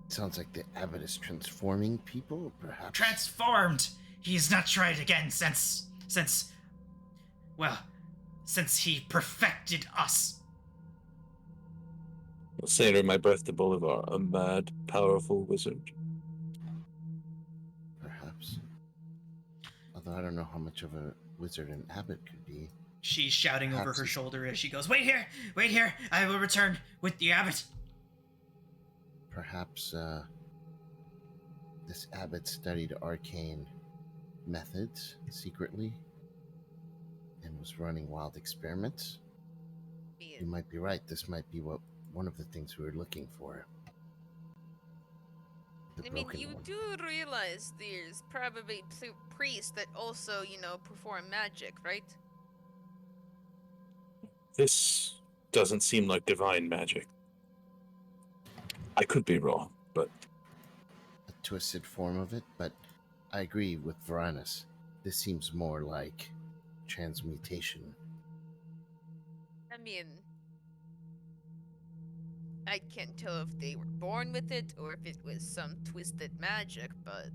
Sounds like the abbot is transforming people, perhaps. Transformed. He's not tried again since he perfected us. I'll say under my breath to Bolivar, a mad, powerful wizard. Perhaps. Although I don't know how much of a wizard an abbot could be. She's shouting over Perhaps her he's- shoulder as she goes, wait here, I will return with the abbot. Perhaps this abbot studied arcane methods secretly and was running wild experiments. You might be right. This might be one of the things we were looking for. The I mean, broken you one. do realize there's probably priests that also, perform magic, right? This doesn't seem like divine magic. I could be wrong, but A twisted form of it, but I agree with Varanus. This seems more like transmutation. I mean, I can't tell if they were born with it or if it was some twisted magic, but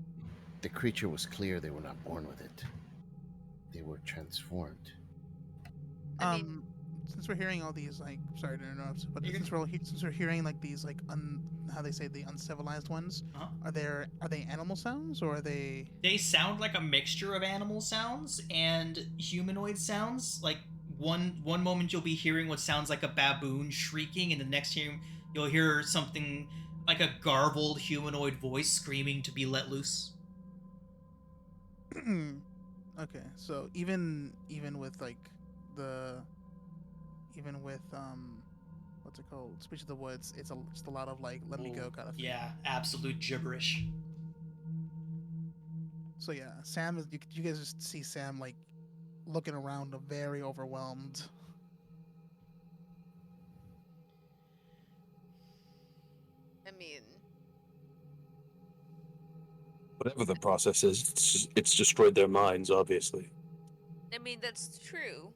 The creature was clear they were not born with it. They were transformed. I mean- Since we're hearing all these, like, sorry to interrupt, but You're since we're hearing like these, like, how they say, the uncivilized ones, Uh-huh. are they animal sounds or are they? They sound like a mixture of animal sounds and humanoid sounds. Like one moment you'll be hearing what sounds like a baboon shrieking, and the next you'll hear something like a garbled humanoid voice screaming to be let loose. Okay, so even with like what's it called? Speech of the Woods. It's just a lot of like, let me go kind of thing. Yeah, absolute gibberish. So yeah, Sam is. You guys just see Sam like looking around, very overwhelmed. I mean, whatever the process is, it's destroyed their minds, obviously. that's true,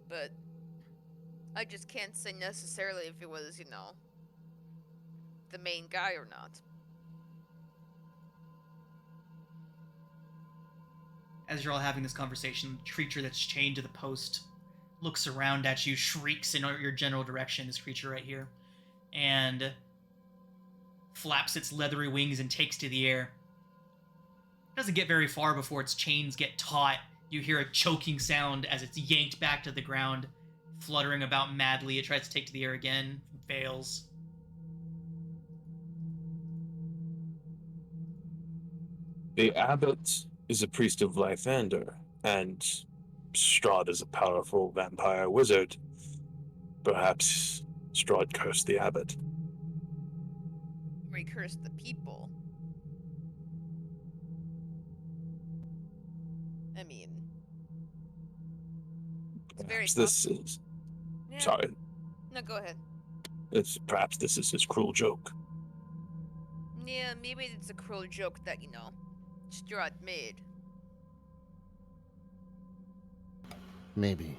but I just can't say necessarily if it was, the main guy or not. As you're all having this conversation, the creature that's chained to the post looks around at you, shrieks in your general direction, this creature right here, and flaps its leathery wings and takes to the air. Doesn't get very far before its chains get taut. You hear a choking sound as it's yanked back to the ground, fluttering about madly. It tries to take to the air again, fails. The abbot is a priest of Lythander, and Strahd is a powerful vampire wizard. Perhaps Strahd cursed the abbot. Or he cursed the people. I mean, it's very Perhaps this is... yeah. Sorry. No, go ahead. Perhaps this is his cruel joke. Yeah, maybe it's a cruel joke that, Strahd made. Maybe.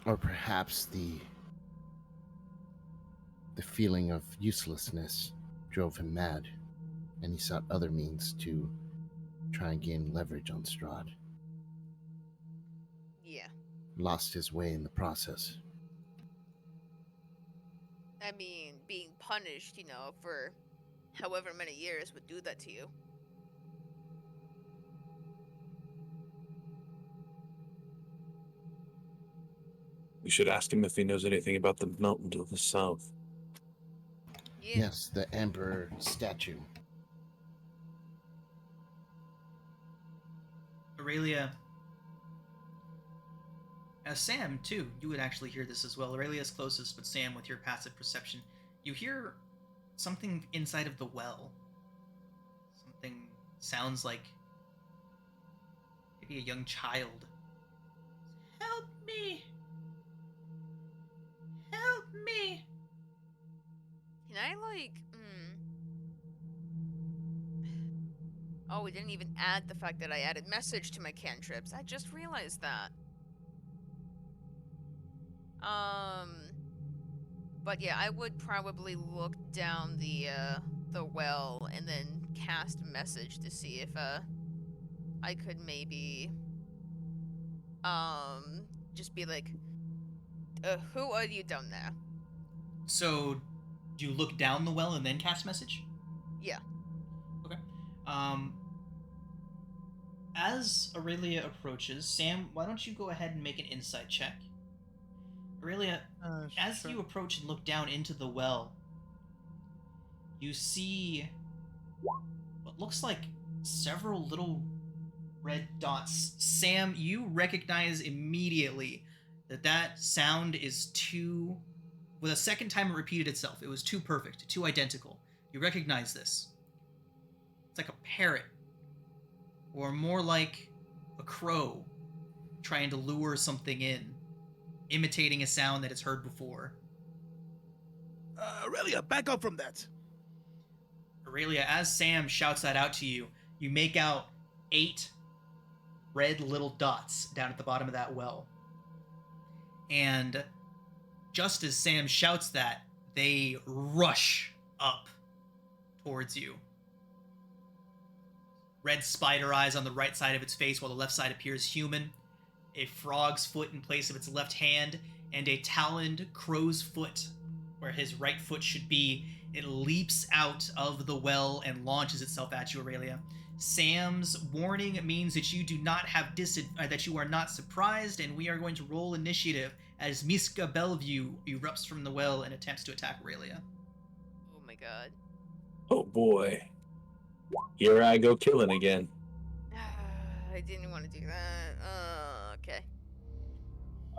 Or perhaps the feeling of uselessness drove him mad, and he sought other means to try and gain leverage on Strahd. Yeah. Lost his way in the process. I mean, being punished, for however many years would do that to you. We should ask him if he knows anything about the mountain to the south. Yeah. Yes, the amber statue. Aurelia. Sam, too, you would actually hear this as well. Aurelia's closest, but Sam, with your passive perception, you hear something inside of the well. Something sounds like maybe a young child. Help me! Help me! Can I, we didn't even add the fact that I added message to my cantrips. I just realized that. But yeah, I would probably look down the well and then cast message to see if I could maybe just be like, who are you down there? So, do you look down the well and then cast message? Yeah. Okay. As Aurelia approaches, Sam, why don't you go ahead and make an insight check? Aurelia, as Sure. you approach and look down into the well, you see what looks like several little red dots. Sam, you recognize immediately that sound is too. With a second time it repeated itself, it was too perfect, too identical. You recognize this. It's like a parrot, or more like a crow trying to lure something in, imitating a sound that it's heard before. Aurelia, back up from that. Aurelia, as Sam shouts that out to you, you make out 8 red little dots down at the bottom of that well. And just as Sam shouts that, they rush up towards you. Red spider eyes on the right side of its face while the left side appears human, a frog's foot in place of its left hand, and a taloned crow's foot where his right foot should be. It leaps out of the well and launches itself at you, Aurelia. Sam's warning means that you do not have that you are not surprised, and we are going to roll initiative as Miska Bellevue erupts from the well and attempts to attack Aurelia. Oh my god. Oh boy. Here I go killing again. I didn't want to do that. Okay.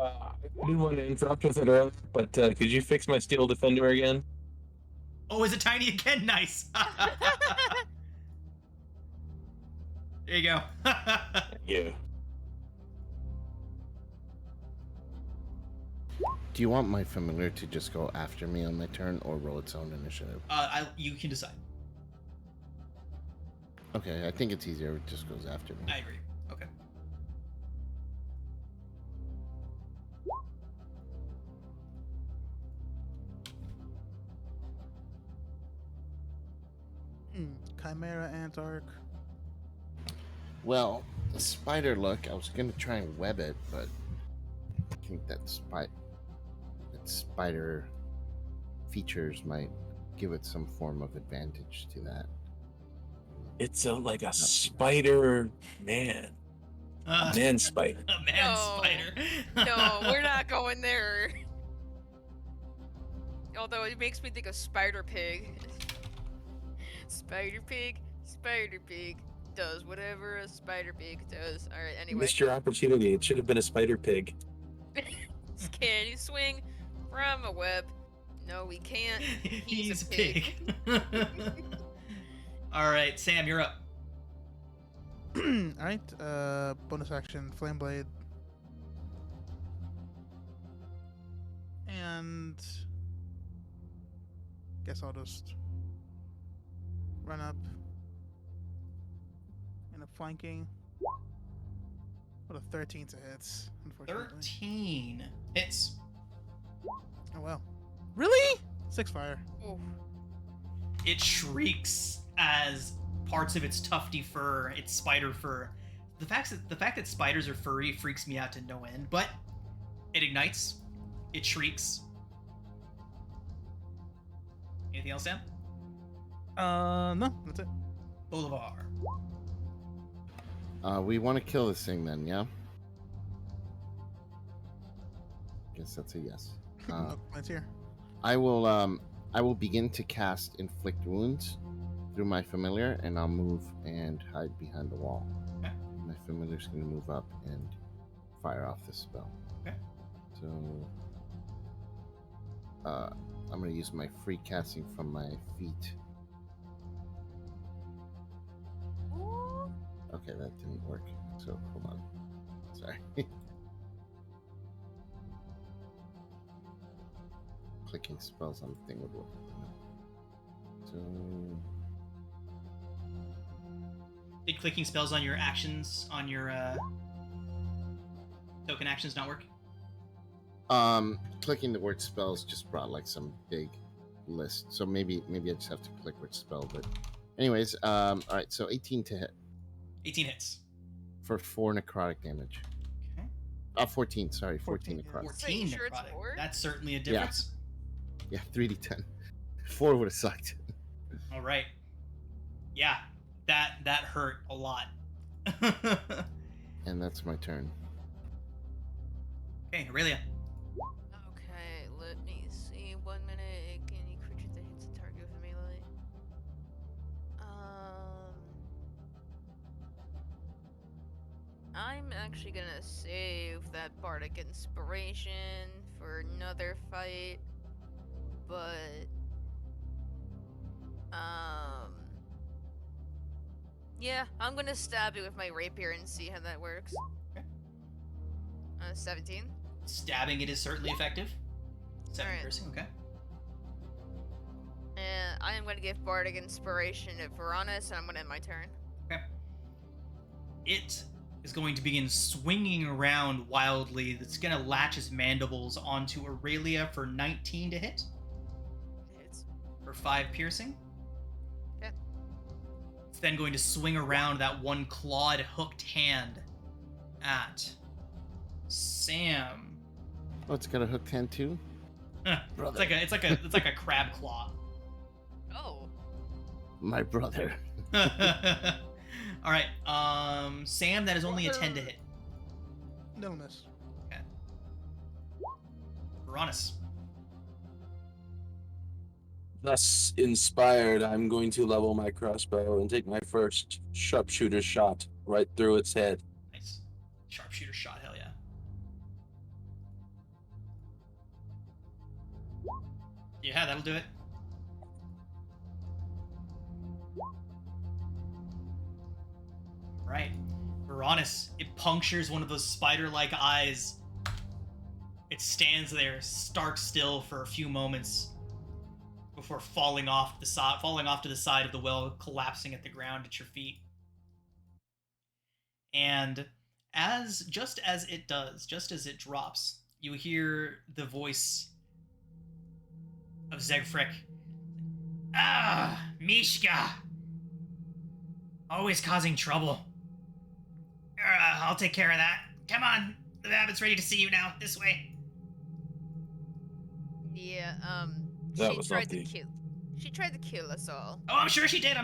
I didn't want to interrupt with it earlier, but could you fix my steel defender again? Oh, is it tiny again? Nice. There you go. Yeah. Do you want my familiar to just go after me on my turn or roll its own initiative? You can decide. Okay, I think it's easier if it just goes after me. I agree. Okay. Chimera Antark. Well, the spider look, I was going to try and web it, but I think that spider features might give it some form of advantage to that. It's like a spider man. Man spider. A man spider. No, we're not going there. Although it makes me think of Spider Pig. Spider Pig does whatever a Spider Pig does. Alright, You anyway. missed your opportunity. It should have been a spider pig. Can you swing from a web? No, we can't. He's a pig. All right, Sam, you're up. Alright, bonus action, Flame Blade. And guess I'll just run up and a flanking. What a 13 to hits, unfortunately. 13 hits. Oh well. Really? 6 fire. Oof. It shrieks as parts of its tufty fur, its spider fur. The fact that spiders are furry freaks me out to no end, but it ignites. It shrieks. Anything else, Sam? No, that's it. Bolivar. We want to kill this thing then, yeah? Guess that's a yes. No complaints here. I will begin to cast Inflict Wounds through my familiar, and I'll move and hide behind the wall. Okay. My familiar's going to move up and fire off this spell. Okay. So, I'm going to use my free casting from my feet. Ooh. Okay, that didn't work. So, hold on. Sorry. Clicking spells on the thing would work. So, Did clicking spells on your actions, on your token actions not work? Clicking the word spells just brought like some big list. So maybe I just have to click which spell. But anyways, all right. So 18 to hit 18 hits. for 4 necrotic damage. Okay. 14. Sorry, 14 14, yeah. necrotic. 14 sure it's necrotic. more? That's certainly a difference. Yeah, 3d10. 4 would have sucked. All right. Yeah, that hurt a lot. And that's my turn. Okay, Aurelia. Okay, let me see. 1 minute. Any creature that hits a target with melee. I'm actually gonna save that bardic inspiration for another fight, but yeah, I'm gonna stab it with my rapier and see how that works. Okay. 17. Stabbing it is certainly effective. 7 Alright. piercing, okay. And I am gonna give bardic inspiration to Veronis, and I'm gonna end my turn. Okay. It is going to begin swinging around wildly. It's going to latch its mandibles onto Aurelia for 19 to hit. It's For 5 piercing. Okay. It's then going to swing around that one clawed, hooked hand at Sam. Oh, it's got a hooked hand too. It's like a crab claw. oh. My brother. All right, Sam, that is only a 10 to hit. That'll miss. Okay. Veronis. Thus inspired, I'm going to level my crossbow and take my first sharpshooter shot right through its head. Nice. Sharpshooter shot, hell yeah. Yeah, that'll do it. Right. Veronis, it punctures one of those spider-like eyes. It stands there, stark still for a few moments before falling off to the side of the well, collapsing at the ground at your feet. And just as it drops, you hear the voice of Zegfrick. Ah, Mishka! Always causing trouble. I'll take care of that. Come on, the rabbit's ready to see you now. This way. Yeah, That she was tried not to the- kill. She tried to kill us all. Oh, I'm sure she did.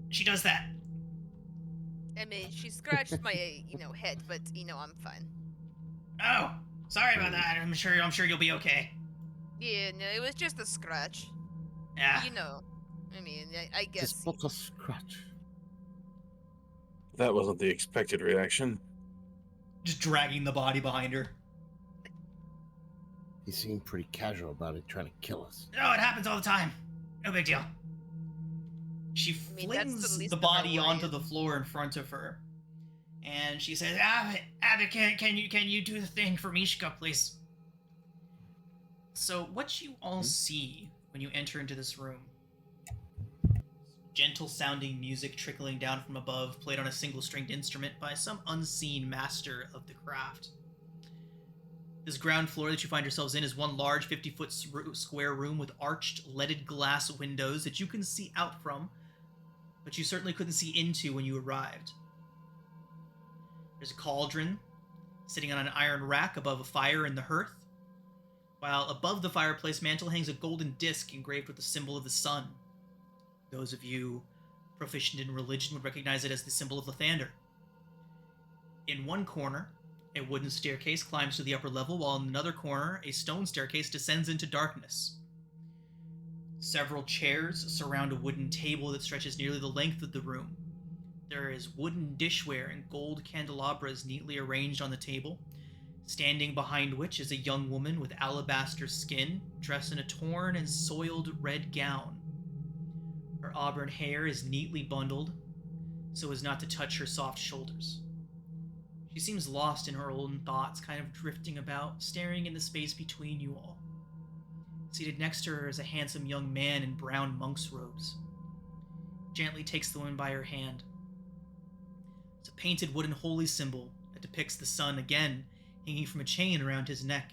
She does that. I mean, she scratched my, head, but I'm fine. Oh, sorry about that. I'm sure you'll be okay. Yeah, no, it was just a scratch. Yeah. I mean, I guess. Just but a scratch. That wasn't the expected reaction. Just dragging the body behind her. He seemed pretty casual about it, trying to kill us. No, it happens all the time. No big deal. She mean, that's the flings least the of our body onto worries. the floor in front of her, and she says, "Abbott, can you do the thing for Mishka, please?" So, what you all see when you enter into this room? Gentle-sounding music trickling down from above, played on a single-stringed instrument by some unseen master of the craft. This ground floor that you find yourselves in is one large 50-foot square room with arched, leaded glass windows that you can see out from, but you certainly couldn't see into when you arrived. There's a cauldron sitting on an iron rack above a fire in the hearth, while above the fireplace mantle hangs a golden disc engraved with the symbol of the sun. Those of you proficient in religion would recognize it as the symbol of Lathander. In one corner, a wooden staircase climbs to the upper level, while in another corner, a stone staircase descends into darkness. Several chairs surround a wooden table that stretches nearly the length of the room. There is wooden dishware and gold candelabras neatly arranged on the table, standing behind which is a young woman with alabaster skin, dressed in a torn and soiled red gown. Her auburn hair is neatly bundled, so as not to touch her soft shoulders. She seems lost in her own thoughts, kind of drifting about, staring in the space between you all. Seated next to her is a handsome young man in brown monk's robes. Gently takes the woman by her hand. It's a painted wooden holy symbol that depicts the sun again hanging from a chain around his neck.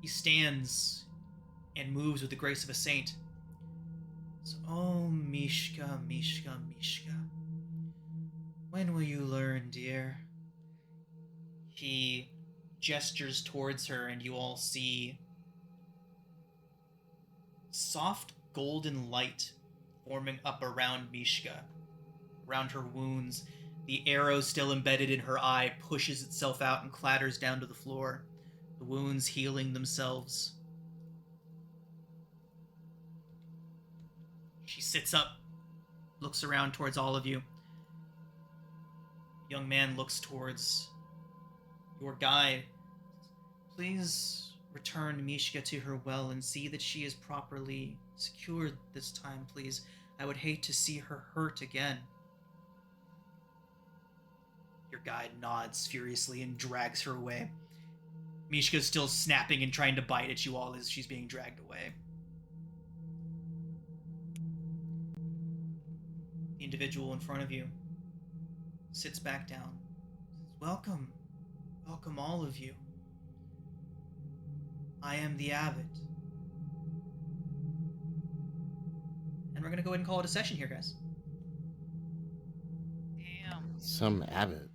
He stands and moves with the grace of a saint. So, oh, Mishka, Mishka, Mishka. When will you learn, dear? He gestures towards her, and you all see soft golden light forming up around Mishka, around her wounds. The arrow still embedded in her eye pushes itself out and clatters down to the floor, the wounds healing themselves. She sits up, looks around towards all of you. The young man looks towards your guide. Please return Mishka to her well and see that she is properly secured this time, please. I would hate to see her hurt again. Your guide nods furiously and drags her away. Mishka's still snapping and trying to bite at you all as she's being dragged away. The individual in front of you sits back down. Welcome. Welcome, all of you. I am the Abbot. And we're going to go ahead and call it a session here, guys. Damn. Some abbot.